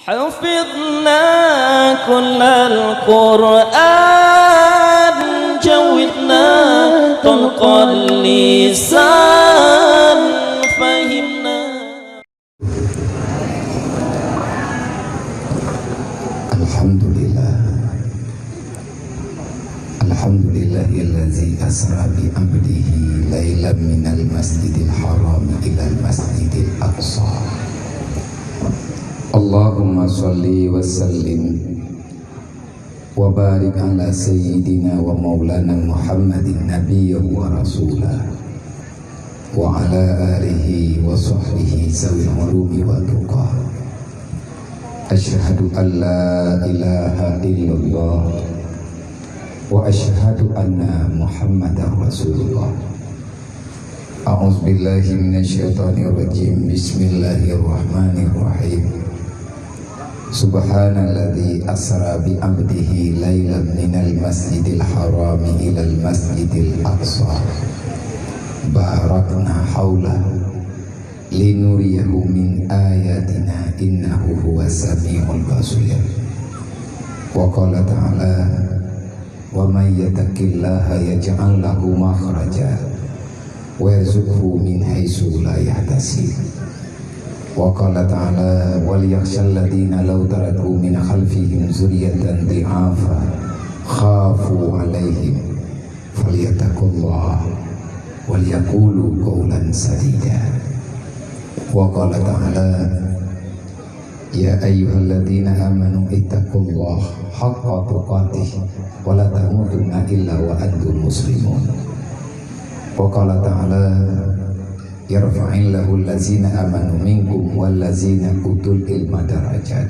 حفظنا كل القرآن جودنا طلق اللسان فهمنا. Alhamdulillahilladzi asra bi abdihi lailan minal masjidil haram ilal masjidil aqsa. Allahumma sholli wa sallim wa barik ala sayyidina wa maulana Muhammadin nabiyyan wa rasulah wa ala alihi wa sahbihi zawil ulumi wa tuqa. Asyhadu an la ilaha illallah wa asyhadu anna Muhammadar Rasulullah. A'udzu billahi minasyaitonir rajim. Bismillahirrahmanirrahim. Subhanalladzi asra bi 'abdihi lailan minal masjidil haram ilal masjidil aqsa. Barakna haula linuriyahu min ayatina innahu huwas samiul basir. Wa qala ta'ala wa may yattaqillaha yaj'al lahu makhraja wa yarzuqhu min haitsu la yahtasib. Wa qala ta'ala wal yakhshal ladina law taraku min khalfihim zurriyatan dhi'afa khafu 'alaihim falyattaqullaha wal yaqulu qawlan sadida. Wa qala ta'ala ya ayyuhalladzina amanu ittaqullaha haqqa tuqatih wa la tamutunna illa wa antum muslimun. Wa qala ta'ala yarfa'illahu allazina amanu minkum wallazina utul ilma darajat.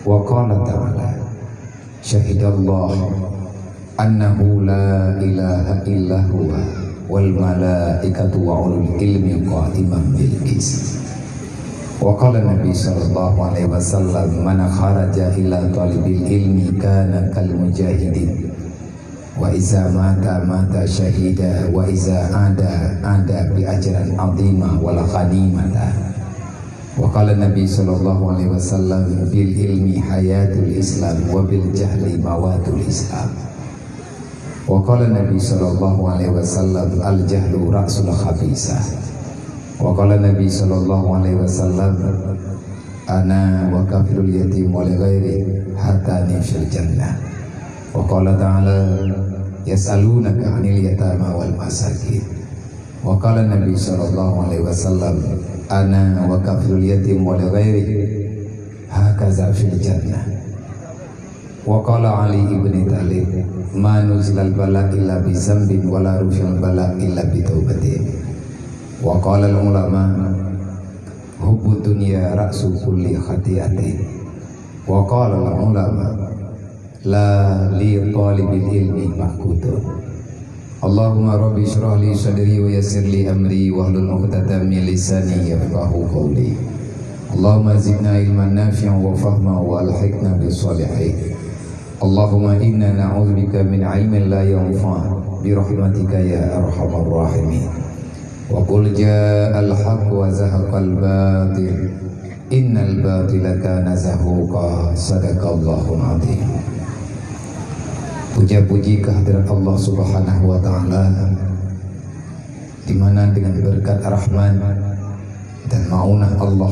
Wa qala ta'ala syahidallahu annahu la ilaha illa huwa wal malaikatu wa ulul ilmi qa'iman bil qist. Wa qala Nabi sallallahu alaihi wasallam man kharaja ila talibil ilmi kana kal mujahidin wa iza mata mata syahida wa iza ada bi ajran azima wal ghanimata. Wa qala Nabi sallallahu alaihi wasallam bil ilmi hayatul islam wa bil jahli mawatul islam. Wa qala Nabi sallallahu alaihi wasallam al jahlu ra'sul khabisah. Wa qala Nabi sallallahu alaihi wasallam ana wa kafilul yatim wa li ghairi hatani fil jannah. Wa qala ta'ala yas'alunaka 'anil yatama wal masakin. Wa qala Nabi sallallahu alaihi wasallam ana wa kafilul yatim wa li ghairi hakaza fil jannah. Wa qala Ali ibn Talib ma nuzilal bala illa bi zambin wa la rufil bala illa bi taubatin. Wa qala al-ulama hubbud dunya ra'su kulli khati'atin. Wa qala al-ulama la li talibil ilmi mahkutun. Allahumma rabbi shrah li sadri wa yassir li amri wahlul 'uqdatam min lisani yafqahu qawli. Allahumma zidna ilman nafi'an wa fahman wa alhiqna bis salihin. Allahumma inna na'udzubika min 'ilmin la yanfa' bi rahmatika ya arhamar rahimin. Wa qul ja'al haqq wa zahaqal batil innal batila kana zahuqa. Sadaqallahul azim. Puja-puji kehadirat Allah Subhanahu wa taala, di mana dengan berkat rahman dan maunah Allah,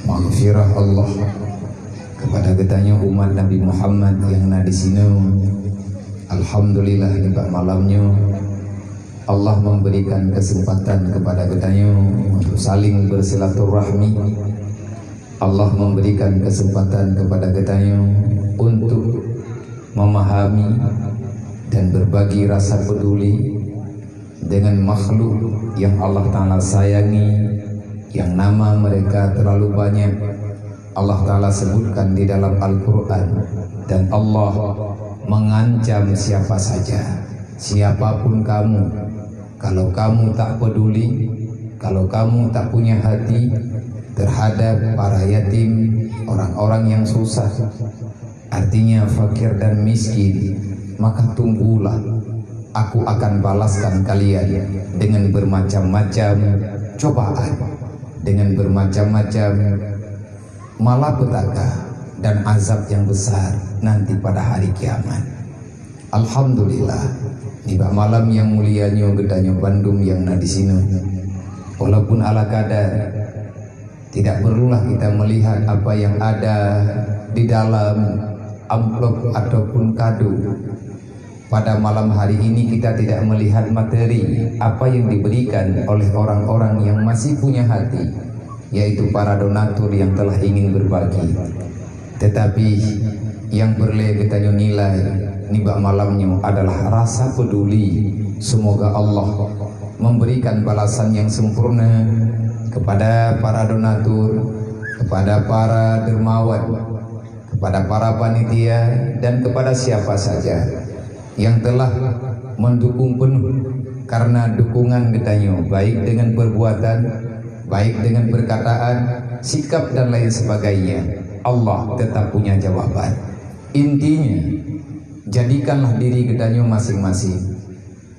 maghfirah Allah kepada getanya umat Nabi Muhammad yang ada di sini. Alhamdulillah di malamnya Allah memberikan kesempatan kepada kita untuk saling bersilaturahmi. Allah memberikan kesempatan kepada kita untuk memahami dan berbagi rasa peduli dengan makhluk yang Allah Ta'ala sayangi, yang nama mereka terlalu banyak. Allah Ta'ala sebutkan di dalam Al-Quran, dan Allah mengancam siapa saja, siapapun kamu, kalau kamu tak peduli, kalau kamu tak punya hati terhadap para yatim, orang-orang yang susah, artinya fakir dan miskin, maka tunggulah, aku akan balaskan kalian dengan bermacam-macam cobaan, dengan bermacam-macam malapetaka dan azab yang besar nanti pada hari kiamat. Alhamdulillah, tiba malam yang mulia nyo gedanya Bandung yang na di sini. Walaupun ala kadar tidak perlulah kita melihat apa yang ada di dalam amplop ataupun kado. Pada malam hari ini kita tidak melihat materi apa yang diberikan oleh orang-orang yang masih punya hati, yaitu para donatur yang telah ingin berbagi. Tetapi yang berle kita nilai nibak malamnya adalah rasa peduli. Semoga Allah memberikan balasan yang sempurna kepada para donatur, kepada para dermawan, kepada para panitia, dan kepada siapa saja yang telah mendukung penuh. Karena dukungan getanyo baik dengan perbuatan, baik dengan perkataan, sikap dan lain sebagainya, Allah tetap punya jawaban. Intinya, jadikanlah diri getanyo masing-masing,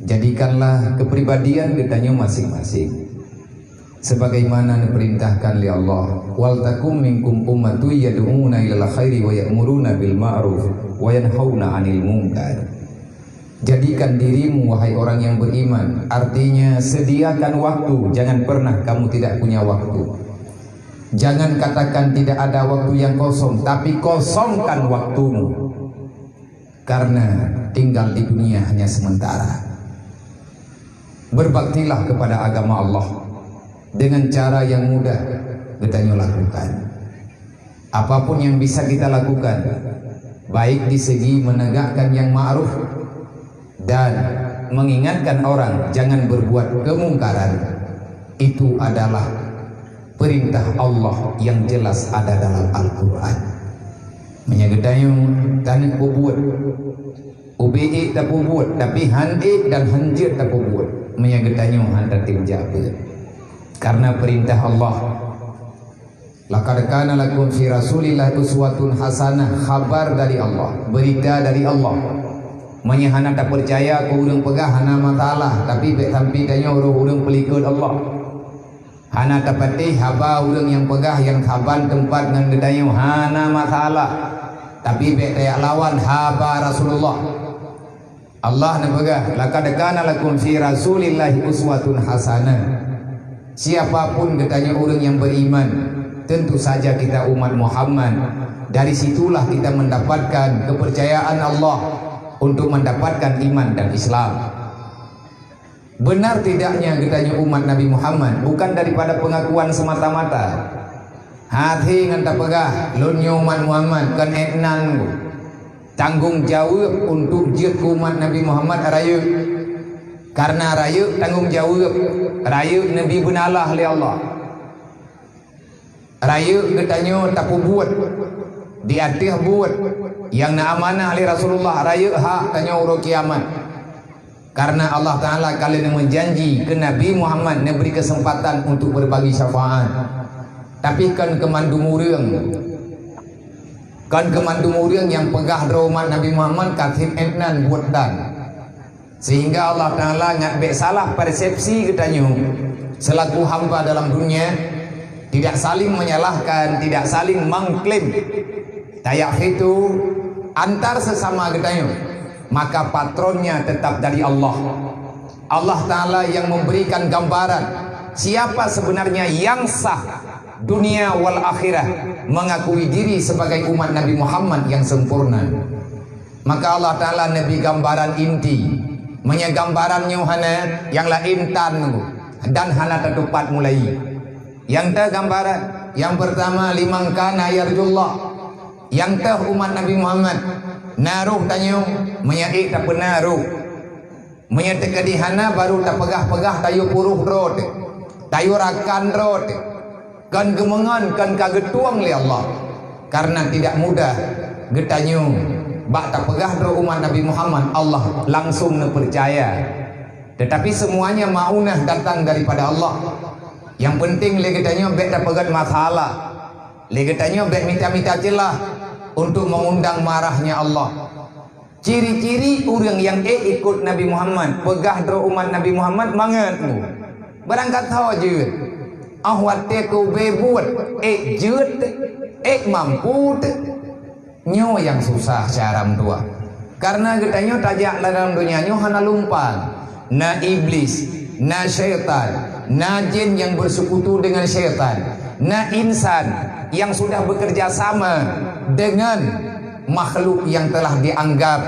jadikanlah kepribadian getanyo masing-masing sebagaimana diperintahkan oleh Allah, wal takum minkum ummatun yad'una ilal khairi wa ya'muruna bil ma'ruf wa yanhauna 'anil munkar. Jadikan dirimu wahai orang yang beriman, artinya sediakan waktu, jangan pernah kamu tidak punya waktu. Jangan katakan tidak ada waktu yang kosong, tapi kosongkan waktumu, karena tinggal di dunia hanya sementara. Berbaktilah kepada agama Allah dengan cara yang mudah kita lakukan. Apapun yang bisa kita lakukan, baik di segi menegakkan yang ma'ruf dan mengingatkan orang jangan berbuat kemungkaran, itu adalah perintah Allah yang jelas ada dalam Al-Quran. Menyagetanya tanah buat UBI tak buat, tapi handi dan hanjir tak buat. Menyagetanya hantar tim jabat. Karena perintah Allah, laqad kana lakum fi Rasulillah uswatun hasanah, kabar dari Allah, berita dari Allah. Menyahana tak percaya ku urang pegah hana matalah, tapi bek tampi tanya urang pelikut Allah. Hana tak patih haba urang yang pegah yang kaban tempat ngan gedanya hana masalah, tapi bek tayak lawan haba Rasulullah. Allah na pegah, laqad kana lakum fi Rasulillah uswatun hasanah. Siapapun katanya orang yang beriman, tentu saja kita umat Muhammad. Dari situlah kita mendapatkan kepercayaan Allah untuk mendapatkan iman dan Islam. Benar tidaknya katanya umat Nabi Muhammad bukan daripada pengakuan semata-mata. Hati nganta pegah lunyo umat Muhammad kan etnan tanggung jawab untuk jid umat Nabi Muhammad raya. Karena raya tanggung jawab, raya Nabi benalah oleh Allah. Raya katanya tak buat, di atas buat, yang nak amanah oleh Rasulullah raya hak tanya urut kiamat. Karena Allah Ta'ala kalian menjanji ke Nabi Muhammad memberi kesempatan untuk berbagi syafaat. Tapi kan kemandu murang, kan kemandu murang yang pegah umat Nabi Muhammad katib etnan buat dan. Sehingga Allah Ta'ala nggak salah persepsi katanya selaku hamba dalam dunia, tidak saling menyalahkan, tidak saling mengklaim. Tayak itu antar sesama katanya, maka patronnya tetap dari Allah. Allah Ta'ala yang memberikan gambaran siapa sebenarnya yang sah dunia wal akhirah, mengakui diri sebagai umat Nabi Muhammad yang sempurna. Maka Allah Ta'ala Nabi gambaran inti, menyegambaran hana yang lain tan dan hana terdapat mulai. Yang ta gambaran yang pertama limang kana yarjullah, yang ta umat Nabi Muhammad naruh tanyo menyai tak penaruh menyateka di hana baru tak pegah-pegah tayu puruh rod tayu rakan rod kan gemengan kan kagetuang li Allah. Karena tidak mudah getanyo bak tak pegah do umat Nabi Muhammad, Allah langsung percaya. Tetapi semuanya maunah datang daripada Allah. Yang penting legetanya bek tak pegat masalah, legetanya bek minta-minta celah untuk mengundang marahnya Allah. Ciri-ciri orang yang ikut Nabi Muhammad, pegah do umat Nabi Muhammad mangatmu berangkat tahu je ahwat ku bebuat jut mampu nyo yang susah syaram tua. Karena getanyo tajak dalam dunia nyo hana lumpang, na iblis, na syaitan, na jin yang bersekutu dengan syaitan, na insan yang sudah bekerja sama dengan makhluk yang telah dianggap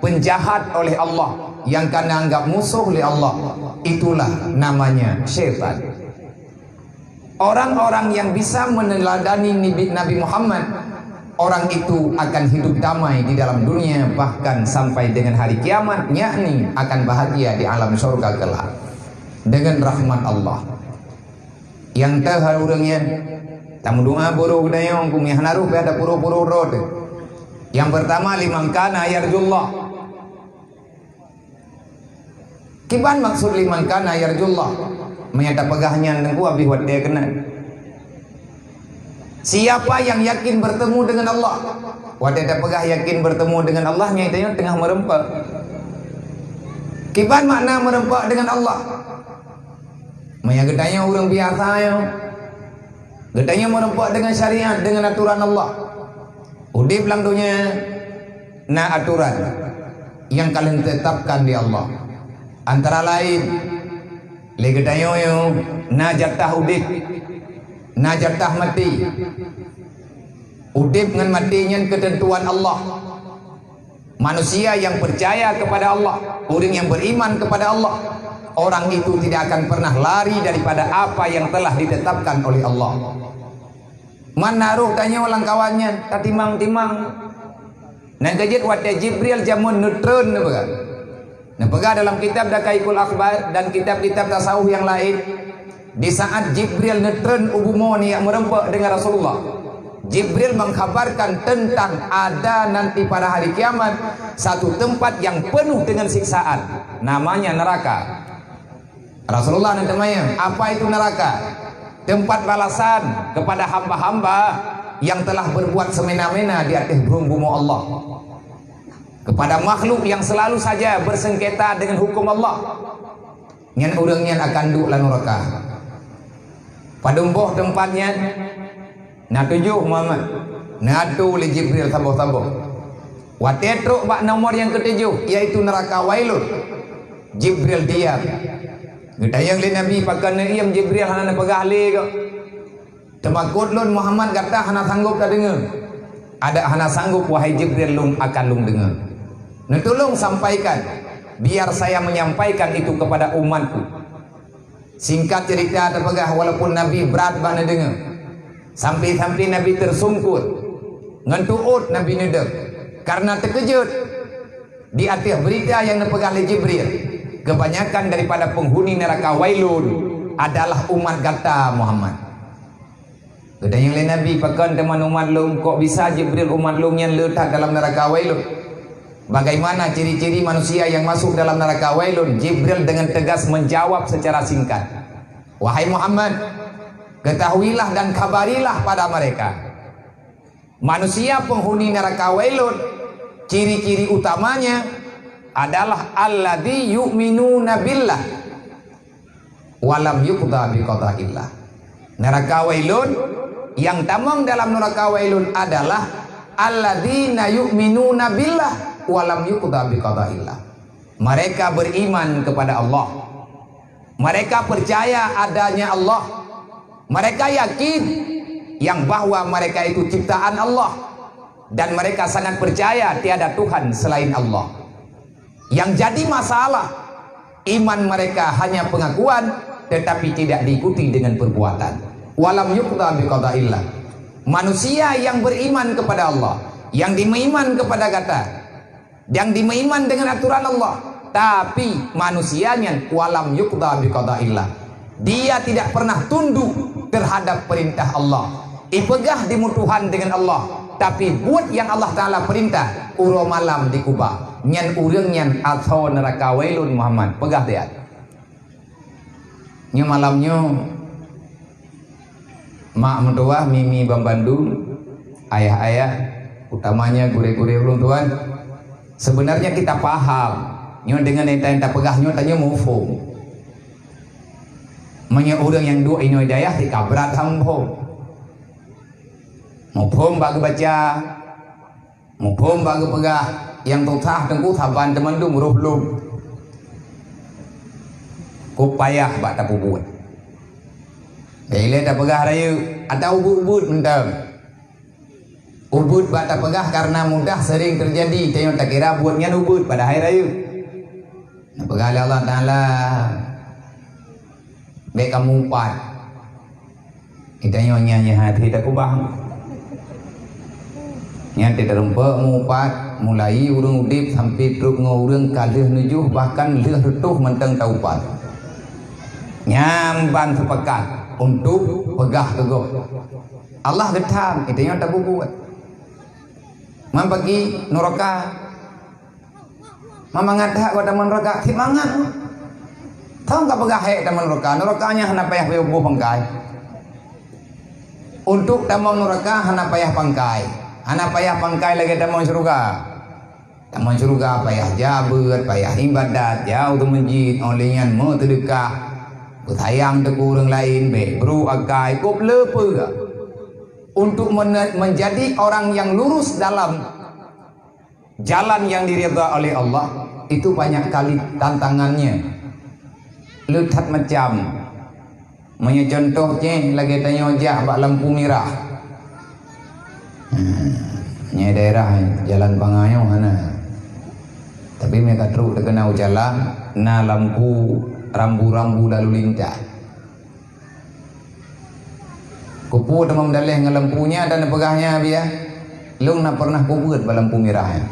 penjahat oleh Allah, yang kena anggap musuh oleh Allah. Itulah namanya syaitan. Orang-orang yang bisa meneladani Nabi Muhammad, orang itu akan hidup damai di dalam dunia, bahkan sampai dengan hari kiamat, yakni akan bahagia di alam surga kelak dengan rahmat Allah. Yang tahu orangnya tamu doa buru dayong kumi hanaruh ada puru-puru road. Yang pertama liman kana yarjullah. Kiban maksud liman kana yarjullah? Menyata pegahnya nengku abih wat dia kena. Siapa yang yakin bertemu dengan Allah, wadada pegah yakin bertemu dengan Allahnya itu tengah merempak. Kiban makna merempak dengan Allah? Maya gedanya orang biasa yo. Gedanya merempak dengan syariat, dengan aturan Allah. Udip lang dunia na aturan yang kalian tetapkan di Allah. Antara lain legedanya yo na jatah udip, na jatah mati. Udip dengan matinya ketentuan Allah. Manusia yang percaya kepada Allah, orang yang beriman kepada Allah, orang itu tidak akan pernah lari daripada apa yang telah ditetapkan oleh Allah. Manaruh tanya ulang kawannya katimang-timang. Nah kejit wate Jibril jamun neutron bukan. Nah pegah dalam kitab Dakaikul Akhbar dan kitab-kitab tasawuf yang lain, di saat Jibril neutron ubumoni yang merempak dengan Rasulullah, Jibril mengkhabarkan tentang ada nanti pada hari kiamat satu tempat yang penuh dengan siksaan, namanya neraka. Rasulullah nantinya, apa itu neraka? Tempat balasan kepada hamba-hamba yang telah berbuat semena-mena di atas bumi Allah, kepada makhluk yang selalu saja bersengketa dengan hukum Allah. Nyan urangnya akan duk lan neraka. Padumbuh tempatnya na tujuh Muhammad. Na tu li Jibril tambah-tambah. Watetruk bak nomor yang ketujuh yaitu neraka wailun. Jibril diam. Gedayang li Nabi pakai niam Jibril hana pegah li kok. Temakut lun Muhammad kata hana sanggup tak dengar. Ada hana sanggup wahai Jibril lung akan lung dengar. Tolong sampaikan biar saya menyampaikan itu kepada umatku. Singkat cerita terpegah walaupun Nabi berat bana dengar. Sampai-sampai Nabi tersungkur. Ngentuut Nabi nedek karena terkejut di atas berita yang dipegah oleh Jibril. Kebanyakan daripada penghuni neraka wailun adalah umat kata Muhammad. Gedanya oleh Nabi pakan teman umat lung, kok bisa Jibril umat lung yang letak dalam neraka wailun? Bagaimana ciri-ciri manusia yang masuk dalam neraka wailun? Jibril dengan tegas menjawab secara singkat, wahai Muhammad, ketahuilah dan kabarilah pada mereka, manusia penghuni neraka wailun, ciri-ciri utamanya adalah alladzi yu'minuna billah walam yuqda biqada'illah. Neraka wailun yang tamang dalam neraka wailun adalah alladzina yu'minuna billah walam yuqda biqada'illah. Mereka beriman kepada Allah, mereka percaya adanya Allah, mereka yakin yang bahwa mereka itu ciptaan Allah, dan mereka sangat percaya tiada Tuhan selain Allah. Yang jadi masalah, iman mereka hanya pengakuan tetapi tidak diikuti dengan perbuatan. Walam yuqda biqada'illah. Manusia yang beriman kepada Allah, yang dimeiman kepada kata, yang dimeiman dengan aturan Allah, tapi manusianya walam yuqda biqada'illah. Dia tidak pernah tunduk terhadap perintah Allah. Ipegah dimutuhan dengan Allah, tapi buat yang Allah Ta'ala perintah, uro malam di Kuba. Nyan urang nyan atau neraka wailun Muhammad pegah dia. Nyo malamnya mak mentua mimi bambandu, ayah-ayah utamanya gure-gure ulun tuan. Sebenarnya kita paham nyo dengan enta pegah nyo tanya mufum. Manya urang yang dua ino hidayah dikabrat hambung. Mumpung bagi baca, mumpung bagi pegah yang tutah tengku taban teman tu muruh belum. Ku payah bak tak buat. Bila tak pegah raya atau ubud mentam. Ubud bak tak pegah karena mudah sering terjadi. Tengok tak kira buatnya ubud pada hari raya. Pegah Allah Taala. Baik kamu umpat. Kita nyanyi hati tak kubah. Yang tidak rempak umpat mulai urang udip sampai truk ngurang kalih nujuh bahkan leh retuh menteng taupat. Nyamban sepekat untuk pegah teguh. Allah getam itu yang tak buat. Mam pagi neraka. Mama ngadak pada neraka semangat. Tahu enggak pegah hek taman neraka? Nerakanya hana payah beuh pangkai. Untuk taman neraka hana payah pangkai. Hana payah pangkai lagi taman surga. Taman surga payah jabat, payah ibadat, jauh tu masjid, olengan mau terdekat. Sayang teku orang lain bro agai kop lepa untuk menjadi orang yang lurus dalam jalan yang diridha oleh Allah itu banyak kali tantangannya letak macam contohnya lagi tanya ojak bak lampu merah nya daerah jalan Pangayo mana tapi mereka terus terkena jalan na lampu rambu-rambu lalu lintas. Kupu demam dalih dengan lampunya dan pegahnya biar. Lu nak pernah kubut lampu merahnya.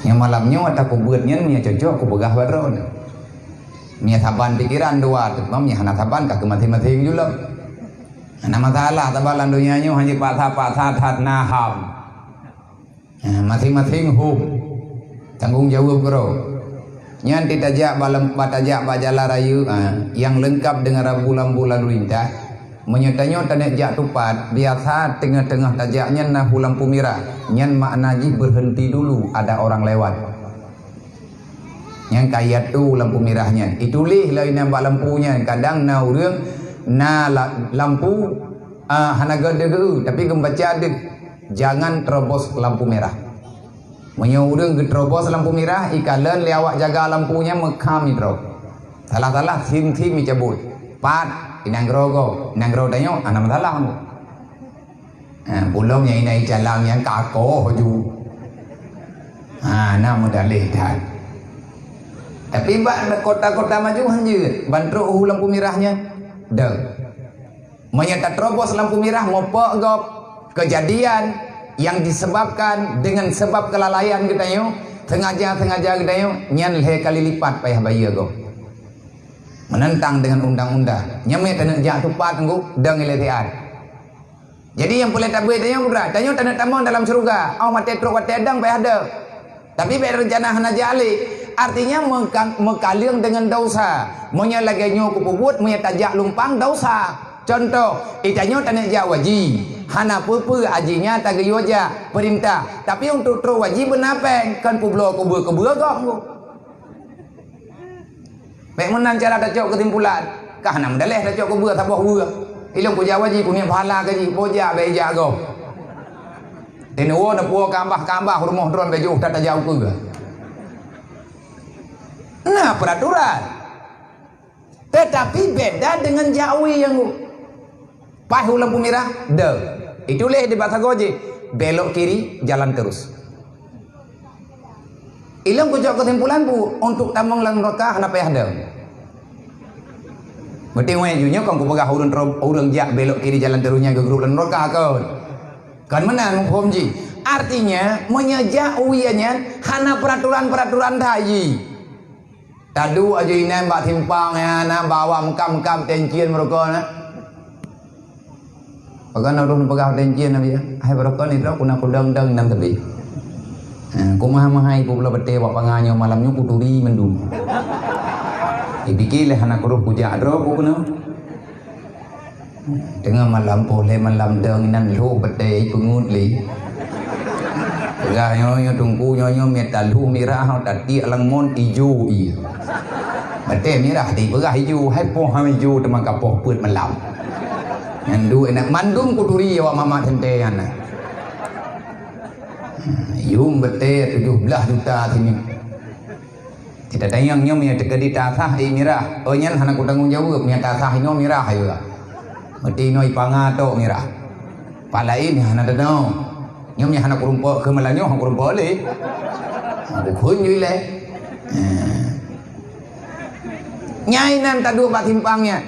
Yang malamnya ada kubutnya nya cocok ku pegah badron. Nya saban pikiran dua mamnya hana saban ka mati-mati julem. Ana masalah tabalan dunia nyu hanya patah-patah hat naham. Masing-masing hub tanggung jawab bro. Yang ditajak balam batajak bajala rayu yang lengkap dengan rambu-rambu lalu lintas menyertanya tanek jak tupat biasa tengah-tengah tajaknya nah lampu merah nyan maknaji berhenti dulu ada orang lewat yang kaya tu lampu merahnya itulih lain nampak lampunya kadang na urang na lampu hana gede tapi gembaca dek jangan terobos lampu merah. Menyurung getrobos lampu merah ikalan lewat jaga lampunya mekam itu. Salah-salah tim-tim cabut. Pat inanggrogo danyo ana masalah mo. Pulongnya ini jalan yang kako ju. Nama dalih dah. Tapi bak kota-kota maju hanjut bantruk lampu merahnya. Dah. Menyata terobos lampu merah mopok gop kejadian yang disebabkan dengan sebab kelalaian kita yo sengaja kita yo nyan le kali lipat payah bayar go menentang dengan undang-undang nyame tanak jak tupat nggu dang iletian jadi yang boleh tabu tanya berat tanya tanak tamang dalam surga mate truk wate dang payah ada tapi bayar rencana hana jali artinya mengkaliang dengan dosa monya lagi nyu kupubut monya tajak lumpang dosa contoh itanya tanak jak wajib hana pupu ajinya tagay wajah perintah tapi untuk terus wajib benapeng kan publo kubur kok baik menang cara dacok kesimpulan kah nak mendaleh dacok kubur tak buah ilung puja wajib punya pahala gaji boja beja go tenuwo na puo kambah rumah dron bejuh tak jauh ke nah peraturan tetapi beda dengan jawi yang pahu lampu merah itulah di bahasa goje belok kiri jalan terus ilang kocok kesimpulan bu untuk tamang lang neraka hana payah ada berarti wajunya kan ku pegah urang jak belok kiri jalan terusnya ke grup neraka kan menang homji artinya menyejak uianya hana peraturan dayi tadu aja ini mbak timpang ya na bawa mekam tencian mereka na Pagan orang pegah tencian nabi ya. Hai berapa ni terus kuna kudang nam tebi. Ku mahai ku pula bete wak panganyo malamnya ku turi mendu. Dipikir leh anak kuruh puja adro ku kuna. Tengah malam boleh malam deng nan lu bete pengut li. Pegah nyo tunggu nyo metal lu merah tadi alang mon ijo i. Bete merah di pegah ijo hai poh ham ijo teman kapoh put malam. Ndu enak mandum kuturi ya mama tentean. Yum bete 17 juta sini. Tidak ada yang nyom ya dekat di tasah mirah. Oh nyan hana ku tanggung jawab nya tasah nyom mirah ayo. Mati noi pangato mirah. Palain hana dadau. Nyom nya hana kurumpo ke malanyo hang kurumpo le. Aku kunjui le. Nyai nan ta dua batimpangnya.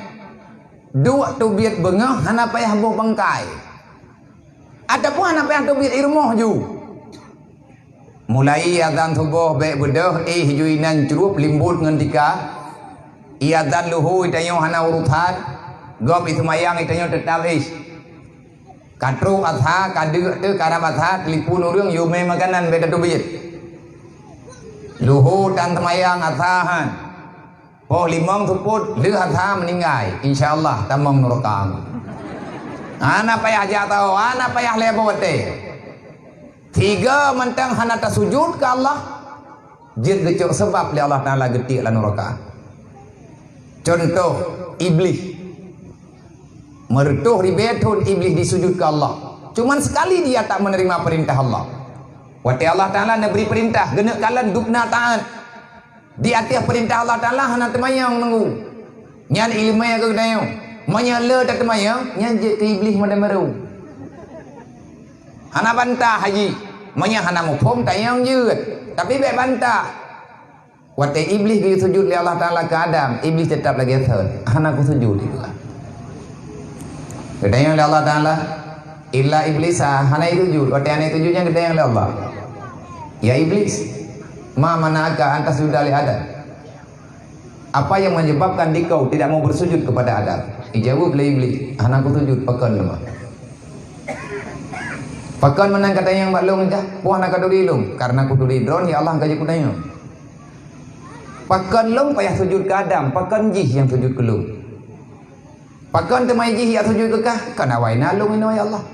Dua tu biat bengah hana payah bo bangkai. Adapun hana payah tu biat irmoh ju. Mulai azan subuh baik bedah juinan curup limbut ngendika azan luhu itayo hana urutan gop itu mayang itayo tetap katru atha kadu tu karam atha telipun urang yume makanan beda tu biat luhu dan temayang athahan poh limong tuput lu atha meninggal insyaallah tamang nurakang ana payah jatau ana payah lebote. Tiga mentang hana sujud ke Allah jir gecok sebab li Allah Ta'ala getik lan neraka. Contoh iblis mertuh ribetun iblis disujud ke Allah. Cuman sekali dia tak menerima perintah Allah. Wati Allah Ta'ala nak beri perintah genek kalan dukna taat. Di atas perintah Allah Ta'ala hana temayang nunggu. Nyan ilmu yang kegedayo. Menyala tak temayang nyan je ke iblis madamaru. Hana bantah haji, manya hana mufum tayang jut, tapi baik bantah. Waktu iblis pergi sujud li Allah Taala ke Adam, iblis tetap lagi third. Hana ku sujud juga. Kedayang li Allah Taala, illa iblisa hana itu sujud. Waktu ane sujudnya kedayang li Allah. Ya iblis, ma manaka anta sujud li Adam. Apa yang menyebabkan dikau tidak mau bersujud kepada Adam? Dijawab li iblis, hana ku sujud pekan lemah. Pakan menang kata yang baklong dah, puah nak kaduri long, karena kuduri drone ya Allah kaji kudanya. Pakan long payah sujud ke Adam, pakan jih yang sujud ke long. Pakan temai jih yang sujud ke kah, kan awai nalung ini ya Allah.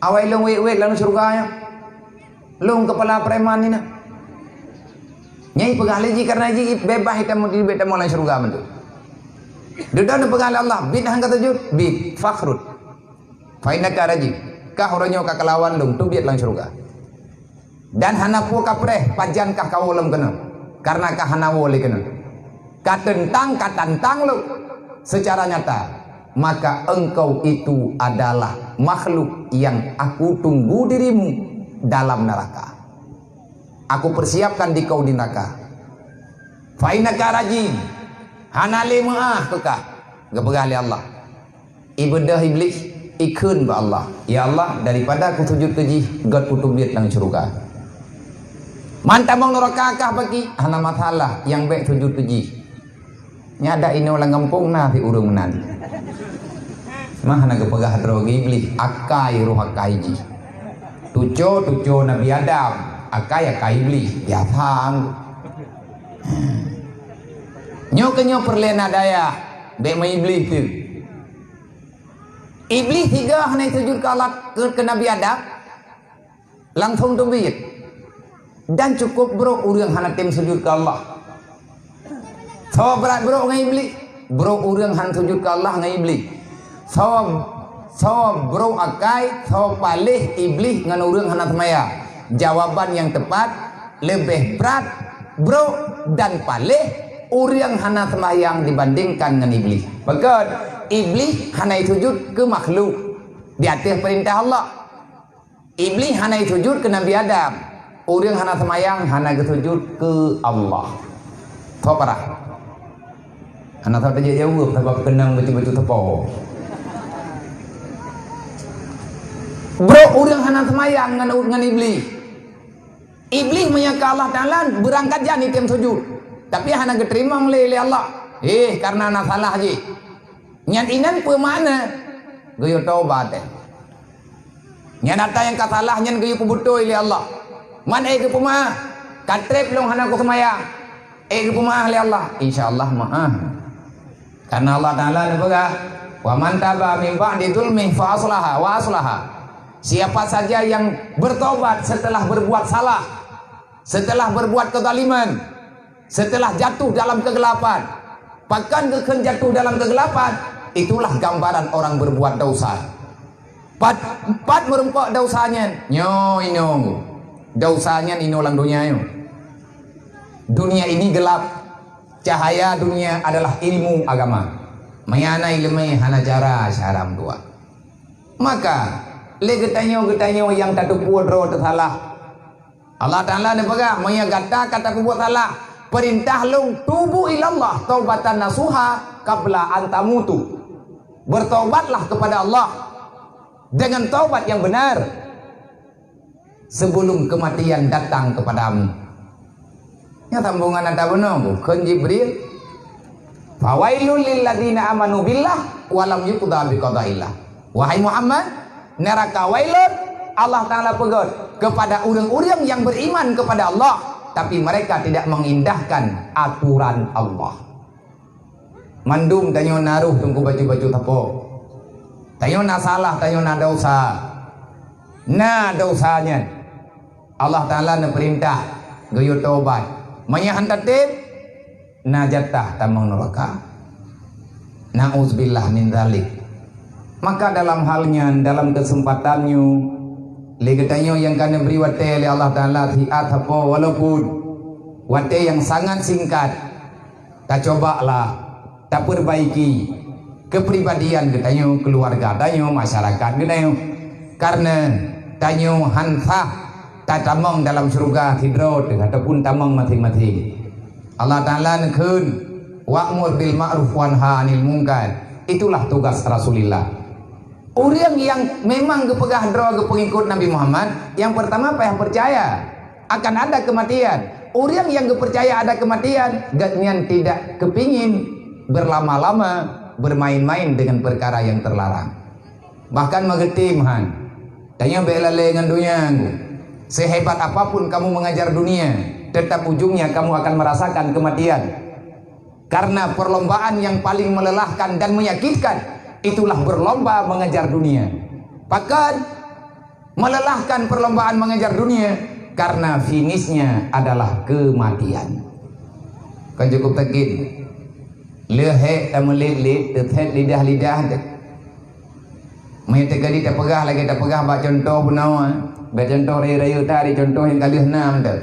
Awai long wet lalu surga ya. Long kepala preman ini nak. Nyai pegah lagi karena jih bebas hitam di beta mulai surga mentu. Dedan pegah Allah, bid hang kata sujud, bid fakhrut. Fainaka rajib. Kah orangnya kakalawan lung tu biat lang surga. Dan hana pu kapreh pajan kah kau lem kena. Karena kah hana wole kena. Katantang lu secara nyata. Maka engkau itu adalah makhluk yang aku tunggu dirimu dalam neraka. Aku persiapkan di kau di neraka. Fainaka rajim. Hana lima kekah. Gepegali Allah. Ibadah iblis. Ikun ba Allah. Ya Allah, daripada aku sujud keji, God putu biat nang surga. Mantabang neraka kah bagi hana masalah yang baik sujud keji. Nyada ini orang kampung na ti urung menan. Mah hana kepegah drogi iblis akai ruh akai ji. Tuco Nabi Adam, akai iblis. Ya thang. Nyo perlena daya, be mai iblis tu. Iblis tiga hanya sujud ke Allah ke Nabi Adam langsung tu biat dan cukup bro urang hana tim sujud ke Allah. Sawa berat bro ngai iblis, bro urang hana sujud ke Allah ngai iblis. Sawa bro akai, sawa palih iblis ngan urang hana semaya. Jawaban yang tepat lebih berat bro dan palih urang hana sembahyang dibandingkan dengan iblis. Bahkan iblis hanya sujud ke makhluk di atas perintah Allah. Iblis hanya sujud ke Nabi Adam. Orang hanya semayang hanya sujud ke Allah. Tahu parah? Hanya tahu dia jauh sebab kenang betul-betul tepo. Bro, orang hanya semayang dengan iblis. Iblis menyangka Allah Ta'ala berangkat jadi tim sujud. Tapi hanya keterima oleh Allah. Karena anak salah je. Nyan inan pemana gayo taubat. Nyan data yang kasalah nyan gayo pebutoi li Allah. Man ke pemah katrep long hana ko semaya. Ke pemah li Allah. Insyaallah maah. Karena Allah Taala nabaga wa man taba min ba'di dzulmi fa aslaha wa aslaha. Siapa saja yang bertobat setelah berbuat salah, setelah berbuat kezaliman, setelah jatuh dalam kegelapan, bahkan jatuh dalam kegelapan, itulah gambaran orang berbuat dosa. Pat merempok dosanya nyo ino dosanya ino lang dunia yo. Dunia ini gelap, cahaya dunia adalah ilmu agama. Mayana ilmu hana cara syaram tua. Maka le getanyo yang tadu puodro tersalah. Allah Ta'ala ne pegang maya kata buat salah. Perintah lung tubu ilallah taubatan nasuha qabla antamutu. Bertobatlah kepada Allah dengan taubat yang benar sebelum kematian datang kepadamu. Ya sambungan ada benar bukan Jibril. Fawailul lil ladzina amanu billah wa lam yuqda biqadaillah. Wahai Muhammad, neraka wailun Allah Ta'ala pegot kepada orang-orang yang beriman kepada Allah tapi mereka tidak mengindahkan aturan Allah. Mandum tanyo naruh tunggu baju-baju tepuk. Tayo na salah, tayo na dosa. Na dosanya Allah Ta'ala na perintah gayo taubat. Manyahan tatib na jatah tamang neraka. Na'udzubillah min dzalik. Maka dalam halnya, dalam kesempatannya legetanyo yang kana beri wate oleh Allah Ta'ala hiat apa walaupun wate yang sangat singkat. Tak cobalah, tak perbaiki kepribadian getanyo, keluarga tanyo, masyarakat getanyo, karena tanyo hansah tak tamang dalam surga hidrot ataupun tamang mati-mati. Allah Ta'ala nekun wa'mur bil ma'ruf wanha 'anil munkar. Itulah tugas Rasulullah. Orang yang memang kepegah dro kepengikut Nabi Muhammad, yang pertama apa yang percaya akan ada kematian. Orang yang percaya ada kematian, gatnian tidak kepingin berlama-lama bermain-main dengan perkara yang terlarang. Bahkan mengerti mahan tanya belale dengan dunia. Sehebat apapun kamu mengajar dunia, tetap ujungnya kamu akan merasakan kematian. Karena perlombaan yang paling melelahkan dan menyakitkan itulah berlomba mengejar dunia. Bahkan melelahkan perlombaan mengejar dunia karena finishnya adalah kematian. Kan cukup tekin lehek tak melit-lit, tethet lidah-lidah je. Mereka kali tak pegah lagi tak pegah bak contoh benawa. Bak contoh raya-raya tadi contoh yang kali 6 tu.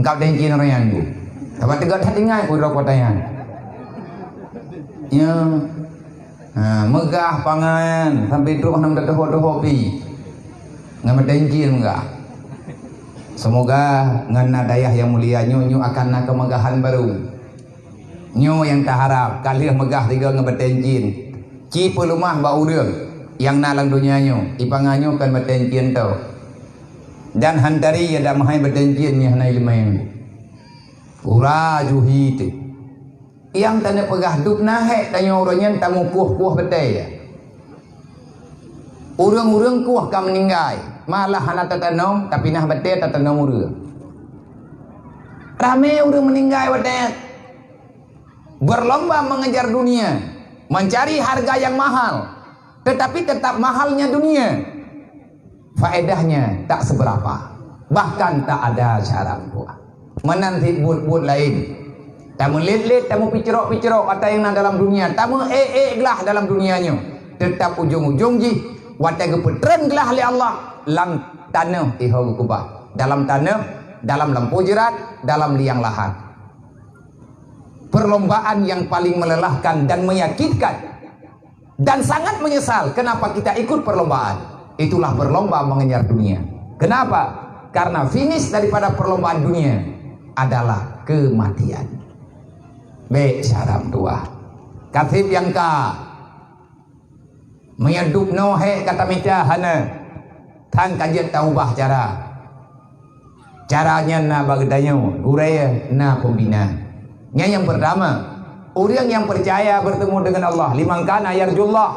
Engkau dengkin orang yang tu. Tapi tegak tak tinggal pun rokok tayang. Ya. Megah pangan sampai duduk nam doho-doho pi. Ngam dengkin enggak. Semoga ngana dayah yang mulia nyu akan nak kemegahan baru. Nyo yang tak harap kali megah tiga ngebetenjin ci pelumah bau urang yang nalang dunia nyo ipanganyo kan betenjin tau dan hantari ya dak mahai betenjin ni hanai lemeng ura juhit yang tanda pegah dup nahe tanyo orangnya tamu kuh betai ya urang-urang kuh kam meninggai malah hana tatanom tapi nah betai tatanom urang rame urang meninggai betai berlomba mengejar dunia, mencari harga yang mahal, tetapi tetap mahalnya dunia. Faedahnya tak seberapa, bahkan tak ada syarat buah. Menanti buat lain, tamu lit-lit, tamu picerok-picerok atau yang dalam dunia, tamu gelah dalam dunianya. Tetap ujung-ujung ji, watai kepetren gelah oleh Allah, lang tanah ihau kubah, dalam tanah, dalam lampu jerat, dalam liang lahat. Perlombaan yang paling melelahkan dan menyakitkan dan sangat menyesal kenapa kita ikut perlombaan. Itulah berlomba mengejar dunia. Kenapa? Karena finish daripada perlombaan dunia adalah kematian. Baik syaram tua katib yang ka menyeduk nohe kata meja hana tang kajian taubah caranya na bagdayo uraya na pembina. Yang pertama, orang yang percaya bertemu dengan Allah, limangkan yarjullah.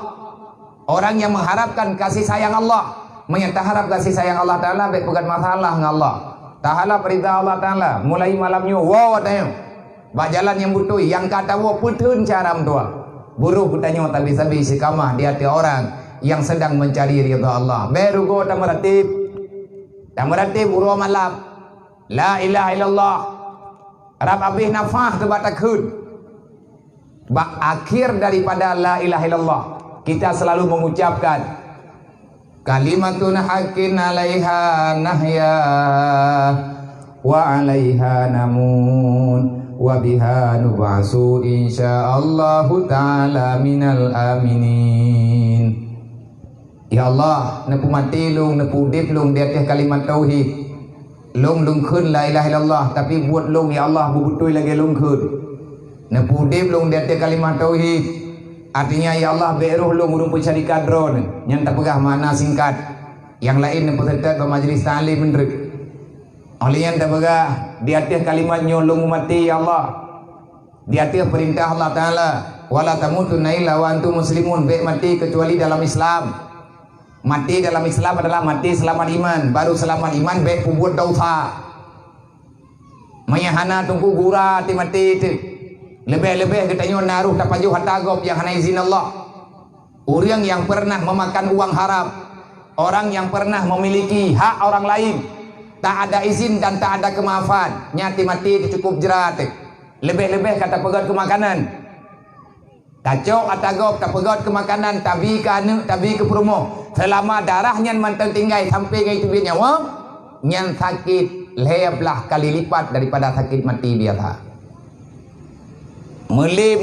Orang yang mengharapkan kasih sayang Allah, menyataharap kasih sayang Allah Ta'ala, baik bukan masalah dengan Allah. Tahala perintah Allah Ta'ala, mulai malamnya, wow tanya. Bak jalan yang butuh, yang kata wow putun cara tua. Buruh kutanya tak bisa kamah di hati orang yang sedang mencari ridha Allah. Baru go tak meratib buruh malam. La ilaha illallah. Rab abih nafah tebat takun Akhir daripada la ilaha illallah kita selalu mengucapkan kalimatun haqqin 'alaiha nahya wa 'alaiha namun wa biha nub'asu insyaallahu ta'ala minal aminin. Ya Allah, nepu mati lung, nepu udip lung di atas kalimat tauhid. Lung khun la ilaha illallah, tapi buat lung ya Allah betul lagi lung khun. Nepu udip lung di atas kalimat tauhid. Artinya ya Allah beruh lung urung pencari kadron yang tak pegah makna singkat. Yang lain nepu tetap majlis ta'lim menrek. Oleh yang tak pegah di atas kalimat nyolong mati ya Allah. Di atas perintah Allah Ta'ala wala tamutunna illa wa antum muslimun, baik mati kecuali dalam Islam. Mati dalam Islam adalah mati selamat iman. Baru selamat iman baik pembuat dosa. Mayahana tunggu gura ti mati itu. Lebih-lebih katanya naruh tapaju hatagop yang hana izin Allah. Orang yang pernah memakan uang haram, orang yang pernah memiliki hak orang lain, tak ada izin dan tak ada kemaafan, nyati mati itu cukup jerat. Lebih-lebih kata pegot ke makanan. Tacok atagop tak pegot ke makanan, tabi ke anu, tabi ke promo. Selama darahnya manteng tinggai sampai ke itu nyawa, nyan sakit leblah kali lipat daripada sakit mati biasa. Melim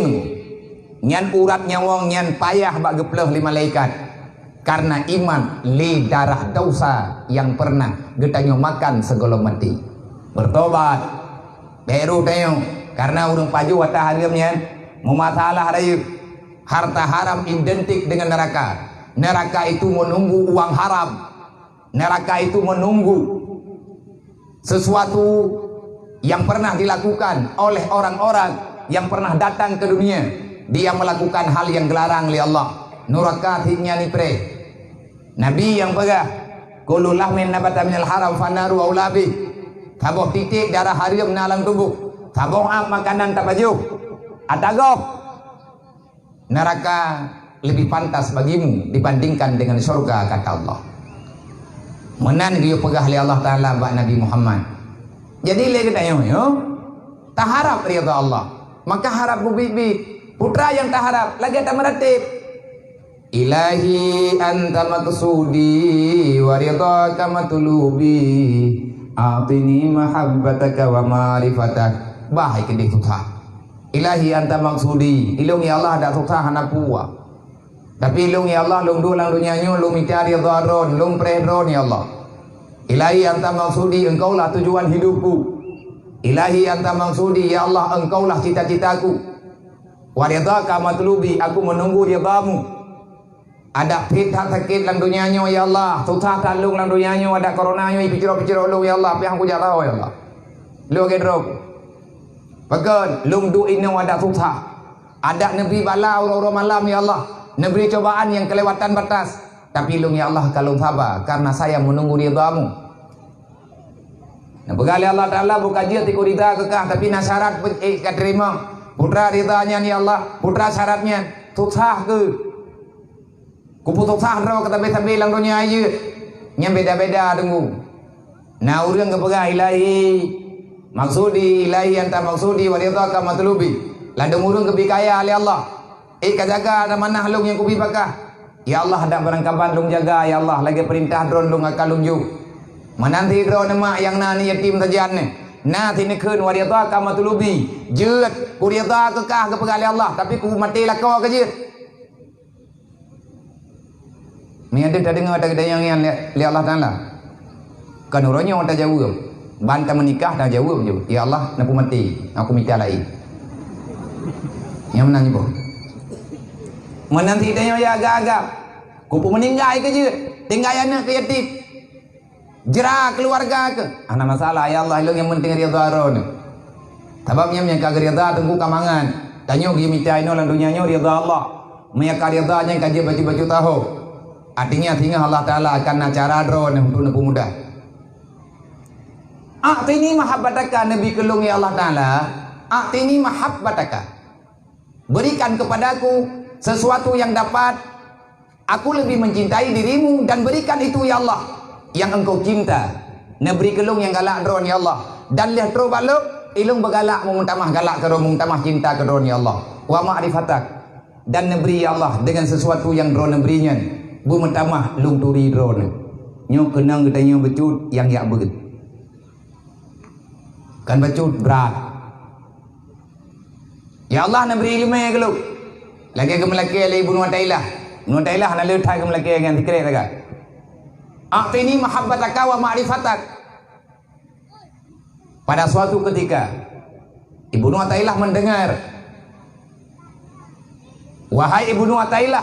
nyan urat nyawang nyan payah bak gepleh li malaikat karena iman li darah dosa yang pernah getanyo makan segala mati. Bertobat baru tayong karena urang paju wata harimnya memasalah rayu harta haram identik dengan neraka. Neraka itu menunggu uang haram. Neraka itu menunggu sesuatu yang pernah dilakukan oleh orang-orang yang pernah datang ke dunia. Dia melakukan hal yang dilarang oleh Allah. Neraka hiknya ni pre. Nabi yang pegah kullu lahmin nabata minal haram fanaru aulabi. Taboh titik darah haram nalang tubuh. Taboh makanan tabajuh. Atagok. Neraka lebih pantas bagimu dibandingkan dengan surga kata Allah. Menan dia pegah oleh Allah Ta'ala bak Nabi Muhammad. Jadi lagi tanya yo, tak harap ridha Allah. Maka harap bibi putra yang tak harap lagi tak meratib. Ilahi anta maqsudi wa ridhaka matlubi atini mahabbataka wa ma'rifatak. Baik ke susah. Ilahi anta maqsudi. Ilung ya Allah dak susah hana puwa. Tapi ilung ya Allah lung dulang dunia nyu lung mencari dharon lung predron ya Allah. Ilahi anta maqsudi, engkaulah tujuan hidupku. Ilahi anta maksudi, ya Allah engkaulah cita-citaku. Wa ridhaka matlubi, aku menunggu ridhamu. Ada fitnah sakit dalam dunianya ya Allah, susah talung dalam dunianya, ada coronanya piciro-piciro lu ya Allah, yang aku jak tahu ya Allah. Lu gedrok. Pekan lung du ino ada susah. Ada nabi bala orang-orang malam ya Allah, nabi cobaan yang kelewatan batas. Tapi lung ya Allah kalau sabar karena saya menunggu ridhamu. Nah, begali Allah Ta'ala bukan dia tiku ridha kekah, tapi nasyarat terima. Putra ridhanya ni Allah, putra syaratnya susah ke? Kupu susah roh kata beta bilang dunia aja. Yang beda-beda tunggu. Nah, urang kepegah ilahi maksudi, ilahi anta maksudi wa ridhaka matlubi. Ladung urang kebikaya oleh Allah. Kajaga ada mana lung yang kubi bakah. Ya Allah ada barang kaban lung jaga ya Allah, lagi perintah drone lung akal lung ju. Menanti drone mak yang nani yatim sajan ni. Nah sini kun wa ridhaka matlubi. Jeut ku ridha kekah kepegali Allah, tapi ku mati lakau ke jeut. Ni ada tak dengar tak yang li Allah Taala. Kan orangnya tak jawab. Bantah menikah dah jawab je. Ya Allah nak mati, aku minta lain. Yang menang ibu. Menanti dia ya agak-agak. Ku pun meninggal ke jeut. Tinggal anak ke yatim. Jerah keluarga ke anak masalah ya Allah ilung yang penting ridha ron. Sebabnya yang kagak ridha tunggu kamangan. Tanyo gi minta ino lan dunianya ridha Allah. Menyaka ridhanya kaji baju-baju tahu. Artinya Allah Taala akan acara ron untuk nepu mudah. A'tini mahabbataka nabi kelung ya Allah Taala. A'tini mahabbataka. Berikan kepadaku sesuatu yang dapat aku lebih mencintai dirimu dan berikan itu ya Allah yang engkau cinta. Neberi kelung yang galak drone ya Allah. Dan lihat tro baluk ilung bergalak mengutamakan galak karo mengutamakan cinta karo ni Allah. Wa ma'rifatak dan neberi Allah dengan sesuatu yang drone neberinya. Bu mentamah lung turi drone. Nyo kenang katanya becut yang yak beget. Kan becut berat. Ya Allah neberi ilmu ke lu. Lagi ke melaki ali Ibnu Atailah. Ibnu Atailah nak letak ke melaki dengan zikir agak. A'tini mahabbataka wa ma'rifatak. Pada suatu ketika Ibnu Atailah mendengar, wahai Ibnu Atailah,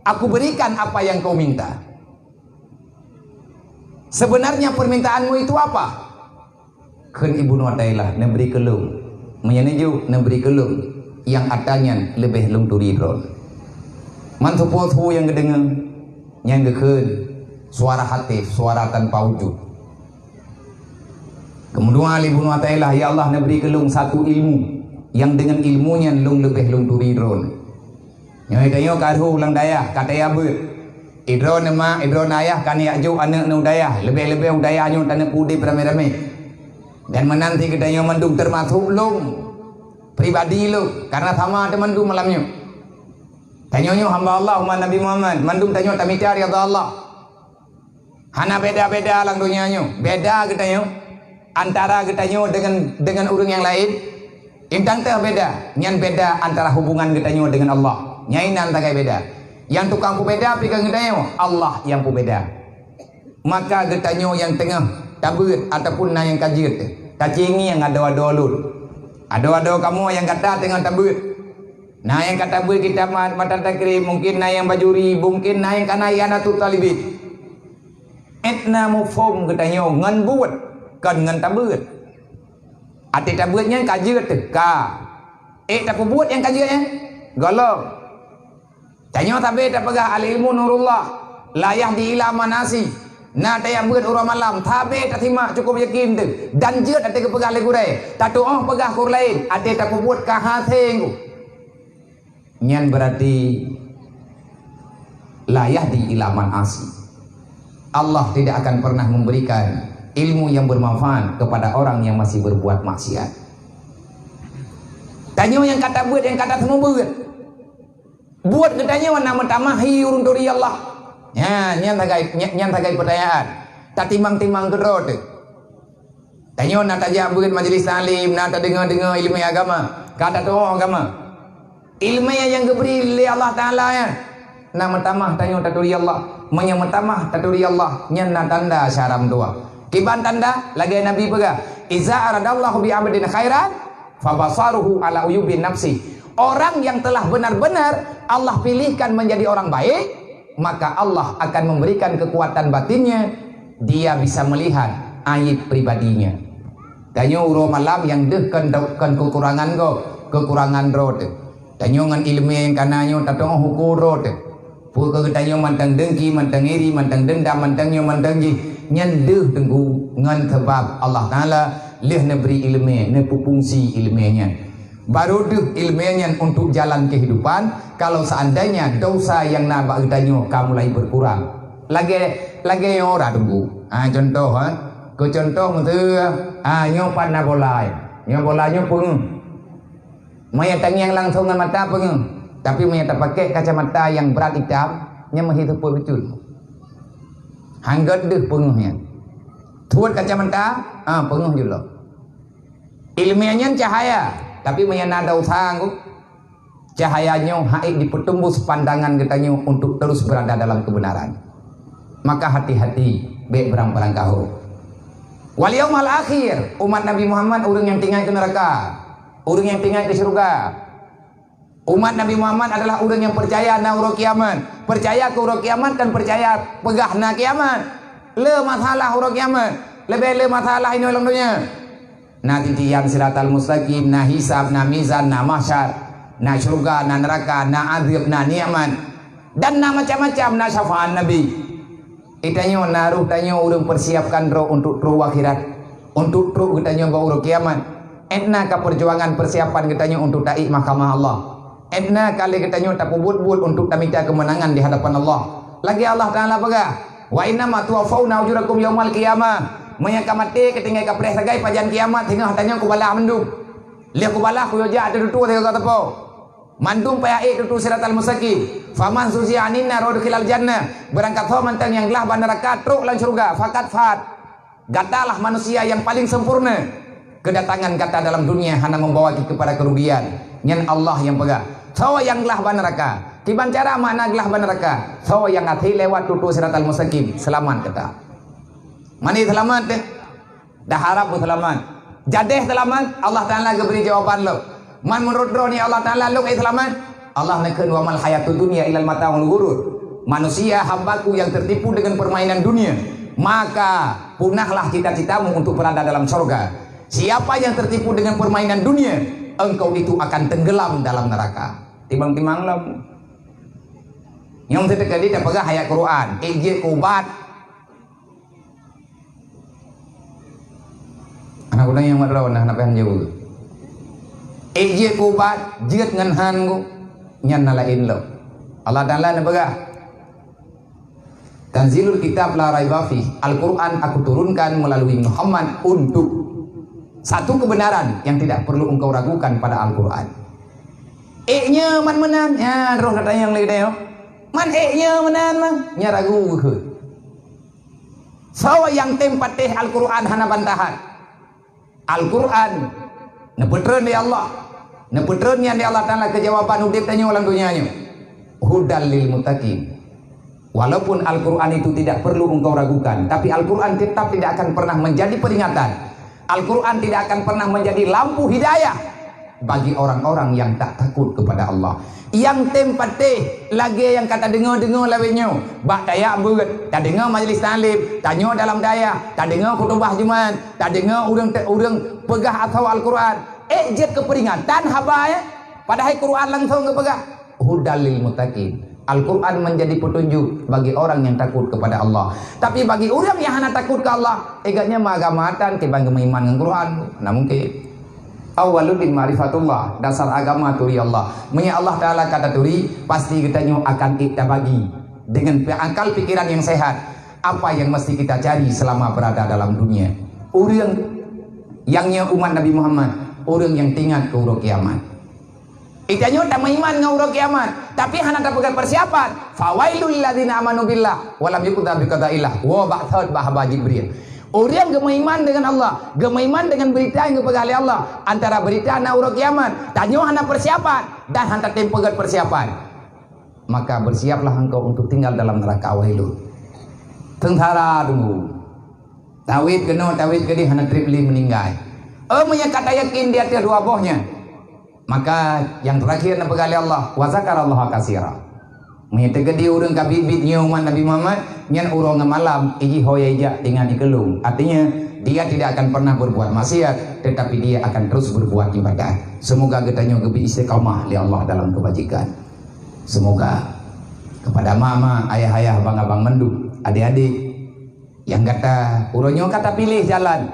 aku berikan apa yang kau minta. Sebenarnya permintaanmu itu apa? Kan Ibnu Atailah memberi kelung, menyeneju memberi kelung yang adanya lebih lung turidron. Mantupotu yang kedengar, yang keken, suara hati, suara tanpa wujud. Kemudian Ibnu Atailah, ya Allah neberi kelung satu ilmu yang dengan ilmunya lung lebih lung turidron. Nyoi tayo karhu ulang dayah kata ya ber. Idron nama idron ayah kan ya ju anak nu dayah lebih-lebih dayah nyu tanah pudi rame-rame. Dan menanti kita nyu mendung termasuk lung pribadi lu karena sama teman du malamnya. Tanyo nyu hamba Allah umat Nabi Muhammad mandung tanyo tamita ya Allah. Hana beda-beda lang dunia nyu. Beda kita nyu antara kita nyu dengan orang yang lain. Intang teh beda, nyan beda antara hubungan kita nyu dengan Allah. Nyai nan tagai beda. Yang tukang pu beda pikang kita nyu Allah yang pu beda. Maka kita nyu yang tengah tabut ataupun na yang kajit. Kacingi yang ada-ada lur. Ada-ada kamu yang kata tengah tabut. Nah yang kata tabut kita mata takrim mungkin na yang bajuri, mungkin na yang kana yana tu talibit. Etna mufum kita nyu ngan buat kan ngan tabut. Ati tabutnya kajit ka. Tak buat yang kajitnya golong. Tanya tapi tak pegah al ilmu nurullah layah di ila manasi. Nah tayang buat urang malam tapi tak terima cukup yakin tu. Dan je tak pegah le gurai. Tak doa pegah kur lain. Ati tak buat ka hateng. Nyan berarti layah di ila manasi. Allah tidak akan pernah memberikan ilmu yang bermanfaat kepada orang yang masih berbuat maksiat. Tanya yang kata buat, yang kata semua buat katanya mana mentamahi urun duri Allah. Ya, nyan tagai pertanyaan. Tak timang-timang kedot. Tanya nak tajak buat majlis salim, nak dengar ilmu agama. Kata tu agama. Ilmu yang diberi oleh Allah Taala ya. Nak mentamah tanya taturi Allah, menyemetamah taturi Allah, nyan nak tanda syaram doa. Kiban tanda lagi Nabi pegah. Iza aradallahu bi abdin khairan fa basaruhu ala uyubin nafsi. Orang yang telah benar-benar Allah pilihkan menjadi orang baik, maka Allah akan memberikan kekuatan batinnya, dia bisa melihat aib pribadinya. Tanyo uro malam yang deh kan kekurangan go, kekurangan rote. Tanyo ngan ilmu yang kananyo tatong hukur rote. Pu ke tanyo mantang dengki, mantang iri, mantang dendam, mantang nyo mantang ji. Nyan deh tenggu ngan sebab Allah Taala leh neberi ilmu, ne fungsi ilmunya. Baru deh ilmunya untuk jalan kehidupan. Kalau seandainya dosa yang nabak gedanyo kamu mulai berkurang. Lagi orang tunggu. Contoh ke contoh tu nyopan na bolai. Bolanya pun. Maya tangiang langsung dengan mata pun. Tapi maya tak pakai kacamata yang berat hitam, nya menghidup betul. Hanggat deh penguhnya. Tuat kacamata, penguh juga. Ilmiahnya cahaya. Tapi menyenada usaha cahayanya haik dipertembus pandangan katanya untuk terus berada dalam kebenaran. Maka hati-hati baik berang-berang kau. Wal yaumal akhir, umat Nabi Muhammad orang yang tinggal ke neraka, orang yang tinggal ke surga. Umat Nabi Muhammad adalah orang yang percaya na uro kiamat, percaya ke uro kiamat dan percaya pegah na kiamat. Le masalah uro kiamat, lebih le masalah ini ulang dunia. Na titian siratal mustaqim, na hisab, na mizan, na mahsyar, na syurga, na neraka, na azab, na nikmat, dan na macam-macam, na syafaat Nabi. Itanya naruh tanya urang persiapkan roh untuk roh akhirat, untuk roh kitanya bau roh kiamat. Entna ka perjuangan persiapan kitanya untuk taik mahkamah Allah. Entna kali kitanya tak buat-buat untuk minta kemenangan di hadapan Allah. Lagi Allah Taala pegah, wa inna ma tuwaffawna ujurakum yaumal qiyamah. Maya ka mati ketinggai ka preh sagai pajan kiamat hingga hatanya ku balah mendung. Lihat ku balah ku yoja ada dutu tega tepo. Mandung paya dutu siratal mustaqim. Faman suzi aninna rodkhilal jannah. Berangkat ho mantang yang gelah ban neraka truk lan surga. Fakat fat. Gatalah manusia yang paling sempurna. Kedatangan kata dalam dunia hanya membawa kita kepada kerugian. Nyan Allah yang pegang. Sawa yang gelah ban neraka. Tiban cara makna gelah ban neraka. Sawa yang hati lewat tutu siratal mustaqim. Selamat kata. Mani selamat deh. Dah harap selamat. Jadeh selamat. Allah Ta'ala beri jawaban lo. Man menurut ni Allah Ta'ala lo selamat. Allah nakun wa mal hayatud dunya ilal mata'ul ghurur. Manusia hambaku yang tertipu dengan permainan dunia, maka punahlah cita-citamu untuk berada dalam surga. Siapa yang tertipu dengan permainan dunia, engkau itu akan tenggelam dalam neraka. Timbang-timbang lah. Yang tadi dah pegang ayat Quran, ijid kubat. Anak udah yang madraw nah nape jauh. Ijid kubat, jid ngan hangu nyan nalain lo. Allah Ta'ala na pegang. Tanzilul kitab la raiba fi. Al-Quran aku turunkan melalui Muhammad untuk satu kebenaran yang tidak perlu engkau ragukan pada Al-Quran. Nya man menan, ya roh kata yang lain deh. Man nya menan mah, nya ragu ke. Sawa yang tempat teh Al-Quran hana bantahan. Al-Quran nepetreun di Allah. Nepetreun yang di Allah Ta'ala kejawaban udip tanya ulang dunianya. Hudal lil muttaqin. Walaupun Al-Quran itu tidak perlu engkau ragukan, tapi Al-Quran tetap tidak akan pernah menjadi peringatan. Al-Quran tidak akan pernah menjadi lampu hidayah bagi orang-orang yang tak takut kepada Allah. Yang tempat teh lagi yang kata dengar-dengar lawenyo, bak daya beut, tak dengar majlis taklim, tanya dalam daya, tak dengar khutbah Jumaat, tak dengar urang pegah atau Al-Quran. Jet keperingatan haba ya. Padahal Quran langsung ke pegah. Hudal lil muttaqin. Al-Quran menjadi petunjuk bagi orang yang takut kepada Allah. Tapi bagi orang yang hanya takut ke Allah, agaknya magamatan kebang iman dengan Quran. Nah mungkin awaludin ma'rifatullah, dasar agama turi Allah. Menye Allah Ta'ala kata turi, pasti kita akan kita bagi dengan akal pikiran yang sehat. Apa yang mesti kita cari selama berada dalam dunia. Orang yangnya umat Nabi Muhammad, orang yang tinggal ke urut kiamat. Itanya tak iman dengan urut kiamat, tapi hanya tak pegang persiapan. Fawailul ladzina amanu billah walam yuqda biqada'illah wa ba'thad bahaba Jibril. Orang gemaiman dengan Allah, gemaiman dengan berita yang dipegang oleh Allah. Antara berita dan urut kiamat, tanya hanya persiapan dan hanya tempegat persiapan. Maka bersiaplah engkau untuk tinggal dalam neraka wailul. Tentara dulu. Tawid kena, tawid kedi hanya tripli meninggal. Punya kata yakin dia tiada dua bohnya. Maka yang terakhir nak pegang oleh Allah, wa zakarallaha katsira. Menyatakan dia orang kabibit nyuman Nabi Muhammad, nyan urang malam iji hoya ija dengan dikelung. Artinya dia tidak akan pernah berbuat maksiat, tetapi dia akan terus berbuat ibadah. Semoga kita nyogebi istiqamah li Allah dalam kebajikan. Semoga kepada mama, ayah-ayah, abang-abang menduk, adik-adik yang kata uronyo kata pilih jalan,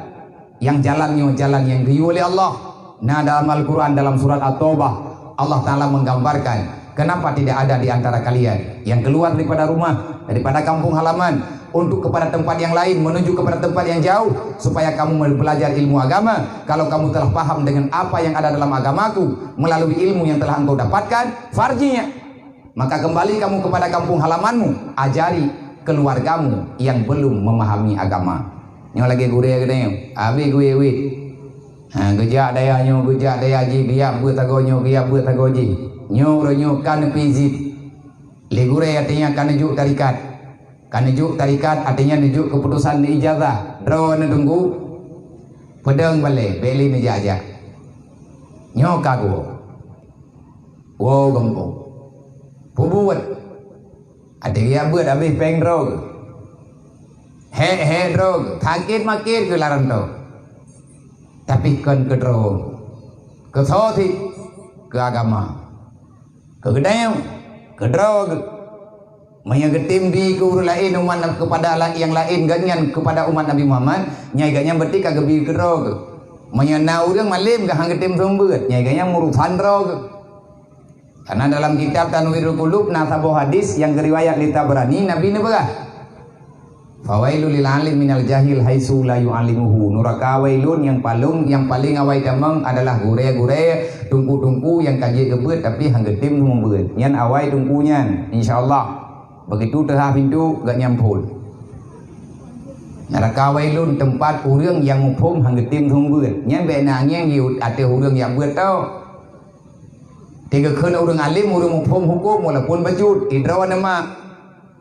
yang jalannya jalan yang diu oleh Allah. Nah dalam Al-Quran dalam surat At-Taubah Allah Ta'ala menggambarkan kenapa tidak ada di antara kalian yang keluar daripada rumah, daripada kampung halaman untuk kepada tempat yang lain, menuju kepada tempat yang jauh supaya kamu belajar ilmu agama. Kalau kamu telah paham dengan apa yang ada dalam agamaku melalui ilmu yang telah engkau dapatkan farjinya, maka kembali kamu kepada kampung halamanmu, ajari keluargamu yang belum memahami agama. Ini lagi gue gede, abi gue gejak daya ji biak bertagonyo biak bertagoji nyo kan pizit legure artinya kan nejuk tarikat artinya nejuk keputusan di ijazah drone tunggu pedang balik beli meja nyo kago wo gompo pubuat ada yang buat habis peng drog he drog sakit makin ke larang to. Tapi kan ke drog, ke soti, ke agama, ke gedeng, ke drog, menyagetimbi ke urut lain umat kepada yang lain ganyan kepada umat Nabi Muhammad, nyai ganyan berarti kagebi ke drog, menyana orang malim ke hanggetim sumber, nyai ganyan murusan drog. Karena dalam kitab Tanwirul Qulub nasabuh hadis yang riwayat Lita Berani Nabi ni berah. Fawailul lil alim minal jahil haitsu la yu'allimuhu. Neraka wailun yang paling awai damang adalah gure-gure tungku-tungku yang kaji gebet tapi hanggetim tu membeut. Nyan awai tungkunya insyaallah. Begitu tengah pintu gak nyampul. Neraka wailun tempat urang yang muphum hanggetim tu membeut. Nyan be nangeng hiu ate urang yang beut tau. Tiga keun urang alim urang muphum hukum walaupun bajut idra nama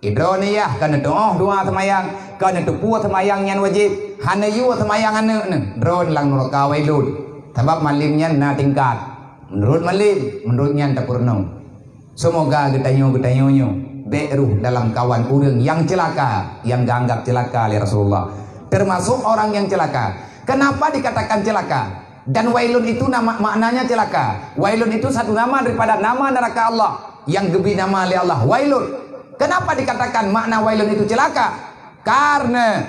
Idroniyah kana doa semayang kana tepua semayang nyan wajib hanayu semayang ane drone lang neraka wailun sebab malimnya na tingkat menurut malim menurut nyan tak purno. Semoga getanyo beruh dalam kawan urang yang celaka yang dianggap celaka oleh Rasulullah termasuk orang yang celaka. Kenapa dikatakan celaka? Dan wailun itu nama maknanya celaka. Wailun itu satu nama daripada nama neraka Allah yang gebi nama oleh Allah wailun. Kenapa dikatakan makna wailun itu celaka? Karena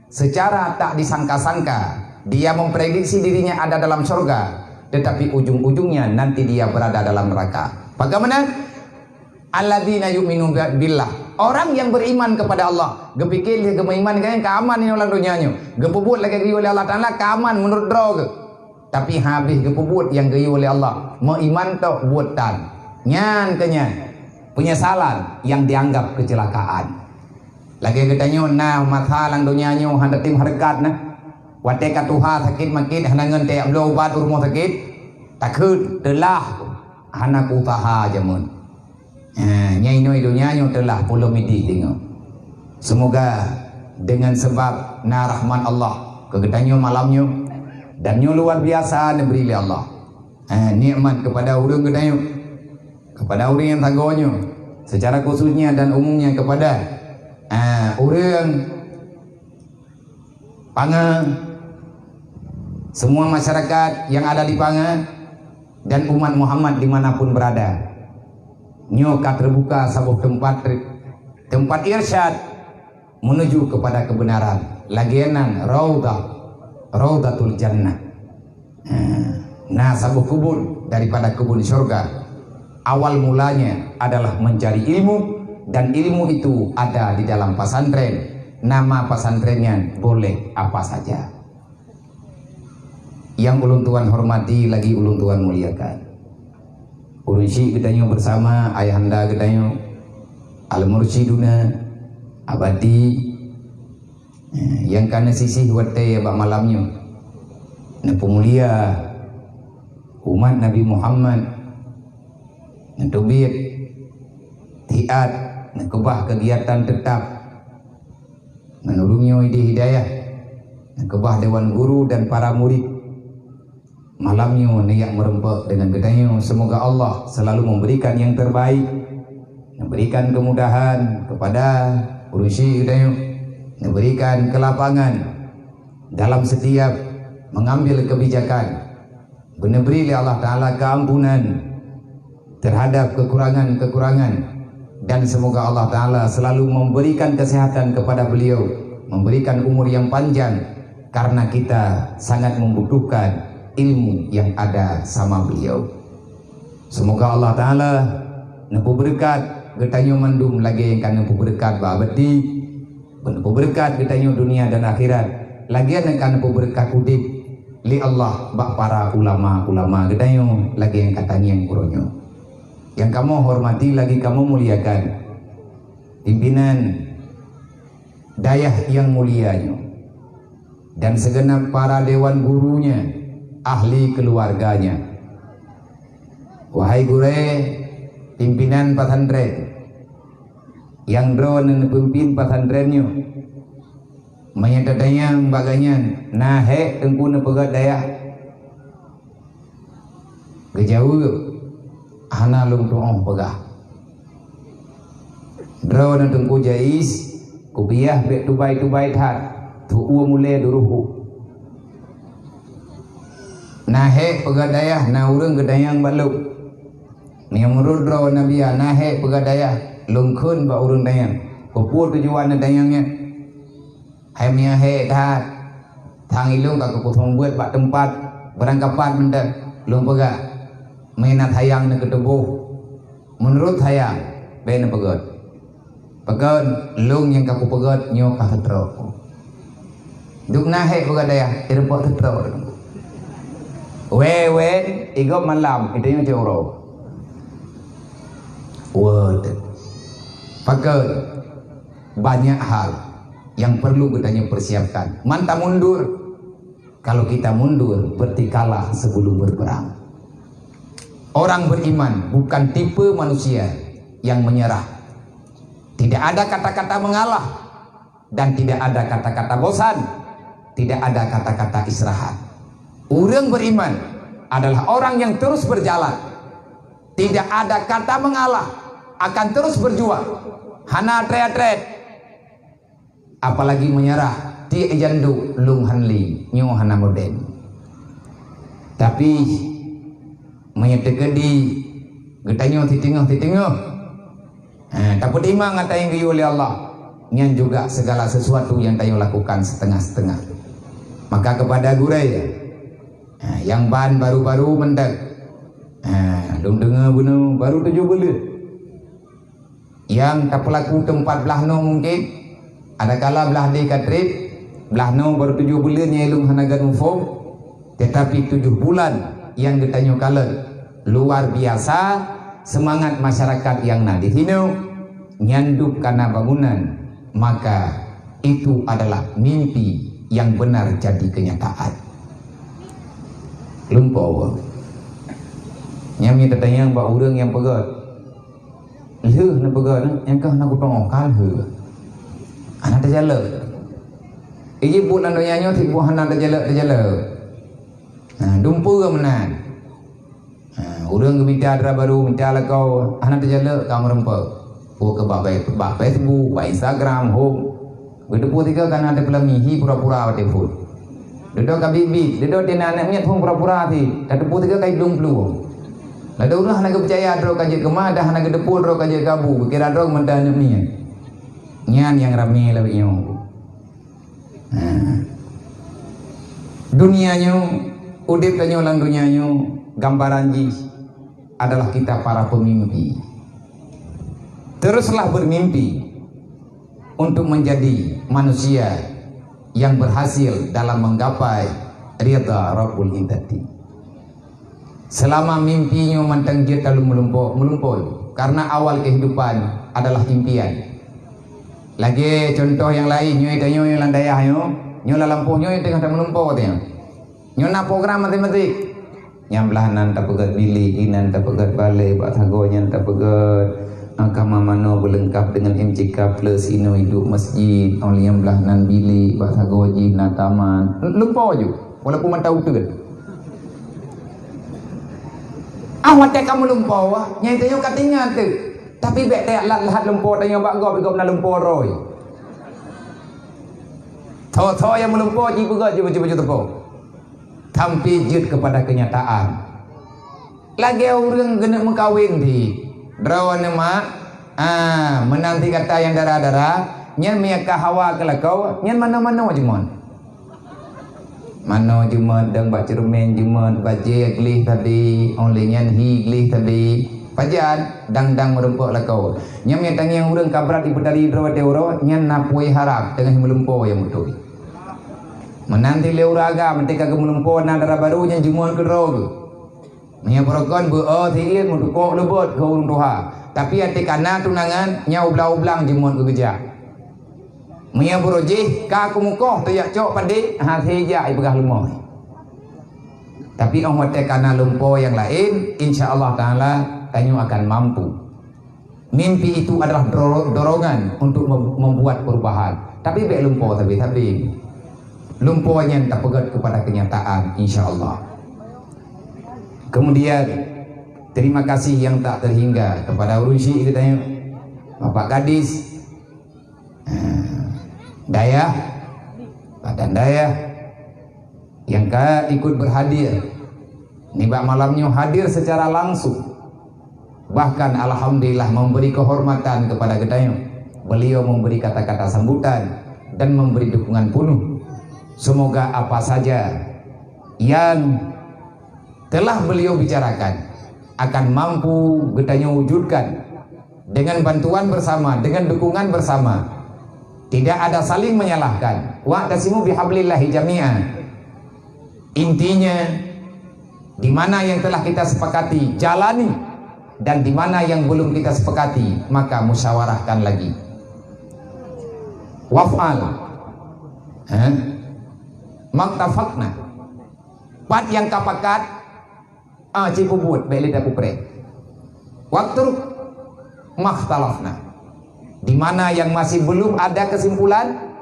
secara tak disangka-sangka dia memprediksi dirinya ada dalam surga, tetapi ujung-ujungnya nanti dia berada dalam neraka. Bagaimana? Alladzina yu'minu billah. Orang yang beriman kepada Allah, gepikir dia gemaiman kan keaman ini ulang dunianya. Gepubut lagi oleh Allah Taala keaman menurut droga. Tapi habis gepubut yang gayu oleh Allah, meiman tok buatan. Nyan kenyan. Penyesalan yang dianggap kecelakaan. Lagi katanya nah mata lang dunia nyo hendak tim harkat nah. Wate katuha sakit makit hendak ngen te ablo ubat rumah sakit. Takut telah hendak usaha jamun. Nyai noi dunia nyo telah puluh midi tengok. Semoga dengan sebab na rahman Allah kegetanyo malamnya dan nyo luar biasa diberi oleh Allah. Nikmat kepada urang getanyo, kepada orang yang tagonya secara khususnya dan umumnya kepada orang Panga, semua masyarakat yang ada di Panga dan umat Muhammad dimanapun berada. Nyoka terbuka sebuah tempat irsyad menuju kepada kebenaran. Lagianan Raudatul Jannah. Nah, sebuah kebun daripada kebun surga. Awal mulanya adalah mencari ilmu dan ilmu itu ada di dalam pesantren. Nama pesantrennya boleh apa saja. Yang ulun tuan hormati lagi ulun tuan muliakan. Urusi getanyo bersama ayahanda getanyo al-mursyiduna abadi yang kana sisih wate ya bak malamnya. Na pemulia umat Nabi Muhammad Nentubit tiat nekebah kegiatan tetap menurunnya ide hidayah nekebah dewan guru dan para murid malamnya niat merempek dengan gedanya. Semoga Allah selalu memberikan yang terbaik, memberikan kemudahan kepada urusi gedanya, memberikan kelapangan dalam setiap mengambil kebijakan, beri Allah Ta'ala keampunan terhadap kekurangan-kekurangan, dan semoga Allah Ta'ala selalu memberikan kesehatan kepada beliau, memberikan umur yang panjang, karena kita sangat membutuhkan ilmu yang ada sama beliau. Semoga Allah Ta'ala nempu berkat getanyo mandum lagi yang kan nempu berkat babati, nempu berkat getanyo dunia dan akhirat, lagi yang kan nempu berkat udip li Allah bak para ulama-ulama getanyo lagi yang katanya yang kuronyo. Yang kamu hormati lagi kamu muliakan pimpinan dayah yang mulianya dan segenap para dewan gurunya, ahli keluarganya. Wahai gure pimpinan pesantren yang drone pemimpin pesantrennya menyatakannya baganya nahe tengku nepegat dayah gejauh hana lung tuong pegah drone tengku jais kubiah be tubai that tu mule duruhu nahe pegadayah na urang gedayang baluk ni menurut drone nabiya nahe pegadayah lungkun ba urang dayang popur tujuan dayangnya hai mia he that thang ilung ka kupung buat bak tempat berangkapan benda lung pegah mainat hayang na ketebuh menurut hayang bena pegat Pegon lung yang kaku pegot nyo ka tetro. Duk nahe pegot daya irpo tetro. Wewen igop malam itu yang joro. Word. Pegon banyak hal yang perlu kita persiapkan. Mantap mundur. Kalau kita mundur berarti kalah sebelum berperang. Orang beriman bukan tipe manusia yang menyerah. Tidak ada kata-kata mengalah dan tidak ada kata-kata bosan, tidak ada kata-kata istirahat. Orang beriman adalah orang yang terus berjalan. Tidak ada kata mengalah, akan terus berjuang. Hana tret-tret, apalagi menyerah. Ti ejandu lung hanli nyo hana moden. Tapi menyetegedi getanyo titingah. Tak pedima ngata yang diyu oleh Allah. Nyan juga segala sesuatu yang tayo lakukan setengah-setengah. Maka kepada gurai yang ban baru-baru mendak. Dong dengar bunuh baru 7 bulan. Yang tak pelaku tempat belah no mungkin ada kala belah di katrit belah no baru 7 bulan nyelung hanagan mufom. Tetapi 7 bulan yang getanyo kala luar biasa semangat masyarakat yang nadi hino nyanduk karena bangunan, maka itu adalah mimpi yang benar jadi kenyataan. Lumpau nyami tetanya mbak urang yang pegat leuh na pegat yang kah nak pangokal he anak terjala iji bu lan nyanyo ti bu hanan terjala dumpu menan urang gebita dra baru minta la kau anak terjala kamu rempek bu ke bak Facebook bak Instagram home bedepu tiga kan ada pelamihi pura-pura telefon duduk ka bibi duduk tina anak miat home pura-pura ti depu tiga kai dum plu lada ulah nak percaya dro kaje kemah dah nak depul dro kaje kabu kira dro mendan ni nyan yang rame lebih yo dunianya udip tanyo lang dunianya gambaran ji adalah kita para pemimpi. Teruslah bermimpi untuk menjadi manusia yang berhasil dalam menggapai ridha Rabbul Izzati. Selama mimpinya mantang dia kalau melumpur karena awal kehidupan adalah impian. Lagi contoh yang lain nyo itu yang landaya nyo la lampu nyo itu kata melumpur tanya. Nyo na program matematik. Yang belahanan tak pegat bilik, inan tak pegat balai, bak tagonya tak pegat agama mano berlengkap dengan MCK plus ino hidup masjid, oleh yang belahanan bilik, bak tagoji na taman. Lumpur je walaupun man tahu tu kan. Awak tak kamu lumpur nyai tayo katingan tu. Tapi bek tak lahat lumpur tayo bak gop na lumpur roy. Tho yang melumpur ji pegat je baju tepuk. Tampi jut kepada kenyataan. Lagi orang kena mengkawin di drawan mak menanti kata yang darah-darah nyan miaka hawa kelakau nyan mana-mana jemon. Mano jumat dan baca cermin jumat baca glih tadi oleh nyan hi glih tadi pajan dang merumpuk lakau nyam yang tangi yang urang kabrat di petari drawate uro nyan napui harap dengan melumpo yang betul menanti leuraga mentika ke melumpo na darah baru nyan jumat ke rog nya perokon bu oh thiin untuk kok lebot ke urang tuha tapi ati kana tunangan nya ublang jumat ke gejak Mia buroji ka kumukoh tayak cok padi hati ja ibegah lumoy. Tapi orang tekana lumpo yang lain insyaallah taala tanyo akan mampu. Mimpi itu adalah dorongan untuk membuat perubahan. Tapi bek lumpo tapi lumponya tak pegat kepada kenyataan insyaallah. Kemudian terima kasih yang tak terhingga kepada urusi kita tanya Bapak Gadis Daya, badan daya yang ikut berhadir. Nibak malamnya hadir secara langsung. Bahkan alhamdulillah memberi kehormatan kepada Gedayo. Beliau memberi kata-kata sambutan dan memberi dukungan penuh. Semoga apa saja yang telah beliau bicarakan akan mampu Gedayo wujudkan dengan bantuan bersama, dengan dukungan bersama. Tidak ada saling menyalahkan. Wa'tasimu bihablillahi jami'an. Intinya, di mana yang telah kita sepakati, jalani, dan di mana yang belum kita sepakati, maka musyawarahkan lagi. Waf'al, maktafakna, pat yang kapakat, cipu buat, beli dapu pre. Waktu makhtalafna, di mana yang masih belum ada kesimpulan,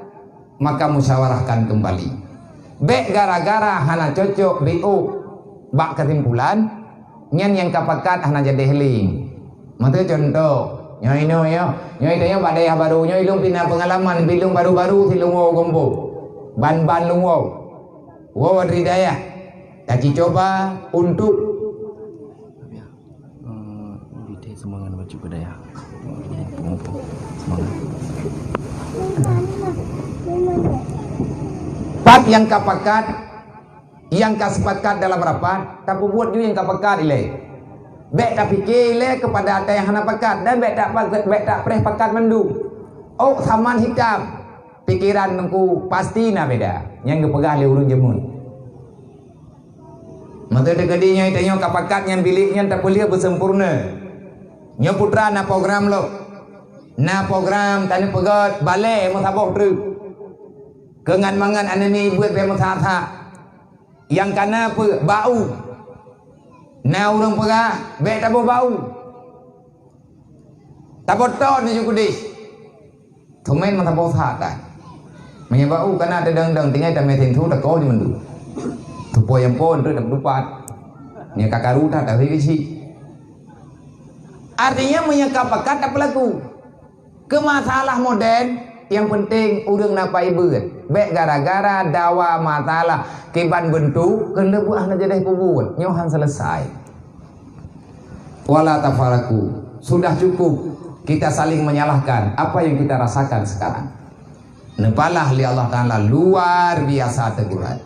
maka musyawarahkan kembali. Bek gara-gara hana cocok BO bak kesimpulan, nyen yang kapakat hana jadi heling. Mata contoh, nyoi tanya pada yang baru, nyoi lung pindah pengalaman, bilung baru-baru silung wow gombo, ban lung wow ridaya. Tapi coba untuk semangat baju budaya. Pat yang kapakat, yang kasepakat dalam rapat, tapi buat juga yang kapakat ile. Bek tak fikir ile kepada ada yang hana pakat dan bek tak preh pakat mendu. Oh saman hitam, pikiran nengku pasti na beda. Yang kepegah le urun jemun. Mata dekadinya itanya kapakat yang biliknya tak boleh bersempurna. Nya putra na program lo. Na program tani pegat balai mo saboh tru. Kengan mangan anani buat be mo tha. Yang kana apa bau. Na urang pegah be tabo bau. Tabo ton ni jukudi. Thumen mo tabo tha ta. Manya bau kana ada dang tinggal ta me thing thu ta ko ni mendu. Thu po yang pon tu dak dupat. Nya kakaru ta ta hi. Artinya menyangkapakan tak pelaku ke masalah modern yang penting urang napai beut bek gara-gara dawa masalah keban bentuk kena buah na jadi kubut nyohan selesai. Wala tafaraku, sudah cukup kita saling menyalahkan apa yang kita rasakan sekarang. Nepalah li Allah Ta'ala luar biasa teguran.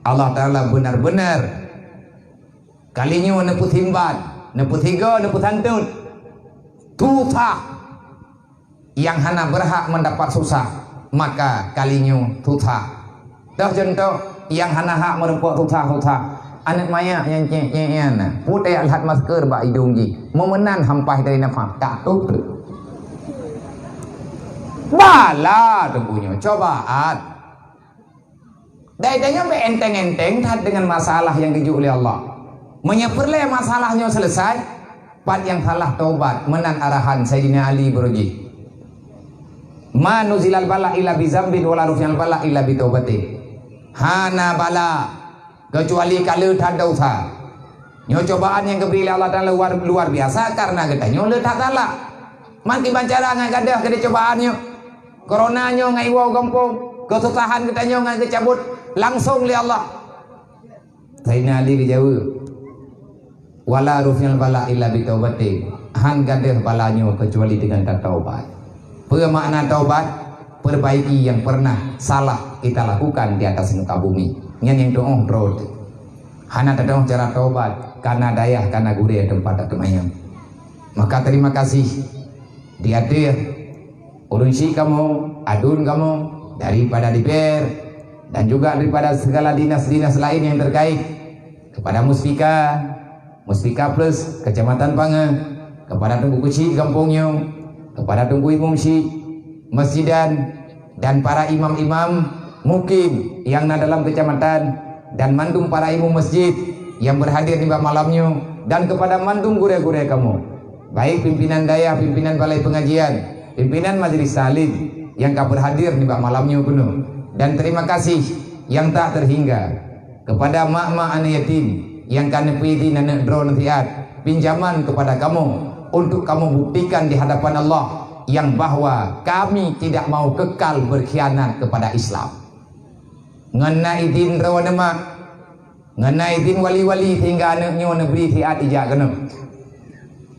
Allah Ta'ala benar-benar kalinya neput himban, neput higa, neput hantun, tutah yang hana berhak mendapat susah, maka kalinya tutah. Dah contoh yang hana hak merempuk tutah. Anak maya yang cek-cekan, putih alhat masker bak hidung ji, memenan hampah dari nafas, tak tutup. Bala tentunya cobaan. Daya enteng-enteng tad dengan masalah yang diju oleh Allah. Menyeperle masalahnya selesai, pat yang salah taubat menan arahan Sayyidina Ali beruji. Ma nuzilal bala illa bizambin wala rufyal bala illa bitaubatin. Hana bala kecuali kalau tak dosa. Nyo cobaan yang diberi Allah Taala luar biasa karena katanya le tak salah. Mangki bancara ngai gadah ke cobaannya. Coronanya ngai wow gampung, kesusahan katanya ngai kecabut langsung li Allah. Sayyidina Ali dijawab wala rufyal bala illa bitaubatin. Han gadah balanya kecuali dengan taubat. Apa makna taubat? Perbaiki yang pernah salah kita lakukan di atas muka bumi. Yang doa road. Hana doa cara taubat karena dayah karena gurih tempat temayang. Maka terima kasih dihadir urunsi kamu, adun kamu daripada DPR dan juga daripada segala dinas-dinas lain yang terkait kepada Muspika Plus Kecamatan Pangan, kepada Tunggu Kuci Kampungnya, kepada Tunggu Imam Syih Masjidan dan para imam-imam mukim yang ada dalam kecamatan dan mandum para imam masjid yang berhadir di malamnya dan kepada mandum gure-gure kamu, baik pimpinan daya, pimpinan balai pengajian, pimpinan majelis salim yang berhadir di malamnya penuh. Dan terima kasih yang tak terhingga kepada mak-mak anak yatim yang kami pilih anak drone tiat pinjaman kepada kamu untuk kamu buktikan di hadapan Allah yang bahwa kami tidak mau kekal berkhianat kepada Islam. Ngena izin rawan mak, ngena izin wali-wali hingga anaknya negeri tiat ijak kena.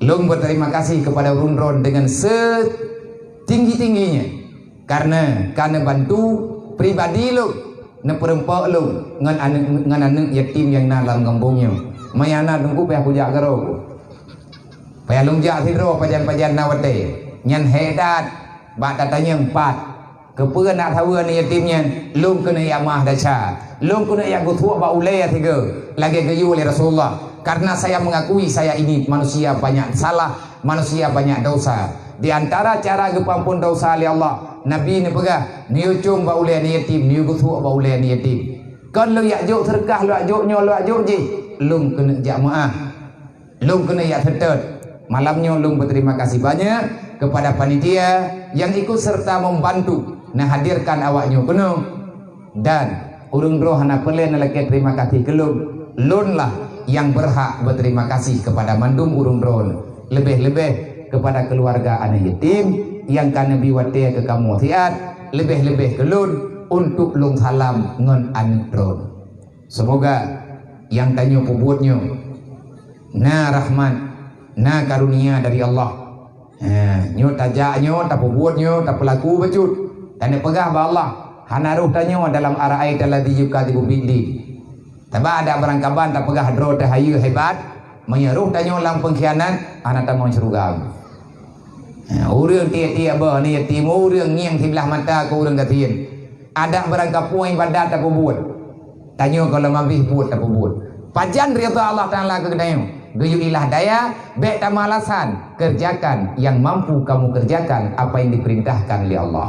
Long berterima kasih kepada Rundron dengan setinggi-tingginya karena bantu pribadi lo neperempak lo ngan anak yatim yang dalam kampungnya mayana tunggu pihak kujak karo Paya lungjak hidro pajan-pajan nawate. Nyan hedat bak tatanya 4. Kepeun nak tahu ni yatimnya lung kena ya mah daca. Lung kena ya gutua ba ulai 3. Lagi geyu oleh Rasulullah. Karena saya mengakui saya ini manusia banyak salah, manusia banyak dosa. Di antara cara gepampun dosa oleh Allah, Nabi ni pegah, ni ucung ba ulai ni yatim, ni gutua ba ulai ni yatim. Kan lu yak juk terkah lu juk nyo lu juk ji. Lung kena jak maaf. Lung kena ya tetet. Malamnya lung berterima kasih banyak kepada panitia yang ikut serta membantu nah hadirkan awaknya penuh dan urung roh anak pelen lagi terima kasih ke lung. Lun lah yang berhak berterima kasih kepada mandum urung roh, lebih-lebih kepada keluarga anak yatim yang kana biwate ke kamu tiat, lebih-lebih ke lun untuk lung salam ngon anak roh. Semoga yang tanya pubutnya na rahmat na karunia dari Allah. Nyo tajaknyo, tak buatnyo, tak pelaku becut. Dan pegah ba Allah. Hana ruh tanyo dalam arai alladzi yukadibu biddi. Taba ada berangkaban tak pegah dro tahayu hebat. Menyeruh tanyo lang pengkhianat, ana ta mau surga. Urang tiap-tiap ba ni yatim urang ngiang sebelah mata ko urang katin. Ada berangkap poin badat tak buat. Tanyo kalau mabih buat tak buat. Pajan rida Allah Taala ke kedayo. Guyuilah daya, baik tak malasan, kerjakan yang mampu kamu kerjakan apa yang diperintahkan oleh Allah.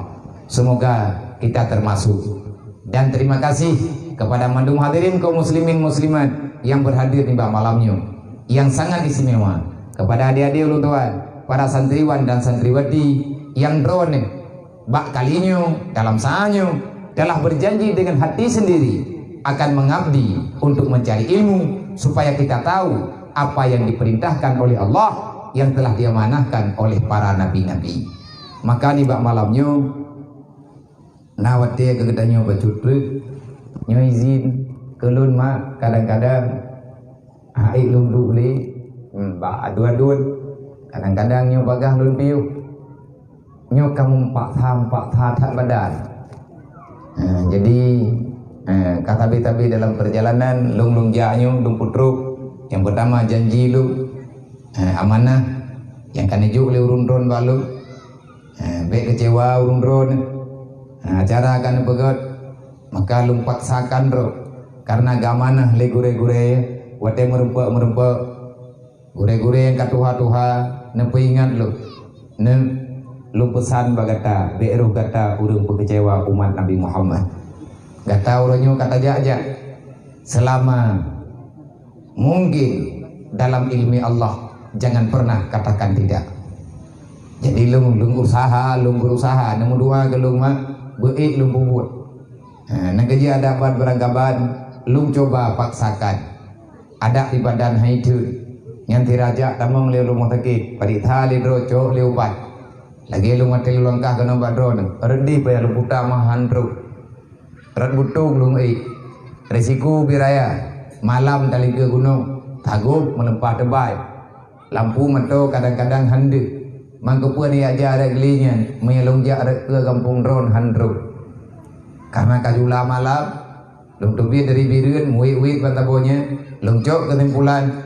Semoga kita termasuk. Dan terima kasih kepada mandum hadirin kaum muslimin muslimat yang berhadir di malamnya, yang sangat istimewa. Kepada adik-adik ulun tuan, para santriwan dan santriwati yang drone bak kalinya dalam saannya telah berjanji dengan hati sendiri akan mengabdi untuk mencari ilmu supaya kita tahu apa yang diperintahkan oleh Allah yang telah diamanahkan oleh para nabi-nabi. Maka ni bak malamnya nawate kegedanyo bacutreuk nyo izin kelun mak kadang-kadang ai lung duli bak adu-adun kadang-kadang nyo bagah lun piu nyo kamu pak tha tak badan. Jadi kata tabi dalam perjalanan lung jaknyo lung putruk. Yang pertama janji lu amanah yang kan ijuk le urun-urun balu baik kecewa urun-urun acara akan begot maka lu paksakan ro karena gamanah le gure-gure wate merempak gure-gure yang katuha-tuha ne peingat lu ne lu pesan bagata beru kata urung kecewa umat Nabi Muhammad gata uronyo kata aja selama mungkin dalam ilmi Allah jangan pernah katakan tidak. Jadi lung berusaha nomor 2 ke lung mak beik lung buat. Nak kerja dapat beranggapan lung coba paksakan. Ada di badan haitu yang tiraja tamang le rumah sakit paritha le roco le ubat. Lagi lung mati langkah ke nombor drone. Rendi payah lung puta mahan ru. Rat butung lung resiko biraya. Malam tali ke gunung tagup melempah tebai lampu meto kadang-kadang handuk mangkepuan ia aja ada gelinya menyelungjak ke kampung drone handuk karena kajula malam lung tubi dari birun muit-muit bantabonya lung cok kesimpulan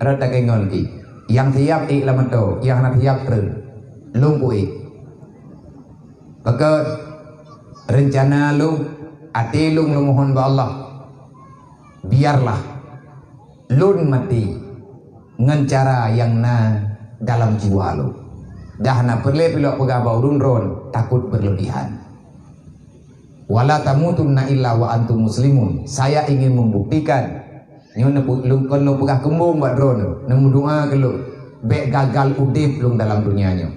rata kengon ki yang tiap la meto yang nak tiap terus lung kui pakat rencana lung ati lung mohon ba Allah biarlah lun mati ngan cara yang dalam jiwa lu dah na perle pilok pegah baurun ron takut berlebihan wala tamutunna illa wa antum muslimun. Saya ingin membuktikan nyo lung kono pegah kembung buat ron nemu doa ke lu bek gagal udip lung dalam dunianya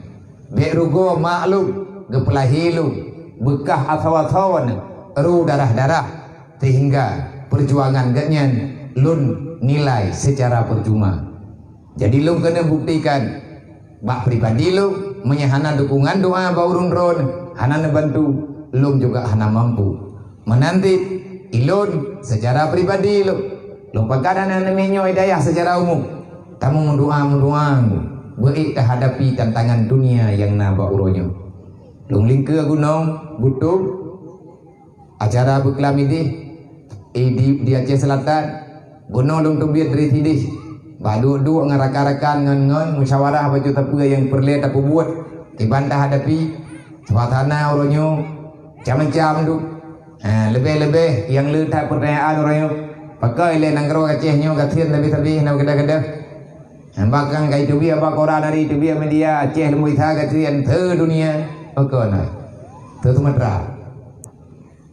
bek rugo maklum gepelahi lu bekah athawan ru darah-darah sehingga perjuangan ganyan lun nilai secara percuma. Jadi lun kena buktikan bak pribadi lu menyahana dukungan doa baurun ron hana bantu lun juga hana mampu menanti ilun secara pribadi lu pakadan namanya hidayah secara umum tamu mendoa beik hadapi tantangan dunia yang naba uronyo lung lingke gunung butuh acara beklamidih di Aceh Selatan gunung lung tubiat dari tidih Duduk dengan rakan-rakan ngen musyawarah baju tapi yang perlu tak buat dibantah hadapi suasana orangnya macam-macam tu. Lebih-lebih yang letak pertanyaan orangnya pakai le nanggro Acehnya gathian tapi nak kada-kada. Bahkan kai tu biar apa koran hari tu biar media Aceh lemui tha gathian thơ dunia pakai nak. Thơ Sumatera.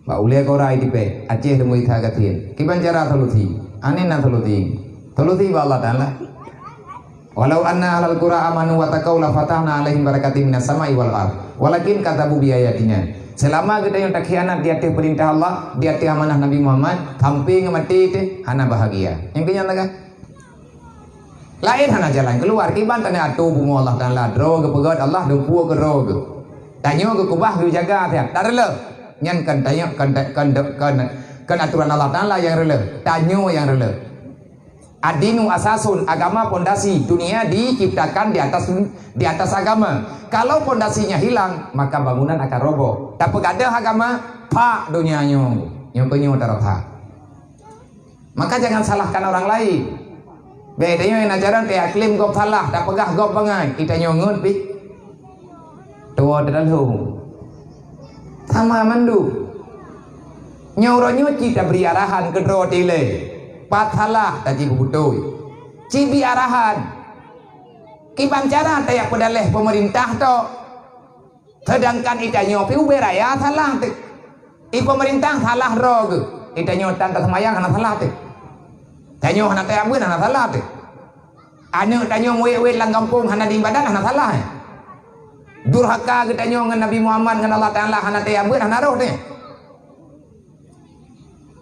Ba ule korai tipe Aceh lemui tha gathian. Kiban cara tholuthi. Ane na tholuthi. Thuluthi ba Allah Ta'ala. Walau anna ahlal qura amanu wa taqaw la fatahna alaihim barakatin minas sama'i wal ard. Walakin kadzabu bi ayatina. Selama kita yang tak khianat di atas perintah Allah, di atas amanah Nabi Muhammad, hampir mati itu hana bahagia. Yang kenyatakan lain hana jalan keluar kiban tanya atu bungo Allah Ta'ala drog pegat Allah dumpu ke rog. Tanya ke kubah ke jaga tiap. Tak rela. Nyan kan tanya kan aturan Allah Ta'ala yang rela. Tanya yang rela. Adinu asasun, agama pondasi, dunia diciptakan di atas agama. Kalau pondasinya hilang, maka bangunan akan roboh. Tak ada agama, pak dunianya, yang punya darah. Maka jangan salahkan orang lain. Bedanya yang ajaran kayak klaim gop salah, tak pegah gop bangai, kita nyongun pi. Tua dalam sama mandu. Nyuruhnya kita beri arahan ke dile. Pathalah tadi bubutoi. Cibi arahan. Kiban cara tayak pedaleh pemerintah to. Sedangkan itanyo piu beraya salah te. I pemerintah salah rog. Itanyo tangka semayang hana salah te. Tanyo hana tayak bun hana salah te. Anu tanyo we lang kampung hana di badan hana salah. Durhaka getanyo ngan Nabi Muhammad ngan Allah Ta'ala hana tayak bun hana roh te.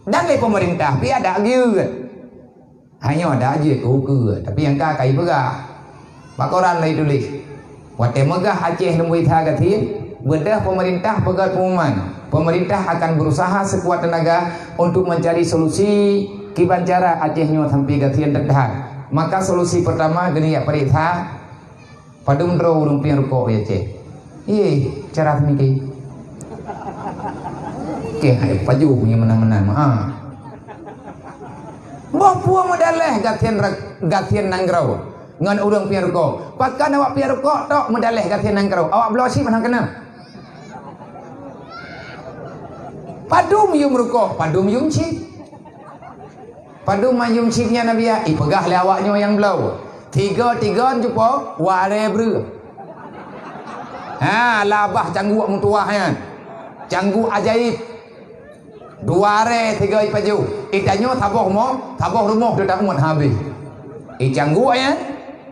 Dan le pemerintah pi ada gitu. Hanya ada aja ke tapi yang kai pegah. Pakoran lai tulis. Wate megah Aceh lemui tha gathien, bedah pemerintah pegat pengumuman. Pemerintah akan berusaha sekuat tenaga untuk mencari solusi kiban cara Acehnya sampai gathien terdahan. Maka solusi pertama gini ya perintah padum ro urung pian rukok ya Aceh. Iye, cara semiki. Oke, hai paju punya menang-menang. Bawa medaleh gathian nanggrau. Ngan urang pian rukok. Pakan awak pian rukok tok medaleh gathian nanggrau. Awak belosi mana kena? Padum yum rukok, padum yum cip. Padum mayum cipnya Nabi ya. Pegah le awaknya yang belau. Tiga jumpa ware bru. Labah canggu mutuahnya. Canggu ajaib. Dua re tiga ipaju. Itanyo taboh rumah dah tak muat habis. Icanggu ya.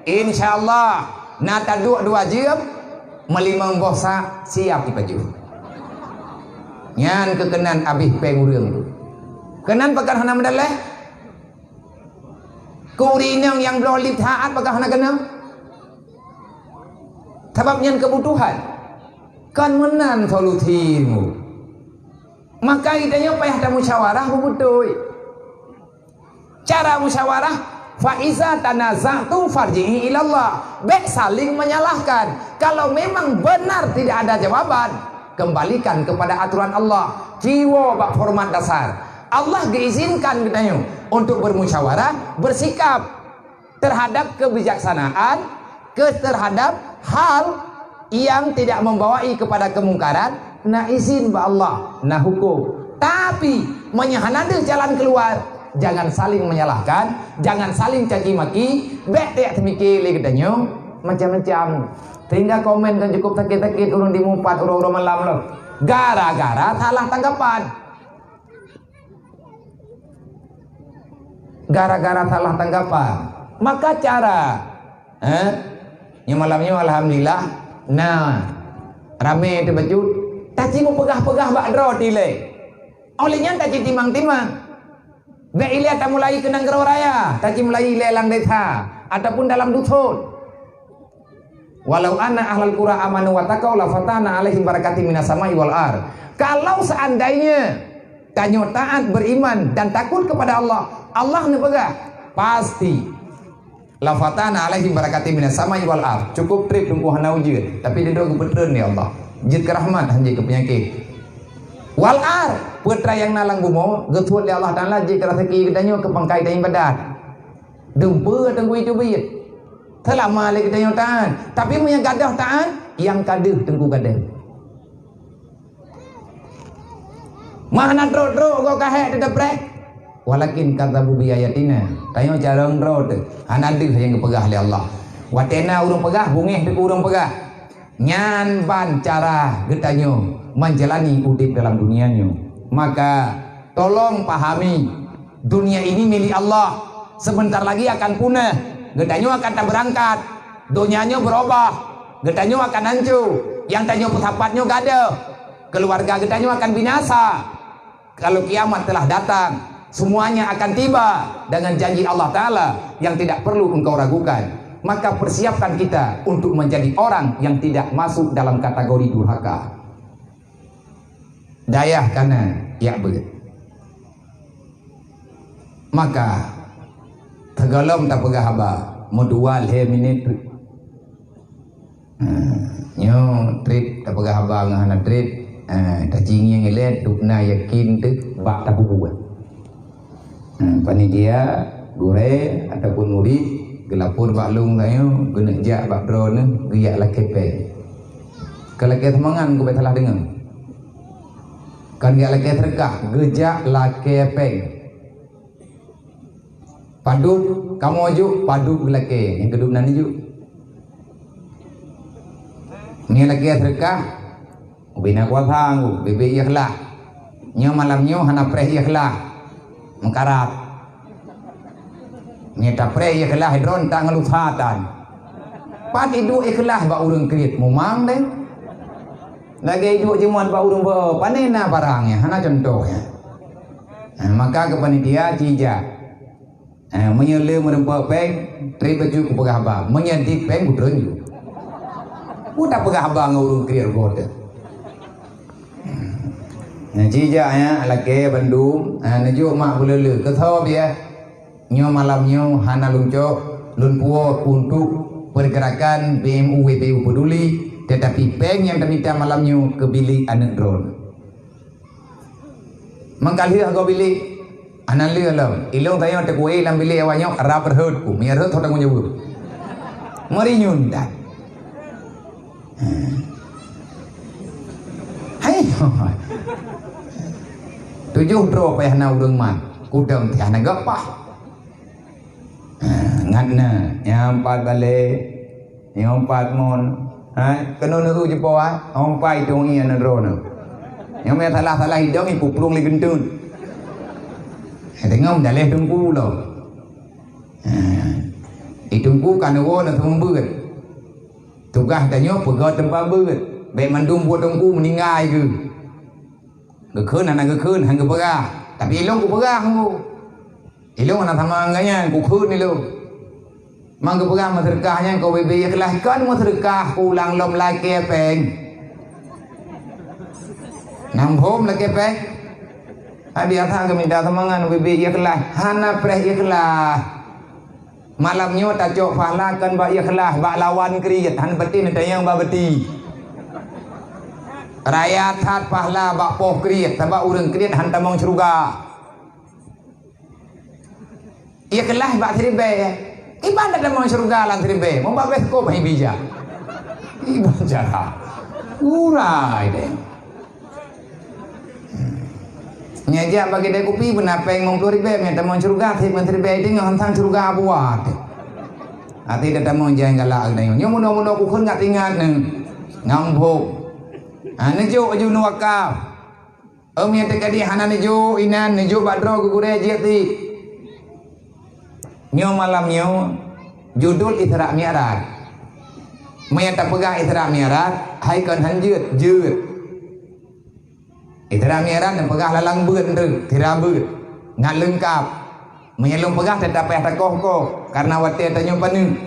Insyaallah nata dua jam melimang bosa siap ipaju. Nyan kekenan abih pengurang tu. Kenan pakan hana medaleh. Kurinang yang berolip taat pakan hana kena. Sebab nyan kebutuhan. Kan menan solusimu. Maka idanya payah ada musyawarah betul. Cara musyawarah faiza tanaza'tum farji'i ilallah. Baik saling menyalahkan. Kalau memang benar tidak ada jawaban, kembalikan kepada aturan Allah. Jiwa bak hormat dasar. Allah diizinkan katanya untuk bermusyawarah, bersikap terhadap kebijaksanaan, terhadap hal yang tidak membawai kepada kemungkaran. Nah izin ba Allah, nah hukum. Tapi menyahanada jalan keluar. Jangan saling menyalahkan, jangan saling caci maki. Bek tak temiki le katanya macam-macam. Sehingga komen kan cukup sakit-sakit urung dimumpat urung malam loh. Gara-gara salah tanggapan. Gara-gara salah tanggapan. Maka cara yang malamnya alhamdulillah. Nah, rame itu baju. Taci mau pegah-pegah bak draw tile. Olehnya taci timang-timang. Bek ile tak mulai kenang gerau raya. Taci mulai lelang desa ataupun dalam dusun. Walau anna ahlal qura amanu wa taqaw la fatana alaihim barakatin minas sama'i wal ard. Kalau seandainya tanyo taat beriman dan takut kepada Allah, Allah ne pegah pasti la fatana alaihim barakatin minas sama'i wal ard. Cukup trip tunggu hana ujud, tapi dia doa kebetulan ya Allah. Jid kerahmat hanji ke penyakit. Wal putra yang nalang bumo getut li Allah Taala jid kerasaki kedanyo ke pangkai dan ibadat. Dempa tengku itu biat. Telah malik kita yang tahan. Tapi yang gadah tahan, yang kadah tengku gadah. Mana drok kau kahek tetap brek. Walakin kadzabu bi ayatina. Tayo jarang drok. Hanadih yang kepegah oleh Allah. Watena urung pegah, bungih deku urung pegah. Nyan ban cara getanyo menjalani udip dalam dunianya. Maka tolong pahami, dunia ini milik Allah. Sebentar lagi akan punah. Getanyo akan tak berangkat. Dunianya berubah. Getanyo akan hancur. Yang tanyo pesapatnya gada. Keluarga getanyo akan binasa. Kalau kiamat telah datang, semuanya akan tiba dengan janji Allah Ta'ala yang tidak perlu engkau ragukan. Maka persiapkan kita untuk menjadi orang yang tidak masuk dalam kategori durhaka. Dayah kanan ya begitu. Maka tergolong tak pegah haba modual he minit. Nyo trip tak pegah haba ngahana trip. Tak jingi yang elet dukna yakin tu bak tak buat. Panitia gure ataupun murid gelapur baklung tayo guna jak bak drone giyak la kepe. Kalau kita semangan ku salah dengar. Kan giyak la terkah gejak la kepe. Paduk kamu aju paduk lake yang kedua nani ju. Ni laki terkah bina kuasa aku bebe ikhlas. Nyo malam nyo hana preh ikhlas. Mengkarat. Ni tak preh ikhlas hidron tak ngelusatan. Pat hidup ikhlas ba urang kriet momang deh. Lagi hidup jemuan ba urang ba panena barangnya hana contohnya. Maka kepanitia cija. Menyele merempak peng tri baju ku pegah ba. Menyantik peng budron ju. Udah pegah ba ngurung kriet gote. Cija ya laki Bandung najuk mak bulele ketho dia nyo malam nyo hana lunco lunpuo untuk pergerakan BMU WPU peduli tetapi peng yang terminta malam nyo ke bilik anak drone mangkali kau bilik anak lihat lah ilong tayo te kuai lam bilik awaknya arab berhut ku miarut thotang nyebut mari nyundat hai 7 dro payah na udang man kudang tiah na gapah nganna nyampat balik nyampat mon kena nu je pawa ompai tong ia na dro na yang me salah hidung ipu plung li gentun tengom daleh tungku lo itungku kan wo na thum beut tugas tanyo pegot tempat beut baik mandum buat tungku meninggal ke Gekun anak gekun hang pegah tapi ilong ku pegah ku ilong anak sama anganya ku kun ni lo mang pegah maserkahnya kau bebe ikhlas kan maserkah ulang lom laki peng nam hom laki peng abi atha ke minta semangan bebe ikhlas hana preh ikhlas malamnya tak cok pahlakan ba ikhlas ba lawan kriet han betin tayang ba beti rakyat hat pahla bak poh kriet sebab urang kriet hantamong syurga ikhlas bak seribe ibadat tamong syurga lan seribe mau babes ko bai bija ibadah jara urai deh nyajak bagi dek kopi benapeng mong ribe nya tamong syurga thik men seribe ding hantang syurga buat ati datamong jang galak nyo nyomuno ku khun ngat ingat nang ngambok nejo aju nuwakaf yang tekadi hana nejo inan nejo badro gugure jeti nyo malam nyo judul Isra Mi'raj mayata pegah Isra Mi'raj hai kan hanjut jeut Isra Mi'raj dan pegah lalang beut ndeu tira beut ngan lengkap menyelung pegah tetap payah takoh karena wate tanyo panu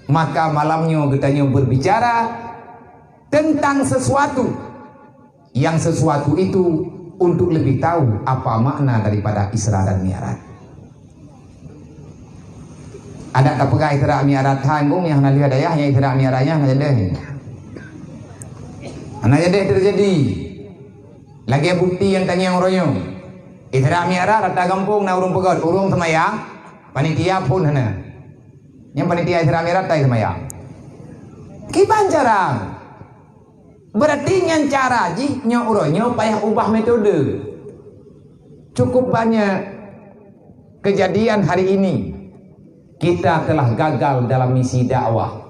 maka malamnya getanyo berbicara tentang sesuatu yang sesuatu itu untuk lebih tahu apa makna daripada Isra dan Mi'raj. Ada tak pegah Isra Mi'raj tanggung yang lihat dayahnya Isra Mi'rajnya hanya jadi terjadi. Lagi bukti yang tanya yang royong. Isra Mi'raj rata kampung na urung pegot urung semayang panitia pun hana. Yang panitia Isra Mi'raj tai semayang. Kiban jarang. Berarti yang cara ji nyo uronyo payah ubah metode. Cukup banyak kejadian hari ini kita telah gagal dalam misi dakwah.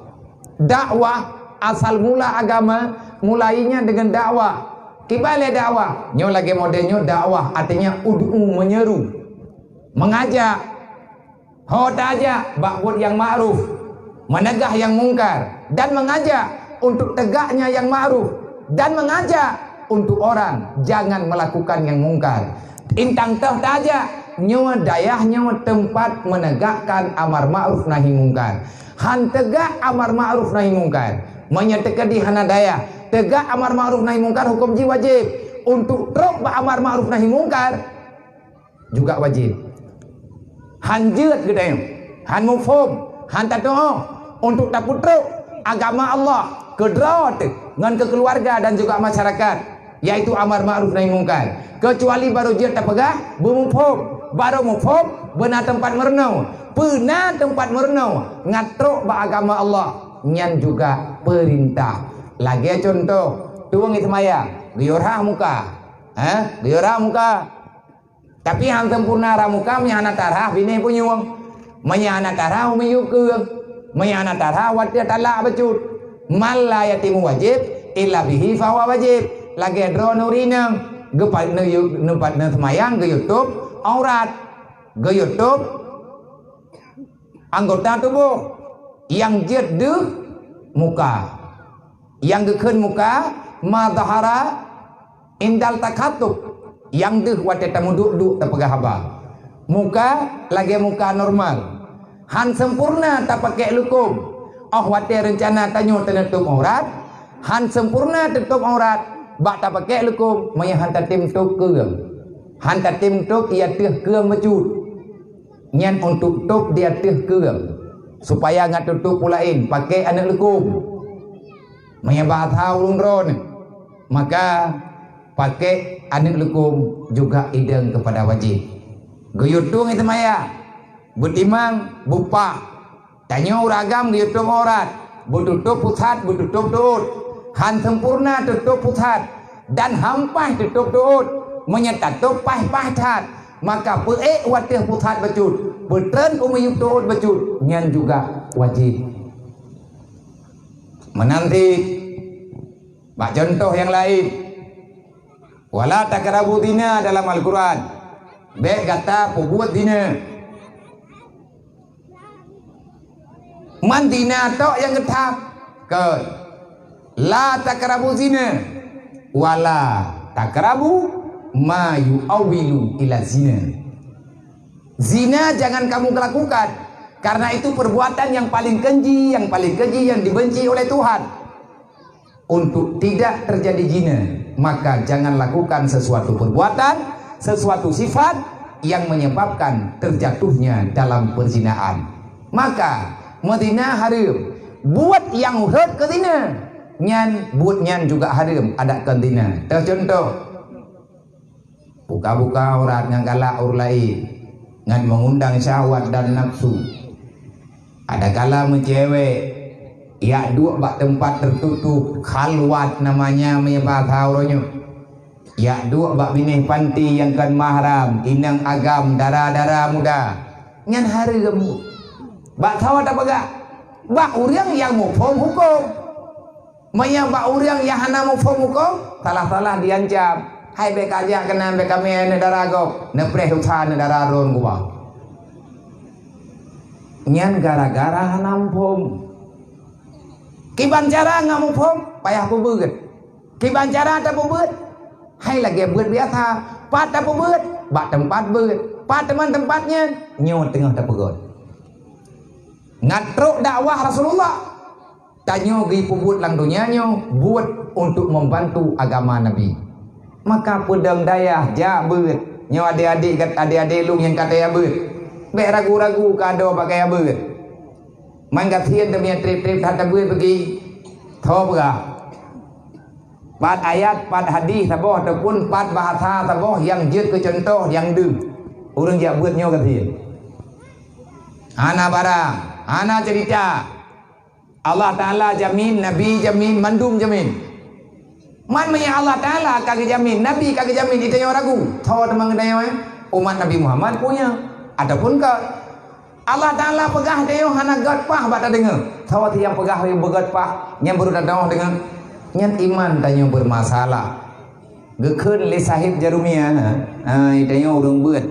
Dakwah asal mula agama mulainya dengan dakwah. Kibale dakwah, nyo lagi modelnya dakwah artinya ud'u menyeru, mengajak, hodaja bak buat yang ma'ruf, menegah yang mungkar dan mengajak untuk tegaknya yang ma'ruf dan mengajak untuk orang jangan melakukan yang mungkar. Intang teh taja nyawa dayahnya tempat menegakkan amar ma'ruf nahi mungkar. Han tegak amar ma'ruf nahi mungkar. Menyatakan di hana dayah tegak amar ma'ruf nahi mungkar hukum ji wajib. Untuk teruk ba amar ma'ruf nahi mungkar juga wajib. Han jeut gedayang, han mufhum, han tatoh untuk takut teruk agama Allah kedrot dengan kekeluarga dan juga masyarakat, yaitu amar ma'ruf nahi mungkar. Kecuali baru dia tak pegah bermufhum, baru mufhum benar tempat merenau, benar tempat merenau ngatrok ba agama Allah nyan juga perintah. Lagi contoh tuang ismaya giorah muka, giorah muka. Tapi hang sempurna ramuka menyana tarah bini punyuang menyana tarah umiyukeng menyana tarah watia talak becut malla yatimu wajib illa bihi fawa wajib. Lagi dro nurinang gepat nempat semayang ke YouTube aurat, ke YouTube anggota tubuh yang jedeh muka, yang gekun muka madhara indal takatub, yang deh wadah tamu duduk tak pegah haba muka lagi muka normal han sempurna tak pakai lukum. Oh wadah rencana tanyo tenutup aurat han sempurna tutup aurat bak tak pakai lukum maya han tatim tuk keung, han tatim tuk ia teh keung becut nyan untuk tuk dia teh keung supaya ngat tutup pulain pakai anak lukum maya bathau lungron maka pakai anak lukum juga ideng kepada wajib. Guyutung itu maya butimang bupa tanyo ragam guyutung aurat bututup pusat bututup tuut han sempurna tutup pusat dan hampah tutup tuut menyetatup pah tat maka peek watih pusat becut betren umiyuk tuut becut nyan juga wajib. Menanti bak contoh yang lain wala takrabu dina dalam Al-Quran be kata pubuat dina man dina tok yang getap ke la takrabu zina wala takrabu ma yu'awilu ila zina. Zina jangan kamu lakukan karena itu perbuatan yang paling keji yang dibenci oleh Tuhan. Untuk tidak terjadi zina maka jangan lakukan sesuatu perbuatan, sesuatu sifat yang menyebabkan terjatuhnya dalam perzinaan. Maka medina haram buat yang hurt ke zina nyan buat nyan juga haram ada ke zina. Contoh buka-buka aurat yang galak urlai ngan mengundang syahwat dan nafsu. Ada kala mencewek ya dua bak tempat tertutup khalwat namanya menyebab hauronyo ya dua bak binih panti yang kan mahram inang agam darah muda nyan haram bak tawa tak pegak bak uriang yang mufhum hukum maya bak uriang yang hana mufhum hukum salah diancam hai bek aja kena bek kami negara gok nepreh usaha negara ron gua nyan gara-gara hana mufhum. Kiban cara nggak mufhum payah pubeut. Kiban cara tak pubeut. Hai lagi beut biasa. Pat tak pubeut, bak tempat beut. Pat teman tempatnya nyo tengah tak pegot. Ngatruk dakwah Rasulullah. Tanyo gi pubeut lang dunia nyo buat untuk membantu agama Nabi. Maka pedang dayah ja beut. Nyo adik-adik kat adik-adik lu yang kata ya beut. Bek ragu-ragu kado pakai ya beut. Mangkatien demi trip hata gue pergi tahu berah pat ayat pat hadis taboh ataupun pat bahasa taboh yang jut ke contoh yang deng urang jak buatnya katien Ana barang, ana cerita. Allah Ta'ala jamin, Nabi jamin, mandum jamin. Man maya Allah Ta'ala kagak jamin, Nabi kagak jamin, itu yang ragu. Tahu teman kita umat Nabi Muhammad punya. Adapun ke Allah Ta'ala pegah dia hana gat pah bata dengar. Tahu yang pegah yang begat pah, yang baru datang dengan nyan iman tanya bermasalah. Gekun le sahib Jarumiyah. Itu yang urung buat.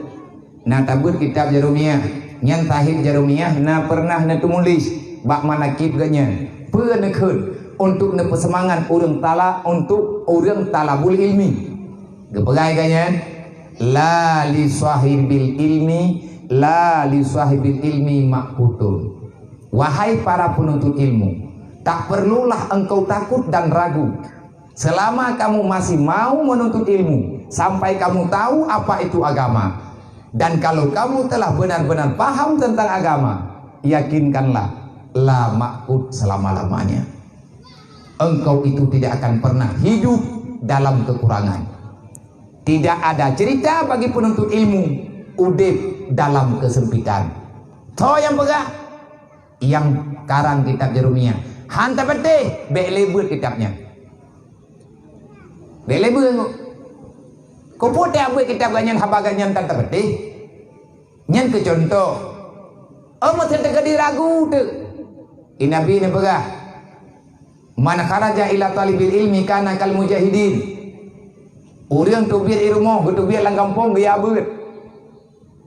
Nah tabut kitab Jarumiyah. Nyan sahib Jarumiyah na pernah na tumulis bak manakib ganya. Penekun untuk ne persemangan urang tala untuk urang talabul ilmi. Gepegai ganya. La li sahibil ilmi, la li sahibil ilmi makutun. Wahai para penuntut ilmu, tak perlulah engkau takut dan ragu. Selama kamu masih mau menuntut ilmu, sampai kamu tahu apa itu agama. Dan kalau kamu telah benar-benar paham tentang agama, yakinkanlah, la makut selama-lamanya. Engkau itu tidak akan pernah hidup dalam kekurangan. Tidak ada cerita bagi penuntut ilmu udip dalam kesempitan. Toh yang pegah, yang karang kitab Jarumiyah. Hantar betih, belebut kitabnya. Belebut. Kau putih apa kitab ganyan haba ganyan hantar betih. Nyan ke contoh. Masih terjadi ragu tu. Nabi ni pegah. Man kharaja ila talibil ilmi kana kal mujahidin. Orang tu biar rumah, tu biar lang kampung dia abut.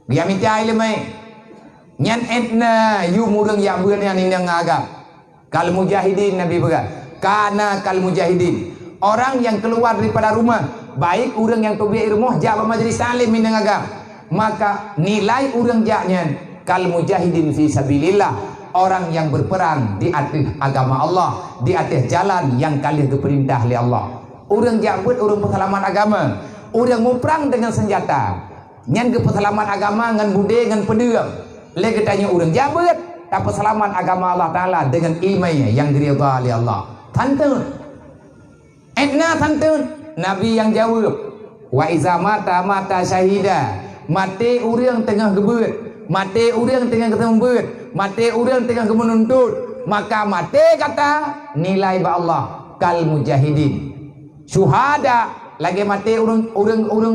Dia minta ilmu. Nyan etna yu murang ya abut yang ini ngagam. Kal mujahidin Nabi berkata, kana kal mujahidin. Orang yang keluar daripada rumah, baik orang yang tu biar rumah jak majlis salim ini ngagam. Maka nilai orang jaknya kal mujahidin fi sabilillah. Orang yang berperang di atas agama Allah, di atas jalan yang kalian diperintah oleh Allah. Orang jabut, orang persalaman agama. Orang mau perang dengan senjata. Nyan ke persalaman agama dengan bude, dengan pedang. Lagi tanya orang jabut, tak persalaman agama Allah Ta'ala dengan ilmunya yang diridha oleh Allah. Tantun. Etna tantun. Nabi yang jawab. Wa iza mata mata syahida. Mati orang tengah gebut. Mati orang tengah ketembut. Mati orang tengah kemenuntut. Maka mati kata nilai ba Allah. Kal mujahidin. Syuhada lagi mati orang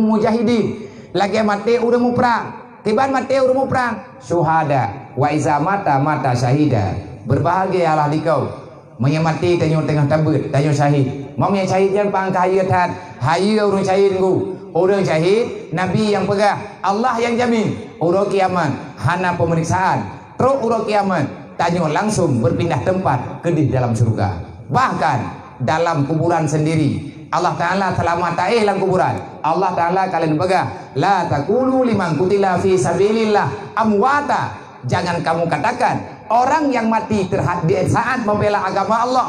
mujahidin, lagi mati orang mau perang, tiba mati orang mau perang. Syuhada wa iza mata mata syahida. Berbahagia Allah dikau menyemati tanya tengah tabut tanya syahid. Mau yang syahid yang pangkah hayatan hayu orang syahid ku. Orang syahid Nabi yang pegah, Allah yang jamin. Orang kiamat hana pemeriksaan. Terus orang kiamat tanya langsung berpindah tempat ke di dalam surga. Bahkan dalam kuburan sendiri Allah Ta'ala telah matai dalam kuburan. Allah Ta'ala kalian pegang. La taqulu liman kutila fi sabilillah amwata. Jangan kamu katakan orang yang mati di saat membela agama Allah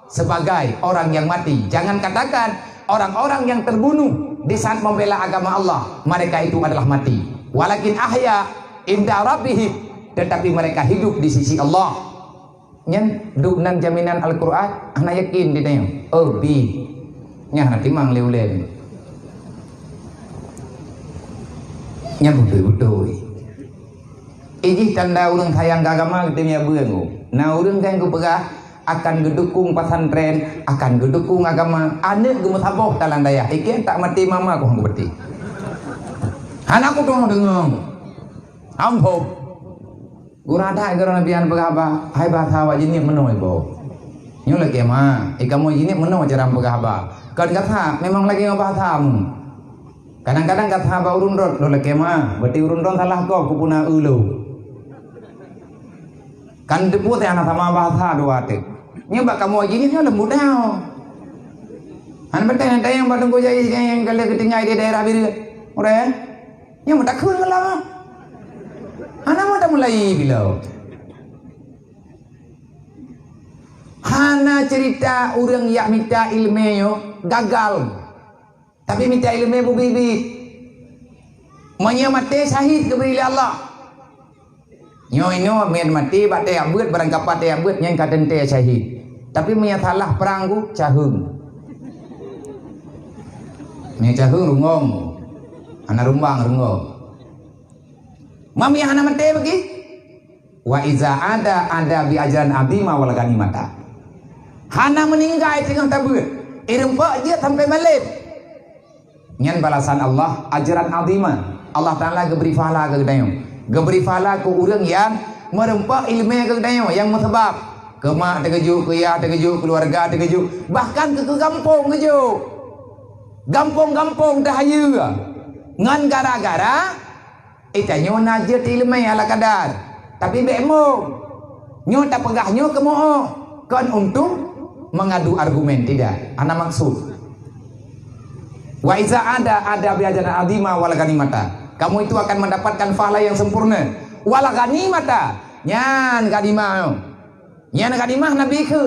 sebagai orang yang mati. Jangan katakan orang-orang yang terbunuh di saat membela agama Allah mereka itu adalah mati. Walakin ahya inda rabbihim. Tetapi mereka hidup di sisi Allah. Nyen duknan jaminan Al-Quran ana yakin ditanya. Oh bi nya nanti mang leu-leu. Nya betul-betul. Iji tanda urang sayang agama kita nya beung. Nah urang kan ku pegah akan gedukung pesantren, akan gedukung agama. Ane gemet haboh talang daya. Iki tak mati mama ku hang berti. Anakku tu dengung. Ambo. Gurada gara nabian pegah ba. Hai bahasa wajin ni menoi bo. Nyo lagi mah, kamu ini menoi cara pegah ba. Kan kata memang lagi ngabaham. Kadang-kadang kata ba urun rot lo lagi mah, berarti urun rot salah kau kupuna ulu. Kan deput yang sama bahasa dua tek. Nyoba kamu gini nyo lembut dah. Han bertanya yang badung ko jai yang kali ketinggai di daerah biru. Udah. Nyo tak khun lah. Ana mau tak mulai bilau. Hana cerita orang yang minta ilmu gagal, tapi minta ilmu bu bibi, menyamati syahid keberi Allah. Nyo ino men mati bate abut barang kapate abut yang kadente syahid, tapi menyatalah perangku cahung, ni cahung rungong, anak rumbang rungong. Mami anak mati bagi, Wa iza ada bi ajran abima wal ganimata. Hana meninggal tengah tabut. Irempak dia sampai balik. Nyan balasan Allah ajran azima. Allah Taala geberi pahala ke dayo. Geberi pahala ke urang yang merempak ilmu ke dayo yang mesebab ke mak terkejut, ke ayah terkejut, keluarga terkejut, bahkan ke kampung terkejut. Gampung-gampung dahaya. Ngan gara-gara itanyo najat ilmu ala kadar. Tapi bemo. Nyo tak pegahnya ke moho. Kan untuk mengadu argumen tidak. Ana maksud. Wa iza ada biajana azima wal ganimata. Kamu itu akan mendapatkan pahala yang sempurna. Wal ganimata. Nyan ganimah. Nyan ganimah Nabi ke.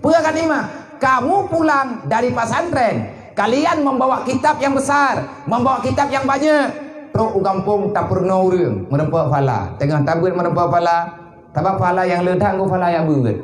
Pura ganimah. Kamu pulang dari pesantren. Kalian membawa kitab yang besar, membawa kitab yang banyak. Terus kampung tak pernah urang menempa pahala. Tengah tabut menempa pahala. Tapi pahala yang ledak ku pahala yang berat.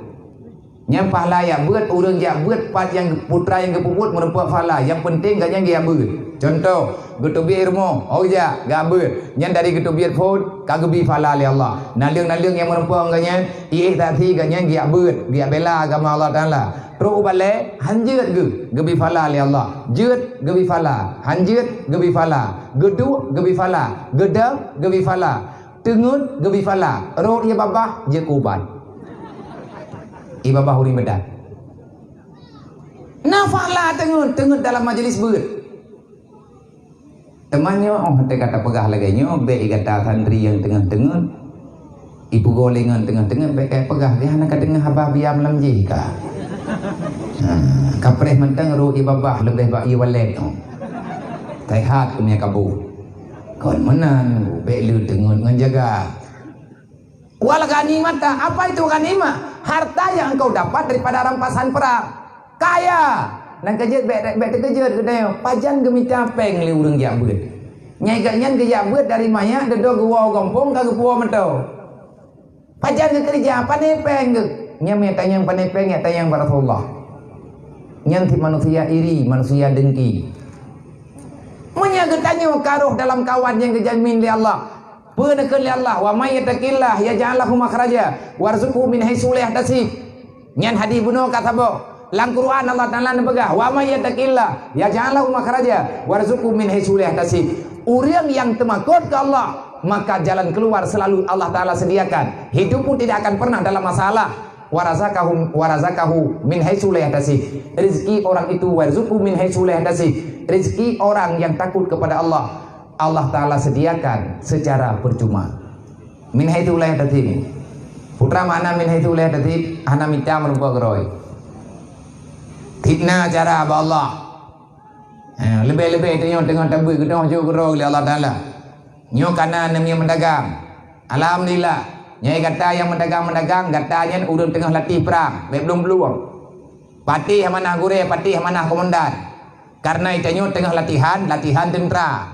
Yang pahala yang berat urang yang berat pat yang putra yang kepuput menempa pahala. Yang penting gak yang dia berat. Contoh, getubir ilmu, oh ya, gak berat. Yang dari getubir pun kagebi pahala oleh Allah. Naling-naling yang menempa gaknya, iih tadi gaknya dia berat, dia bela agama Allah Taala. Terus balik hanjut gebi pahala oleh Allah. Jut gebi pahala, hanjut gebi pahala, geduk gebi pahala, gedang gebi pahala, tengut gebi pahala. Roh ia babah je kuban. Ibabah uri bedak. Nafalah tengut dalam majlis berat. Temannya dia kata pegah lagi be kata santri yang tengah-tengah. Ibu golengan tengah-tengah be kayak pegah dia nak tengah habah biam lam jika. Kapreh mentang ru ibabah lebih bak iwalet. Taihat punya kabu. Kon menan be lu tengut nganjaga. Wal ganimata, apa itu ganimah? Harta yang engkau dapat daripada rampasan perang. Kaya. Nang kejut be terkejut kedai. Pajan gemita peng li urang jak beut. Nyai ganyan ke jak beut dari maya dedo gua gompong ka gua mentau. Pajan ke kerja apa ne peng ke? Nya me tanyang panepeng ya tanyang Rasulullah. Nyanti manusia iri, manusia dengki. Munya getanya karuh dalam kawan yang kejamin li Allah. Penekan li Allah wa may yattaqillah yaj'al lahu makhraja warzuqhu min haitsu la yahtasib. Nyan hadis buno kata bo. Lang Quran Allah Taala nebegah wa may yattaqillah yaj'al lahu makhraja warzuqhu min haitsu la yahtasib. Urang yang temakut ke Allah, maka jalan keluar selalu Allah Taala sediakan. Hidupmu tidak akan pernah dalam masalah. Warazakahu min haitsu la yahtasib. Rezeki orang itu warzuqhu min haitsu la yahtasib. Rezeki orang yang takut kepada Allah, Allah Taala sediakan secara percuma. Min haitsu la yahtasib. Putra mana min haitsu la yahtasib? Ana minta merupa geroi. Fitnah cara Allah. Lebih-lebih tengok tengok tabui kita jo geroi oleh Allah Taala. Nyo kana namanya mendagang. Alhamdulillah. Nyai kata yang mendagang-mendagang, katanya urang tengah latih perang, belum peluang. Patih mana gure, patih mana komandan. Karena itanya tengah latihan tentera.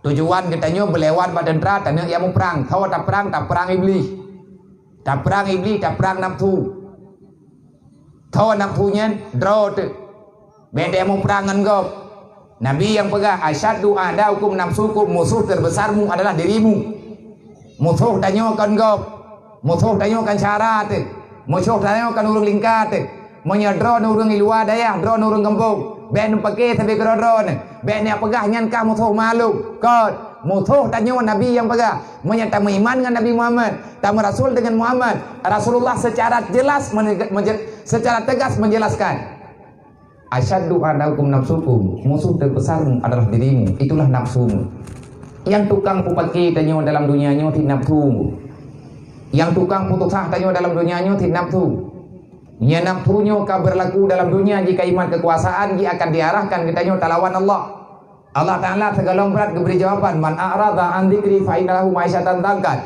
Tujuan katanya berlewat pada tentera, tanya yang mau perang. Kau tak perang iblis. Tak perang iblis, tak perang nafsu. Kau nafsunya draw tu. Beda mau perang engkau. Nabi yang pegah asyaddu a'daukum nafsukum, musuh terbesarmu adalah dirimu. Musuh tanya kan kau. Musuh tanyakan syarat, musuh tanyakan urang lingkat, menyadron urang luar daya, drone urang kampung, ben pakai sampai ke drone, ben yang pegah nyan ka musuh malu, kot musuh tanya Nabi yang pegah, menyata iman dengan Nabi Muhammad, tamu Rasul dengan Muhammad, Rasulullah secara jelas, secara tegas menjelaskan, asyaddu a'daukum nafsukum, musuh terbesarmu adalah dirimu, itulah nafsumu. Yang tukang pupaki tanya dalam dunianya tidak nafsumu. Yang tukang putus asa tanya dalam dunianya tidak nafsu. Nya nafsunya ka berlaku dalam dunia jika iman kekuasaan dia akan diarahkan ke tanya talawan Allah. Allah Taala segala berat diberi jawaban man a'rada an dzikri fa innahu ma'isyatan dangkan.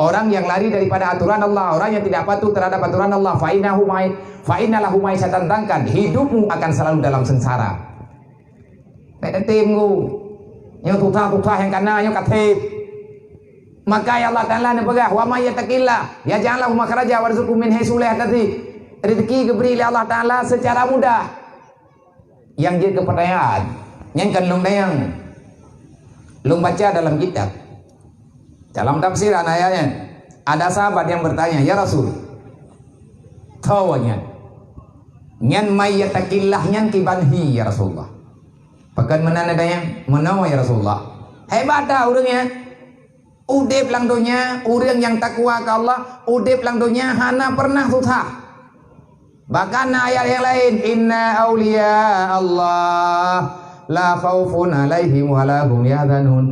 Orang yang lari daripada aturan Allah, orang yang tidak patuh terhadap aturan Allah, fa innahu ma'isyatan dangkan. Hidupmu akan selalu dalam sengsara. Nek timku yang susah yang kana yang katib. Maka ya Allah Taala nepegah wa may yattaqillah yaj'al lahu makhraja warzuqhu min haitsu la yahtasib. Rezeki diberi oleh Allah Taala secara mudah. Yang dia kepercayaan, yang kan lung baca dalam kitab. Dalam tafsiran ayatnya, Ada sahabat yang bertanya, "Ya Rasul, tawanya nyan mayyatakillah nyan kibanhi ya Rasulullah." Pakan menan adanya menawa ya Rasulullah. Hebat dah orangnya. Udip lang dunia, orang yang takwa ke Allah, udip lang dunia hana pernah susah. Bahkan ayat yang lain, inna awliya Allah la khaufun alaihim wa la hum yahzanun.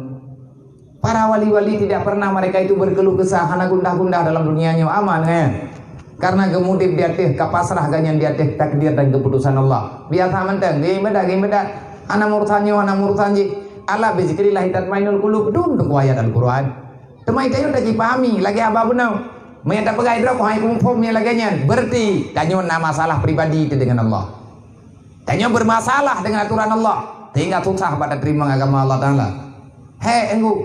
Para wali-wali tidak pernah mereka itu berkeluh kesah, hana gundah-gundah dalam dunianya, aman kan? Karena gemudip di atas kapasrah ganyan di atas takdir dan keputusan Allah. Biasa menteng, gini beda. Ana murtanyo, ana murtanji. Allah bizikrillah tatmainul qulub dun ku ayat Al-Qur'an. Temai tayo dah dipahami lagi apa benar. Menyata pegai drop hai kumfumnya laganya. Berarti tanyo na masalah pribadi itu dengan Allah. Tanyo bermasalah dengan aturan Allah. Tinggal susah pada terima agama Allah Taala. Hei enggu.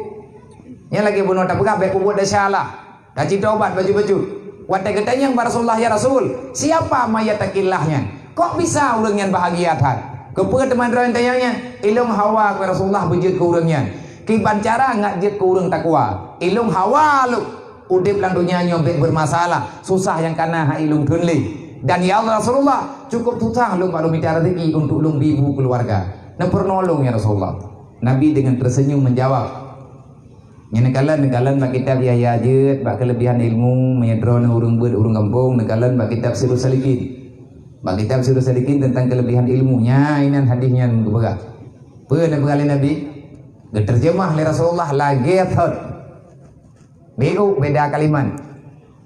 Yang lagi bunuh tak pegang baik buat dah salah. Dah cita obat baju-baju. Wadah katanya yang Rasulullah ya Rasul. Siapa mayyatakillahnya? Kok bisa orang yang bahagia tan? Kepada teman-teman tanyanya, ilung hawa ke Rasulullah bejut ke orangnya. Kiban cara ngak jet ke orang takwa. Ilung hawa lu. Udip lang dunia nyobek bermasalah. Susah yang kana ha ilung tunli. Dan ya Allah Rasulullah, cukup susah lu kalau minta rezeki untuk lu bibu keluarga. Nah pernolong ya Rasulullah. Nabi dengan tersenyum menjawab. Nekalan bak kitab Yahya Ajud, bak kelebihan ilmu menyedron urung bud urung kampung, nekalan bak kitab Sirus Salikin. Bak kitab Sirus Salikin tentang kelebihan ilmunya, inan hadisnya kebaga. Pernah bekali Nabi terjemah oleh Rasulullah lagi thot. Beda kalimat.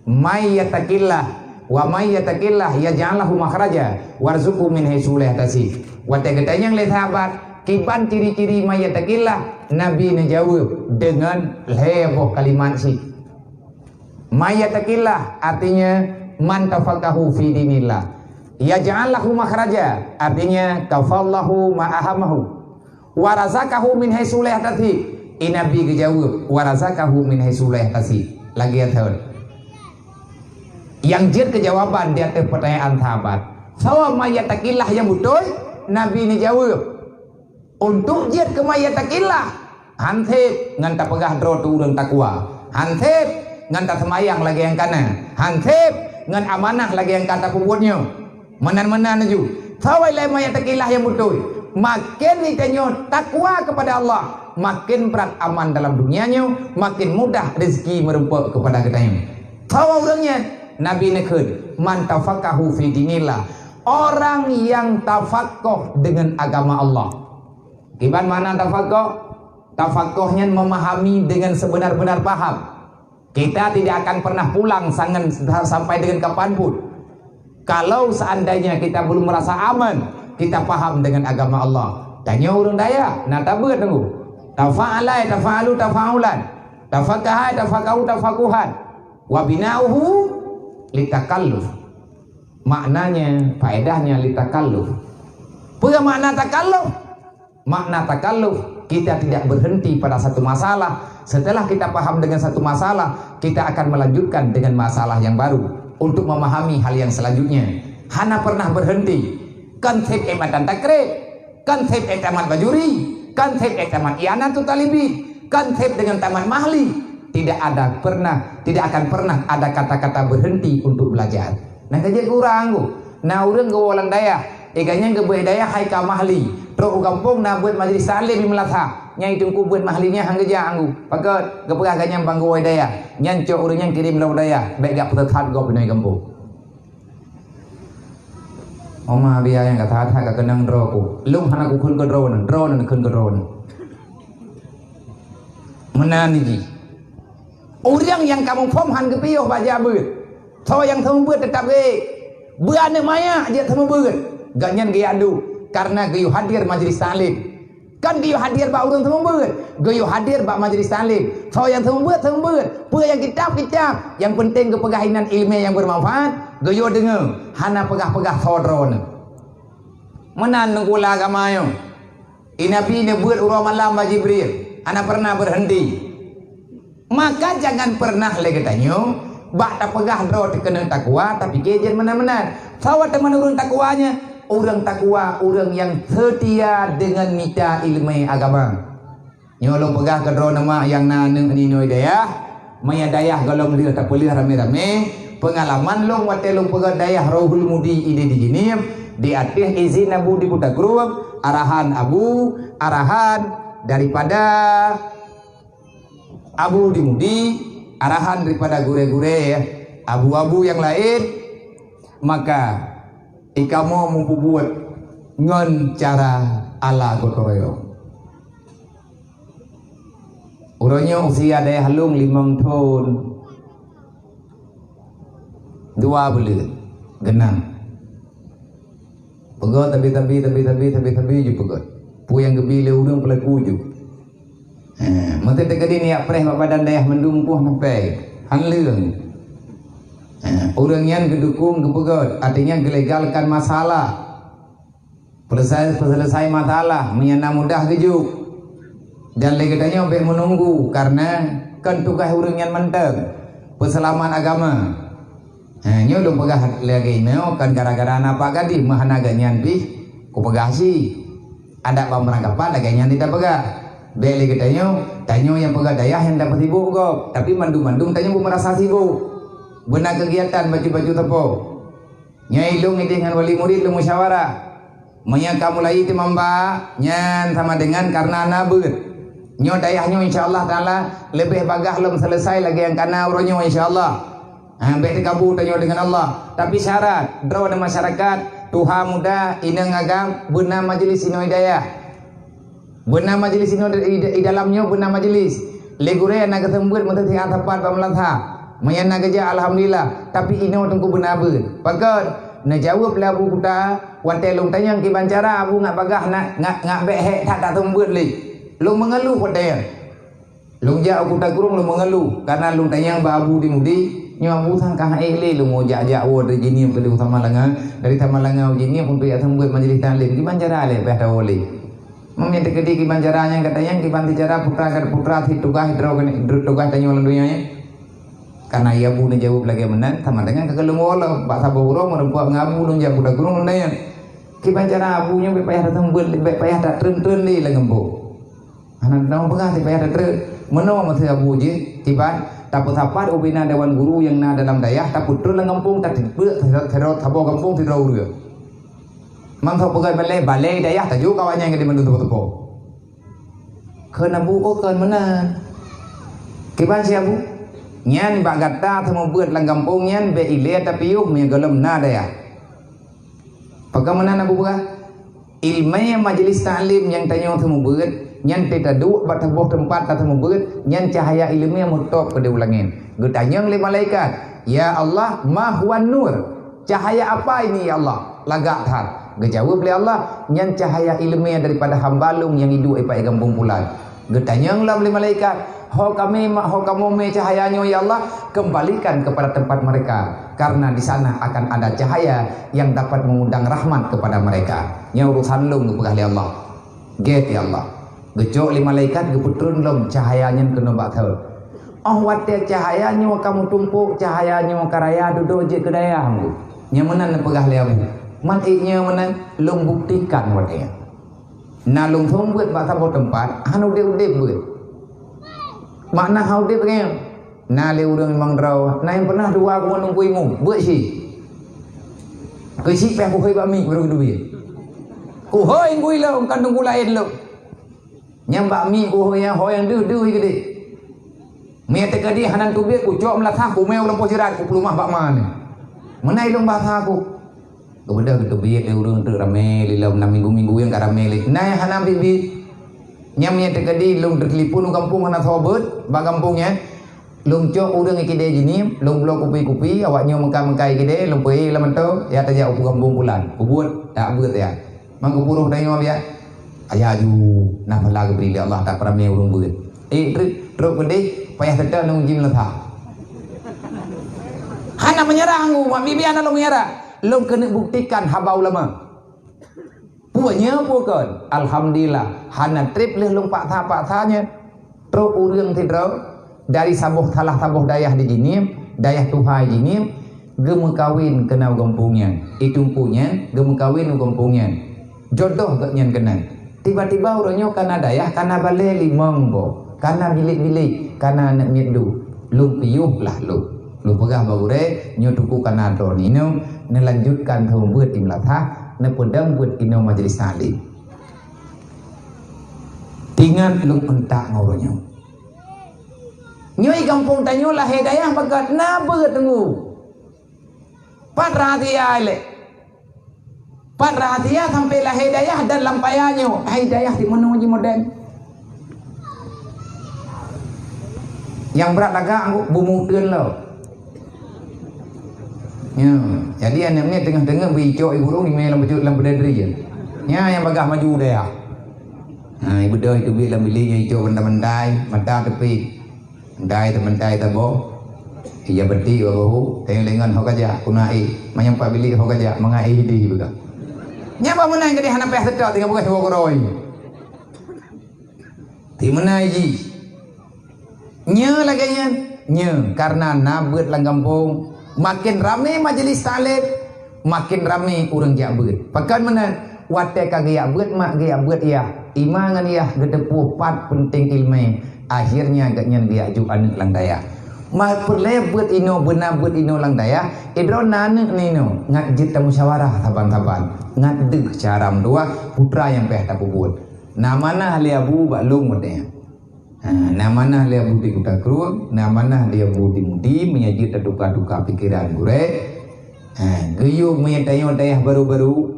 May yatakillah wa may yatakillah yaj'alahu makhraja warzuqhu min haitsu la yahtasib. Wa katanya oleh sahabat, kiban ciri-ciri may yatakillah Nabi menjawab dengan heboh kalimat si. Mayyatakillah artinya man tafaqahu fi dinillah. Yaj'alahu makhraja artinya kafallahu ma'ahamahu. Wa razaqahu min haitsu la yahtasib. Nabi menjawab wa razaqahu min haitsu la yahtasib. Lagi ya tahun. Yang jir kejawaban di atas pertanyaan sahabat. Sawa mayyatakillah yang betul, Nabi menjawab untuk jet ke mayyatakillah hantip ngan tak pegah dro tu urang takwa, hantip ngan tak semayang lagi yang kana, hantip ngan amanah lagi yang kata pembuatnya menan-menan aju sawai lai mayyatakillah yang betul makin ditanyo takwa kepada Allah makin berat aman dalam dunianya makin mudah rezeki merempuk kepada kitanya sawa urangnya Nabi nekun man tafaqahu fi dinillah orang yang tafakoh dengan agama Allah. Kiban mana tafakoh? Tafakohnya memahami dengan sebenar-benar paham. Kita tidak akan pernah pulang sampai dengan kapanpun. Kalau seandainya kita belum merasa aman, kita paham dengan agama Allah. Tanya orang daya, nah tabut tunggu. Tafa'alai, tafa'alu, tafa'ulan. Tafakahai, tafakahu, tafakuhan. Wabinauhu litakalluf. Maknanya, faedahnya litakalluf. Apa makna takalluf? Makna takalluf, kita tidak berhenti pada satu masalah. Setelah kita paham dengan satu masalah, kita akan melanjutkan dengan masalah yang baru untuk memahami hal yang selanjutnya. Hana pernah berhenti. Konsep emat dan takrib, konsep tamat bajuri, konsep tamat ianatu talibi, konsep dengan tamat mahli. Tidak akan pernah ada kata-kata berhenti untuk belajar. Nah kerja kurang nah orang gawalang daya, eganya gebuh daya hai ka mahli. Terus kampung nak buat majlis salim di Melaka. Nyai tungku buat mahlinya hang geja anggu. Pakat keperah ganyang banggu daya. Nyancok urang yang kirim law daya. Baik gak pertat go pinoi kampung. Oma biaya yang kata hat ka kenang dro ku. Lung hana ku kun ke drone kun ke drone. Menan iki. Urang yang kamu pom han ke piyo baja beut. So yang temu beut tetap Beane maya dia temu beut. Ganyan ge adu. Karena gayu hadir majlis salim kan gayu hadir ba urang temu beut gayu hadir ba majlis salim so yang temu beut pe yang kitab yang penting kepegahinan ilmu yang bermanfaat gayu dengar hana pegah-pegah sodron menan nungkula agama yo inabi ne beut urang malam ba Jibril ana pernah berhenti maka jangan pernah lagi tanyo ba tak pegah dro tekena takwa tapi kejen menan-menan sawa teman urang takwanya orang takwa, orang yang setia dengan minta ilmu agama. Nyolong pegah ke drone nama yang naneng ninoi daya. maya dayah golong dia tak boleh rame-rame pengalaman long wate long pegat dayah rohul mudi ide di jinim di atas izin abu di buta grup arahan daripada abu di mudi arahan daripada gure-gure ya abu-abu yang lain maka ikamu mampu buat ngon cara ala gotoroyo urangnya usia daya halung 5 tahun 2 bulan genang pegot tapi je pegot pu yang gebile urang pelaku je mata tegadi ni apreh badan daya mendumpuh sampai hanleung orang yang gedukung kepegot artinya gelegalkan masalah selesai masalah menyana mudah gejuk dan lagi katanya sampai menunggu karena kan tugas orang yang menteng perselaman agama nyo dong pegah lagi nyo kan gara-gara apa gadi mahanaga nyanti ku pegah si ada pemerangkapan lagi nyanti tak pegah beli katanya tanyo yang pegah dayah yang dapat sibuk kok tapi mandung-mandung tanyo bu merasa sibuk benar kegiatan baju-baju tepo nyai ilung dengan wali murid lu musyawarah menya kamu lagi timamba nyan sama dengan karena nabut nyo dayahnya insyaallah taala lebih bagah lem selesai lagi yang kana uronyo insyaallah baik dikabul tanyo dengan Allah tapi syarat draw ada masyarakat tuha muda inang agam benar majelis ino hidayah benar majelis ino di dalamnya benar majelis legure na ketembut menteri atapan pemerintah menyana kerja alhamdulillah tapi ino tunggu benar ber pakat na jawab labu kuta wate long tanyang ki bancara abu ngak bagah ngak behek tak tembut li long mengeluh pada long ja kuta kurung long mengeluh karena long tanyang babu di mudi nyo abu sangkah ele long ojak-jak wo dari jinim ke Tamalanga dari Tamalanga jinim untuk ya tembut majelis taklim ki bancara le beh dawoli memnya dekedi ki bancaranya katanya ki banti cara putra ti tugas tugas tanyo lendunya karena ia pun jawab lagi menan sama dengan kekelung wala pak saburo merempuak ngabu long ja kuda kurung lendayan ki bancara abunya be payah tembut be payah tak tren-tren li la ngembo anak nang pegah ti payah ter meno ma teu abu je tiban tapi tapat ubina dewan guru yang na dalam dayah tapi terus ngampung tak beuk terus thabo kampung ti rau dia mang thau pegai balai dayah taju kawannya yang di mendu tepo keun abu ko keun menan kiban si abu nyan bak gata temu beut lang kampung nyan be ile tapi yuk me gelem na dayah pagamanan abu buka ilmu majelis taklim yang tanyo temu beut nyan teta du bataboh tempat temu beut nyan cahaya ilmu yang mutop ke diulangin getanyang le malaikat ya Allah ma huwan nur cahaya apa ini ya Allah lagak thar gejawab le Allah nyan cahaya ilmu daripada hambalung yang hidup ipai kampung pulan getanyang lam le malaikat ho kamu me cahayanya ya Allah kembalikan kepada tempat mereka karena di sana akan ada cahaya yang dapat mengundang rahmat kepada mereka nya urusan lung kepegah le Allah get ya Allah gejok li malaikat geputrun lom cahayanya kena bathal oh wate cahayanya kamu tumpuk cahayanya karaya duduk je kedaya hanggu nya menan pegah le abu man iknya menan lung buktikan wate na lung thong buat ba thabo tempat anu de buat makna hau de pengen na le urang mang draw na yang pernah dua aku nunggu imu buat si ke si peh ku hoi ba mi baru duit ku hoi ngui lo kan nunggu lain lo nyambak mi ku hoyang deu gede mi tekadi hanan tu be ku cok melatah ku meu lempo jirat ku plumah bak man menai long bahasa aku beda gitu biet urang teu rame li lom 6 minggu yang karame li nai hanam bibit nyam mi tekadi long telefon kampung hana sobeut bak kampungnya long cok urang ikide jinim long blok kupi awaknya mengkai ikide long pe lamanto ya taja upu kampung bulan buat tak buat ya mangku puruh dayo ya ayaju na phala beri Allah tak pernah me urung beut truk gede payah sedar nung jim latha hana menyerah ngu mak bibi ana lo menyerah lo kena buktikan haba ulama puanya bukan alhamdulillah hana trip leh long pak thanya truk urang tidro dari sabuh talah sabuh dayah di jinim dayah tuhai jinim gem kawin kenal kampungnya itu punya gem kawin kampungnya jodoh gak nyen kenal tiba-tiba orangnya karena dayah karena balai limong bo karena bilik-bilik karena nak midu lung piyuh lah lu pegah bagure nyo tuku kanado nino nelanjutkan thau beut di melatah ne pedang beut ino majelis taklim tingan lung entak ngoronyo nyoi kampung tanyo lah hidayah bagat na beut tengu pat rahasia le pat rahasia sampai lah hidayah dan lampayanyo hidayah di mana uji modern yang berat lagak bumukeun lo ya jadi anak ni tengah-tengah bicok ibu rong di main lampu dadri ya yang bagah maju dia ibu dah itu bilang biliknya hijau benda-bendai mata tepi bendai tabo iya beti bahu tengok lengan hok aja kunai menyampak bilik hok aja mengai di juga nyapa menang ke di hana peh sedap tengah bukan sewa koroi di menai ji nye lagi nye karena nabut lang kampung makin ramai majelis taklim makin ramai orang jak beut pakan mana wate kagak beut mak gaya beut ya imangan ya gedepuh pat penting ilmu akhirnya agaknya dia ajuan lang daya mak perle beut ino benar beut ino lang daya idro nane nino ngat jita musyawarah taban-taban ngat deh cara dua putra yang peh tak buat namana hali abu baklung modenya namana dia budi kuda kru, namana dia budi mudi menyaji terduka-duka pikiran gure, geyu menyatayo dayah baru-baru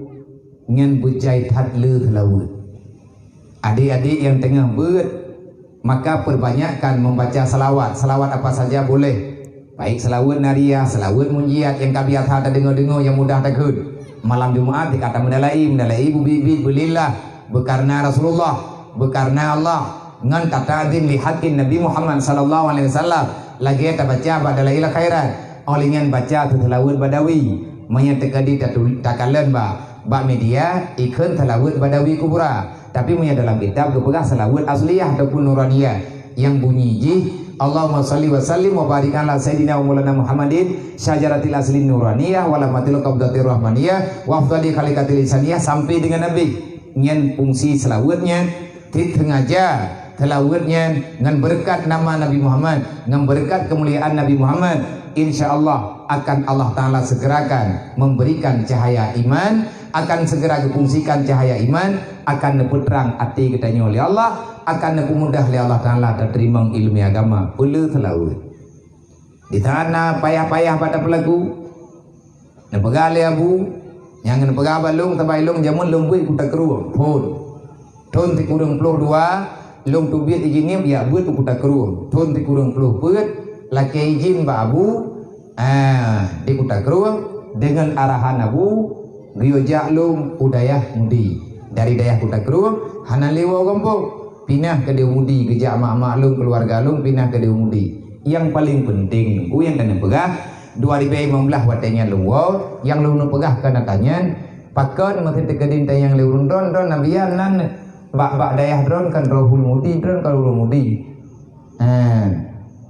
ngan bujai tatlu laut. Adik-adik yang tengah beut maka perbanyakkan membaca salawat. Salawat apa saja boleh. Baik salawat nariyah, salawat munjiat yang kabiat hata dengar-dengar yang mudah takut. Malam Jumaat dikata mendalai bubi belillah bekarna Rasulullah, bekarna Allah. Ngan kata adin lihatin Nabi Muhammad sallallahu alaihi wasallam lagi kita baca badala ila khairan olingan baca tilawat badawi menyatakan takalan ba media ikun tilawat badawi kubra tapi punya dalam kitab kepegang salawat asliyah ataupun nuraniyah yang bunyi ji Allahumma salli wa sallim wa barik ala sayyidina wa maulana Muhammadin syajaratil asli nuraniyah wa lamatil qabdatir rahmaniyah wa afdali khalikatil insaniyah sampai dengan Nabi nyen fungsi salawatnya sengaja telawatnya dengan berkat nama Nabi Muhammad dengan berkat kemuliaan Nabi Muhammad insyaallah akan Allah Ta'ala segerakan memberikan cahaya iman akan segera difungsikan cahaya iman akan neputerang hati kita oleh Allah akan nemudah oleh Allah Ta'ala terima ilmu agama ulu telawat di tanah payah-payah pada pelaku nepegale abu yang nepegah balung tabailung jamun lumbui kuta keruang ton ti kurang puluh dua long tu biat izinnya ya buat kuta keruang ton ti kurang puluh buat laki izin ba abu di kuta keruang dengan arahan abu riojak lung udayah mudi dari dayah kuta keruang hana lewa kampung pindah ke dia mudi kejak mak-mak lung keluarga lung pindah ke dia mudi yang paling penting yang kena pegah 2015 watanya lung wow yang lung pegah kena tanya pakon masih tekedin tayang lung don nabian nan bak dayah drone kan rohul mudi drone kalau rohul mudi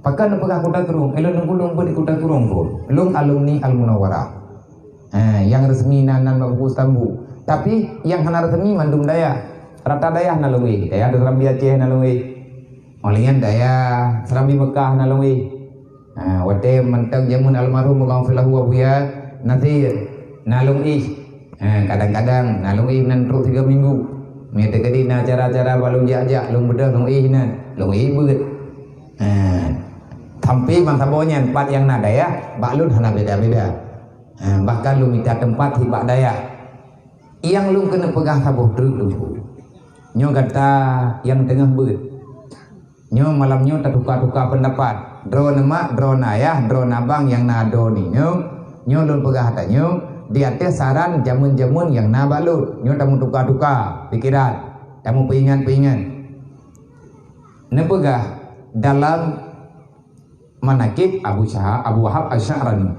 pakan pegah kuda kerung elon nunggu di kuda kerung pun lung alumni Al Munawwarah yang resmi nanan bagus tambu tapi yang hana resmi mandum daya rata dayah nalungi dayah Serambi Aceh nalungi olian dayah Serambi Mekah nalungi wate mantang jamun almarhum Allah filahu abuya nanti nalungi kadang-kadang nalungi nan terus 3 minggu mete kedina cara-cara balung jajak lung bedah lung beut sampai bang sabonya 4 yang nadaya baklun hana beda-beda bahkan lu minta tempat hibak daya yang lung kena pegah sabuh terus nyo kata yang tengah beut nyo malam nyo tertukar-tukar pendapat drone mak drone ayah drone abang yang nado ni nyo lung pegah hata nyo dia teh saran jamun-jamun yang na balut nyo tamu tukar-tukar pikiran tamu peingan nepegah dalam manakib Abu Wahab Asy'arani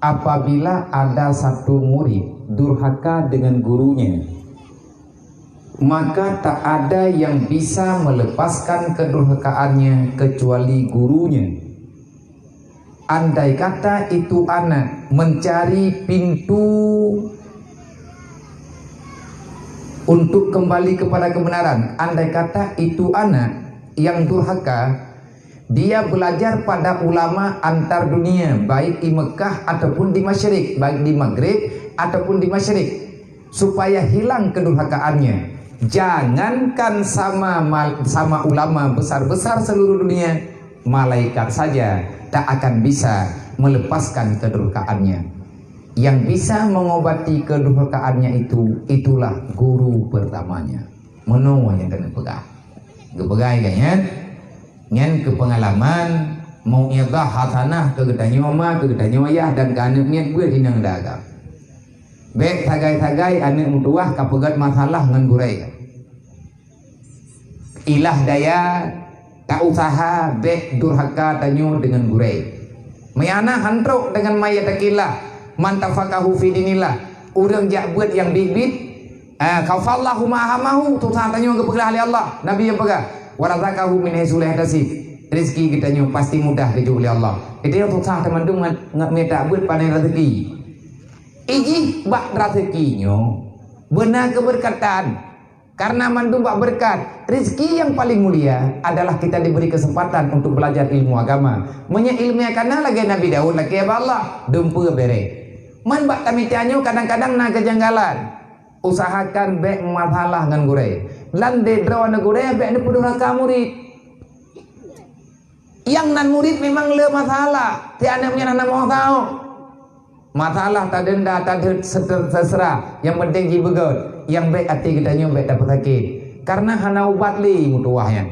apabila ada satu murid durhaka dengan gurunya maka tak ada yang bisa melepaskan kedurhakaannya kecuali gurunya. Andai kata itu anak mencari pintu untuk kembali kepada kebenaran, andai kata itu anak yang durhaka, dia belajar pada ulama antar dunia, baik di Mekah ataupun di Masyrik, baik di Maghrib ataupun di Masyrik, supaya hilang kedurhakaannya. Jangankan sama ulama besar-besar seluruh dunia, malaikat saja tak akan bisa melepaskan kedurhakaannya. Yang bisa mengobati kedurhakaannya itulah guru pertamanya. Menunggu yang kena pegang. Kepegai kayaknya, nyen ke pengalaman mau nyaga hasanah ke gedanya mama, ke gedanya ayah dan ke anak niat gue dinang dagang. Bek tagai-tagai anak mutuah kapegat masalah ngan gurai. Ilah daya tak usaha bek durhaka tanyo dengan gurai. Mayana hantruk dengan maya takilah mantafakahu fi dinillah. Urang jak buat yang bibit kafallahu ma'amahu tu tanyo ke pegang oleh Allah. Nabi yang pegang warazakahu min haitsu la yahtasib. Rezeki kita nyo pasti mudah dijauh oleh Allah. Itu tu tang temandung ngat minta buat pandai rezeki. Iji bak rezekinyo benar keberkatan. Karena mandum bak berkat, rezeki yang paling mulia adalah kita diberi kesempatan untuk belajar ilmu agama. Menya ilmu karena lagi Nabi Daud lagi Allah dumpu bere. Man bak tamitanyo kadang-kadang na kejanggalan. Usahakan bek masalah ngan gurai. Lan de draw na gurai bek ni puduraka murid. Yang nan murid memang le masalah. Tiada punya nak mau tahu. Masalah tak denda tak terserah. Yang penting jibegot. Yang baik hati kita nyobek dapat sakit. Karena hana ubat li mutuahnya.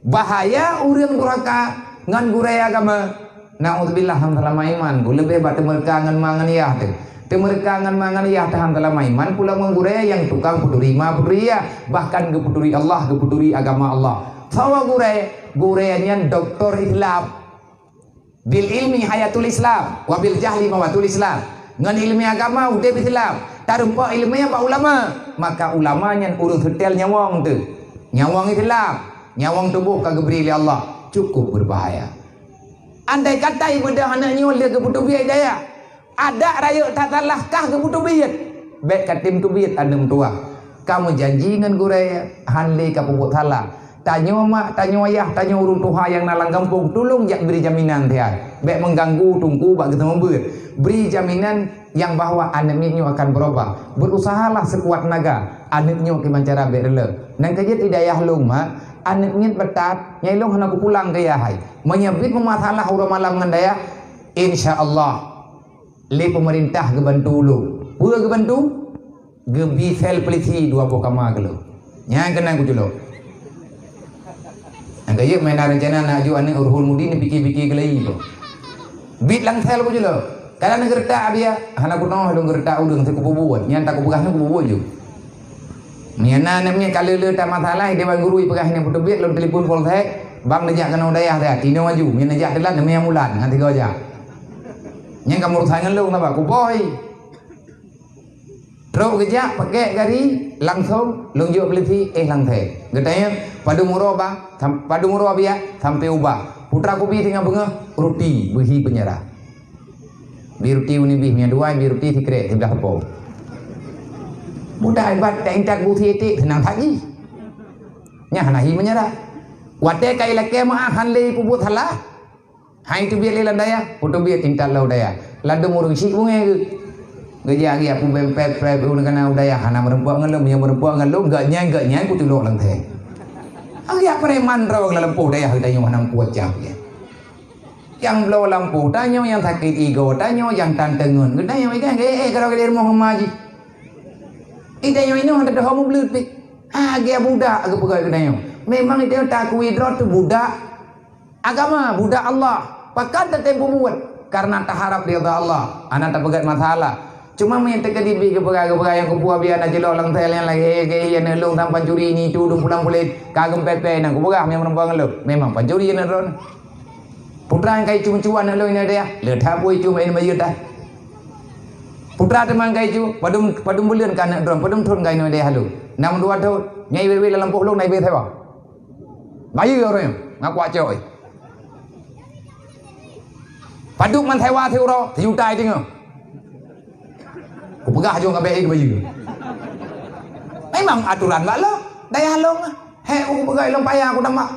Bahaya urang durhaka ngan gurai agama. Naudzubillah hamdalah iman. Ku lebih bat mereka ngan mangan ya teh. Mereka ngan mangan ya teh hamdalah iman pula menggurai yang tukang puturi ma puturia bahkan ke puturi Allah, ke puturi agama Allah. Sawa gurainya doktor Islam. Bil ilmi hayatul Islam, wabil jahli mawatul Islam. Ngan ilmi agama udah Islam. Tarumpa ilmunya pak ulama, maka ulamanya urut hotel nyawang tu, nyawang Islam, nyawang tubuh kagak beri oleh Allah, cukup berbahaya. Andai kata ibu dah anaknya oleh kebutuhan daya, ada raya tak salahkah kebutuhan? Baik katim tu biat andem tua, kamu janji dengan gurai hanli kapubut salah. Tanya mak, tanya ayah, tanya urung tuha yang nalang kampung, tolong jak beri jaminan dia. Baik mengganggu tunggu bak ketemu ber. Beri jaminan yang bahwa anaknya akan berubah. Berusahalah sekuat naga. Anaknya gimana cara berle. Dan kerja tidak yah lung mak. Anaknya betat, nyai lung hendak pulang ke yahai. Menyebut memasalah urang malam ngendaya. Insya-Allah. Le pemerintah gebantu lu. Pura gebantu? Gebi sel polisi 2 bokama ke lu. Nyai kena ku jelo. Angka ye main rencana nak ju anak urhul mudi ni pikir-pikir kelai tu. Bit lang sel ku jelo. Kalau nak gertak dia, hana kuno dong gertak udang tu kububuat. Yang tak kubugah ni kububuat je. Miana namanya kalau le tak masalah dia bang guru pegah ni putu bit lom telefon polsek, bang najak kena dayah dia, tino maju, mian najak telat namanya mulan, ngan 3 jam. Yang kamu urusan lu napa? Ku boy. Terus kerja pakai gari langsung lunjuk polisi lang the. Katanya padu murah bang, padu murah biar sampai ubah. Putra kopi tinggal bunga roti behi penyerah. Biruti uni bih mian 2 biruti sikret sebelah po. Budak hebat tak intak buti etik senang haji. Nya hanahi menyerah. Wate kai lake ma hanle pubut halah. Hai tu biar lelan daya, putu biar tintal lau daya. Ladu murung si bunge. Geja gi apu bempet pre bu kana daya hana merempok ngelum yang merempok ngelum gak nyang ku tulok lang the. Agi preman ro lempuh daya hidayah mana kuat jam ya. Yang blow lampu tanyo, yang sakit ego tanyo, yang tantengun tanyo ikan kalau ke rumah haji tanyo ini ada homo belut pik dia budak aku pegang tanyo memang itu tak kuidrot tu budak agama budak Allah pakat tempo buat karena tak harap ridha Allah anak tak pegat masalah cuma minta ke dibi ke pegang yang kupuah biar nak jelok lang tel yang lagi yang nelung tanpa pancuri ini tu pulang kulit kagem pepe nang kupegang yang merembang lu memang pancuri yang ron. Putra yang kai cuma-cuma nak lo ini dia, ledah boy cuma ini majud dah. Putra teman kai cu, padum bulan kan nak drone, padum thun kai no dia halu. 6 2 tahun, nyai wewe dalam pok long naik be thai ba. Bayu orang ngaku acoy. Paduk man thai wa theu ro, thiu tai ting. Ku pegah jo ngabe ke bayu. Memang aturan ba lo, daya long. He ku pegah long payah aku dah mak.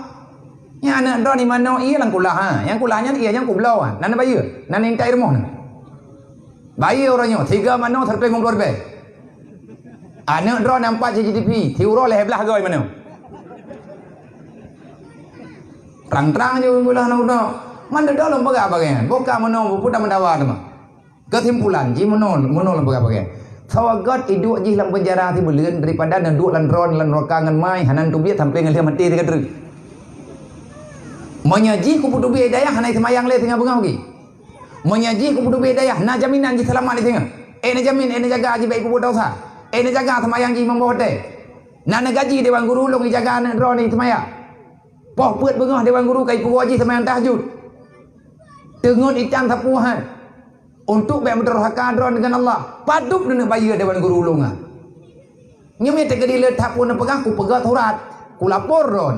Yang anak dro ni mana ia lang kulah ha. Yang kulahnya ia yang kublau ha. Nana bayar. Nana intai rumah ni. Bayar orangnya 3 mana terpeng ngomong be. Anak dro nampak GDP, tiuro leh belah goi mana. Terang-terang je kulah nak. Mana dalam bagai-bagai. Buka mana putar mendawa tu mah. Kesimpulan ji mana lang bagai-bagai. Sawagat hidup ji dalam penjara ti berleun daripada dan duk lan ron lan rokangan mai hanan tu biat sampai ngan dia mati ti kadru. Menyaji ku putu biat daya hanai semayang le tengah bunga lagi. Menyaji ku putu biat daya na jaminan ji selamat di tengah. Na jamin na jaga ji baik ku dosa. Na jaga semayang ji membawa teh. Na gaji dewan guru long jaga na ron ni semayang. Poh peut bengah dewan guru kai ku ji semayang tahajud. Tengut ikan sapuhan. Untuk baik berderhaka dengan Allah. Paduk dengan bayar dewan guru ulung. Nyumi tak kedi letak pun pegang ku pegang surat. Ku lapor ron.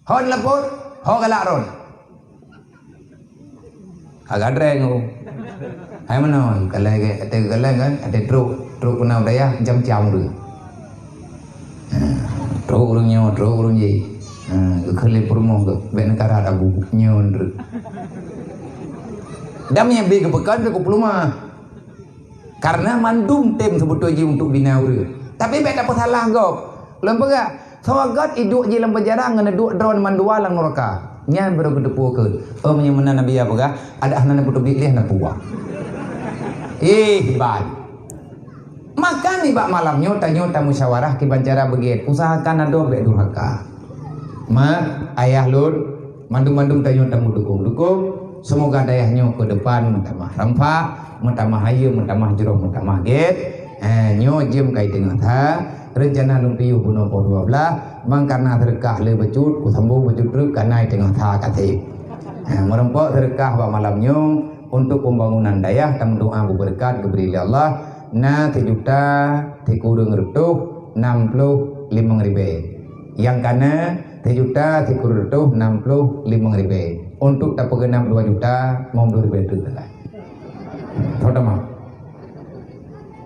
Hon lapor, ho galak ron. Agak dreng ku. Hai mana? Kalau kan ada truk kena daya jam tu. Truk urung je. Kali permoh ke ben negara ada bubuknya ndru. Damnya bagi kepekan ke peluma. Karena mandum tem sebetulnya untuk bina ura. Tapi bek dapat salah gop. Lembaga sawagat hidup je dalam penjara ngena duk drone mandua lang neraka. Nya baru kedepukeun. Menyemana nabi apa ga? Ada ahna putu bilih na puah. Baik. Maka ni bak malam nyota musyawarah ki bancara begitu. Usahakan ado bek durhaka. Mak ayah lur mandum tanyota dukung. Semoga dayahnya ke depan mentamah rampak, mentamah hayu, mentamah jeroh, mentamah get. Nyo jem kai tengah tha. Rencana lumpiu buno po 12. Mang karena terkah le becut, ku sambung becut ruk kanai tengah tha katip. Merempok terkah ba malamnya untuk pembangunan dayah tam doa berberkat diberi oleh Allah. Na 3 juta tikurung rutuh 65.000. Yang kana 3 juta tikurung rutuh 65.000. Untuk tak pengenam 2 juta mau 2.000 itu lah. Tahu tak mah?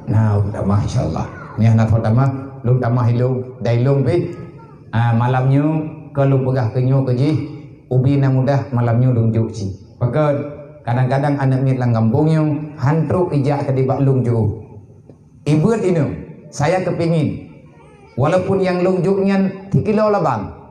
Nah, udah mah insyaallah. Ni anak tahu tak mah? Lu tak mah hilu, dailung pi. Malamnya kalau pegah kenyo keji, ubi na mudah malamnya lungjuk ci. Pakai kadang-kadang anak miat lang kampungnya hantruk ijak ke dibak lungjuk. Ibut ini, saya kepingin walaupun yang lungjuknya 3 kilo labang.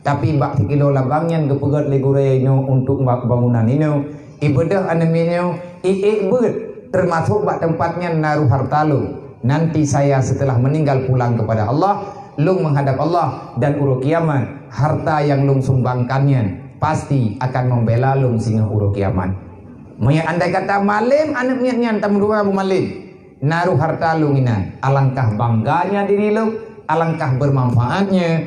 Tapi bak 3 kilo labangnya kepegat legureno untuk bangunan ini. Ibadah anamnya iibut termasuk bak tempatnya naruh harta lu. Nanti saya setelah meninggal pulang kepada Allah, lung menghadap Allah dan uruk kiamat, harta yang lung sumbangkannya pasti akan membela lung singa uruk kiamat. Maya andai kata malim anak niatnya tamu dua malim. Naruh harta lung ini, alangkah bangganya diri lu, alangkah bermanfaatnya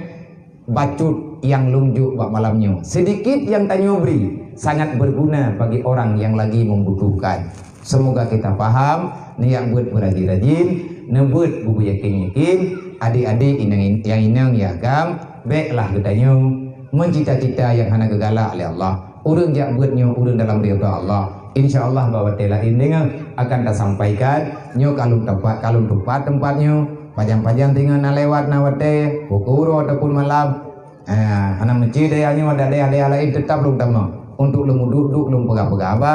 bacut yang lungjuk bak malamnya. Sedikit yang tanya beri sangat berguna bagi orang yang lagi membutuhkan. Semoga kita paham niat buat berajin-rajin, nebut bubu yakin adik-adik yang inang ya gam baiklah gedanya mencita-cita yang hana gegala oleh Allah. Urang jak buatnya urang dalam ridha Allah. Insyaallah bahwa tela ini akan kita sampaikan nyo kalung tempat tempatnya pajang-pajang tinggal na lewat na wate pukul ataupun malam. Anak masjid dayanya ada daya lain tetap belum tamu untuk lemu duduk belum pegang-pegang apa.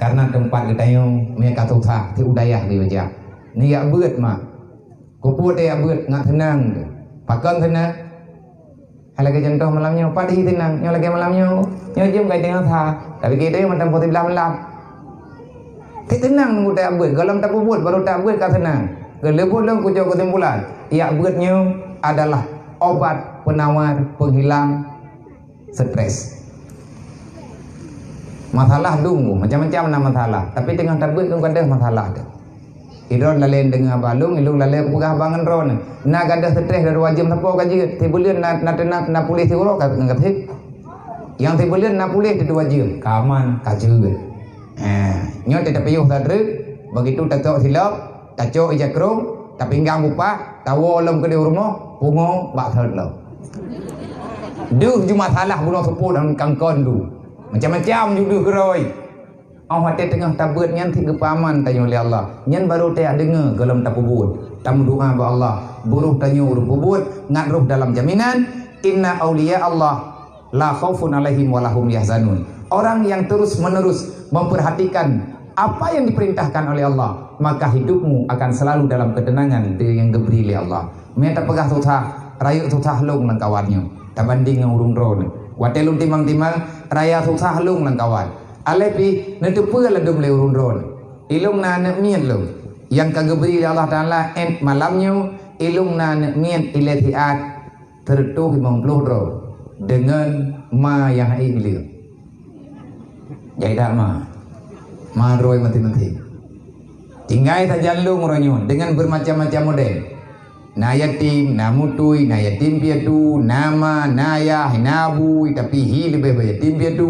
Karena tempat kita yang mereka susah ti udayah di wajah. Ni ya beut mak. Kuput dia beut ngak tenang. Pakan tenang. Halagi contoh malamnya padi tenang. Nyo lagi malamnya nyo jem kai tengah tha. Tapi kita yang macam putih belah malam. Ti tenang ngu tak beut. Kalau tak buat baru tak beut ka tenang. Kelebut lang ku jauh kesimpulan. Ya beutnya adalah obat penawar penghilang stres. Masalah dungu macam-macam nama masalah, tapi dengan tabut kan ada masalah tu. Idron lalen dengan balung, ilung lalen pegah bangan ron. Nak ada stres dari wajib apa kaji? Tibulian nak pulih tiurok kat hik. Yang tibulian nak pulih itu wajib. Kaman kaji. Nyo tidak payuh tadre, begitu tatok silap, taco ijakrong, tapi enggak bupa, tawo lom ke di rumah, pungo bak thadlo. Duh cuma salah bunuh sepuluh dan kangkon du. Macam-macam juga keroi. Awak tengah tabut nyan tiga paman tanya oleh Allah. Nyan baru tak dengar gelam tak pubut. Tamu doa ba Allah. Buruh tanya urung pubut, ngadruh dalam jaminan inna awliya Allah la khaufun alaihim walahum yahzanun. Orang yang terus-menerus memperhatikan apa yang diperintahkan oleh Allah, maka hidupmu akan selalu dalam ketenangan yang diberi oleh Allah. Mereka pegah tutah, rayu tutah lung lang kawannya. Tak banding dengan urung drone. Watelung timang-timang, raya tutah lung lang kawan. Alepi, netepu ladum le urung drone. Ilung na ne mien lung. Yang kageberi oleh Allah Ta'ala en malamnya, ilung na ne mien ilatiat tertuh 50 drone. Dengan ma yang hai ilir. Jadi tak ma roy mati-mati. Tinggai tak jalung ronyo dengan bermacam-macam model. Na yatim, na mutui, na yatim piatu, nama, nayah, nabu, tapi hi lebih banyak yatim piatu.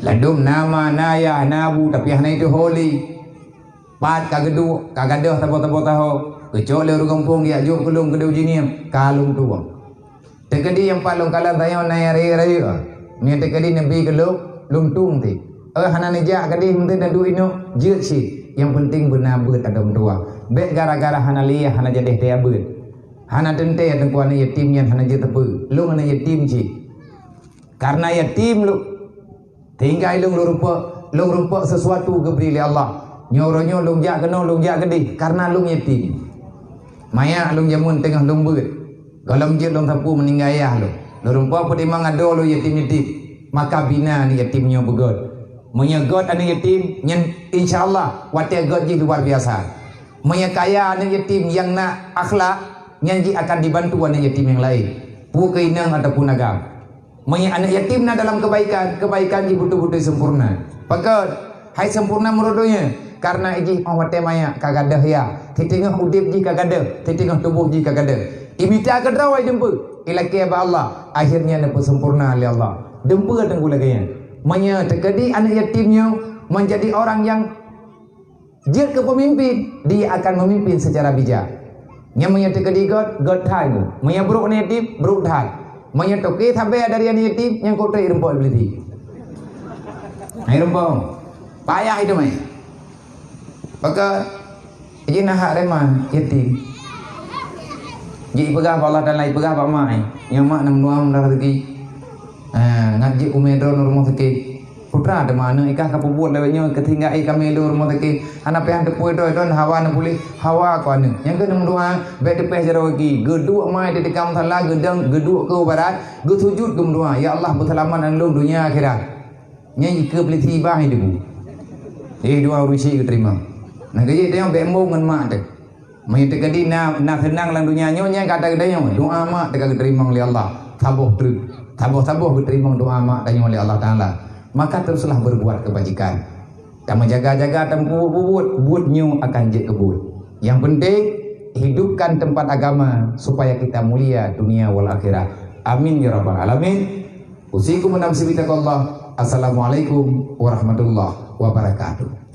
Ladum nama, nayah, nabu, tapi hana itu holy. Pat kagedu, kagadah tabo-tabo tahu. Kecok le ru kampung dia jom kelung kedau jiniam, kalung tuang. Tekadi yang palung kalah tayo na raya. Ni tekadi nabi kelung lung tung ti. Hana nejak kadi mesti dan du ino jeut si. Yang penting benar beut adom dua. Bek gara-gara hana liah hana jadi dia beut. Hana tente tengkuan yatim yang hana je tepu. Lung hana yatim si. Karena yatim lu tinggal lung rupa sesuatu keberi Allah. Nyoronyo lung jak kena lung jak gede karena lung yatim. Maya lung jamun tengah lung beut. Kalau je lung sapu meninggal ayah lu. Lu rupa pedimang ado lu yatim-yatim. Maka bina ni yatimnya begot. Menyegot anak yatim yang insyaallah watia god ji luar biasa. Menyekaya anak yatim yang nak akhlak yang ji akan dibantu anak yatim yang lain. Bukan inang ataupun agam. Anak yatim nak dalam kebaikan ji betul-betul sempurna. Pakat hai sempurna merodonya karena ji watia maya kagadah ya. Titingah udip ji kagadah, titingah tubuh ji kagadah. Imita kedrawai dempu ilaki ba Allah akhirnya dapat sempurna oleh Allah. Dempu tengku lagi. Manya terjadi anak yatimnya menjadi orang yang jil ke pemimpin, dia akan memimpin secara bijak. Yang manya terjadi God thai mu. Manya buruk anak yatim, buruk thai. Manya toke thabe dari anak yatim yang kau teri rempok beli. Hai rempok. Payah itu mai. Maka ini nak remah yatim. Jadi pegah Allah dan lain pegah pak mai. Yang mak nam nuam dah rezeki. Ngaji umedro rumah sakit putra ada mana ikah kapu buat lewatnya ketinggai kami lu rumah sakit anak pehan tepui don hawa na boleh hawa ko anu yang ke nombor 2 be tepeh jero lagi gedua mai di dekam salah gedang gedua ke barat gesujud ke nombor 2 ya Allah berselamat dan lu dunia akhirat nyanyi ke beli tiba hidup dua urusi ke terima nah gaji tengok be mung ngan mak tu mai tekadi nak senang lang dunia nyonya kata gedanya doa mak teka terima oleh Allah tabuh berterima doa mak dan oleh Allah Ta'ala. Maka teruslah berbuat kebajikan dan menjaga-jaga tempuh buatnya akan jadi kebut. Yang penting hidupkan tempat agama supaya kita mulia dunia wal akhirat. Amin ya rabbal alamin. Usikum nafsi bitaqallah. Assalamualaikum warahmatullahi wabarakatuh.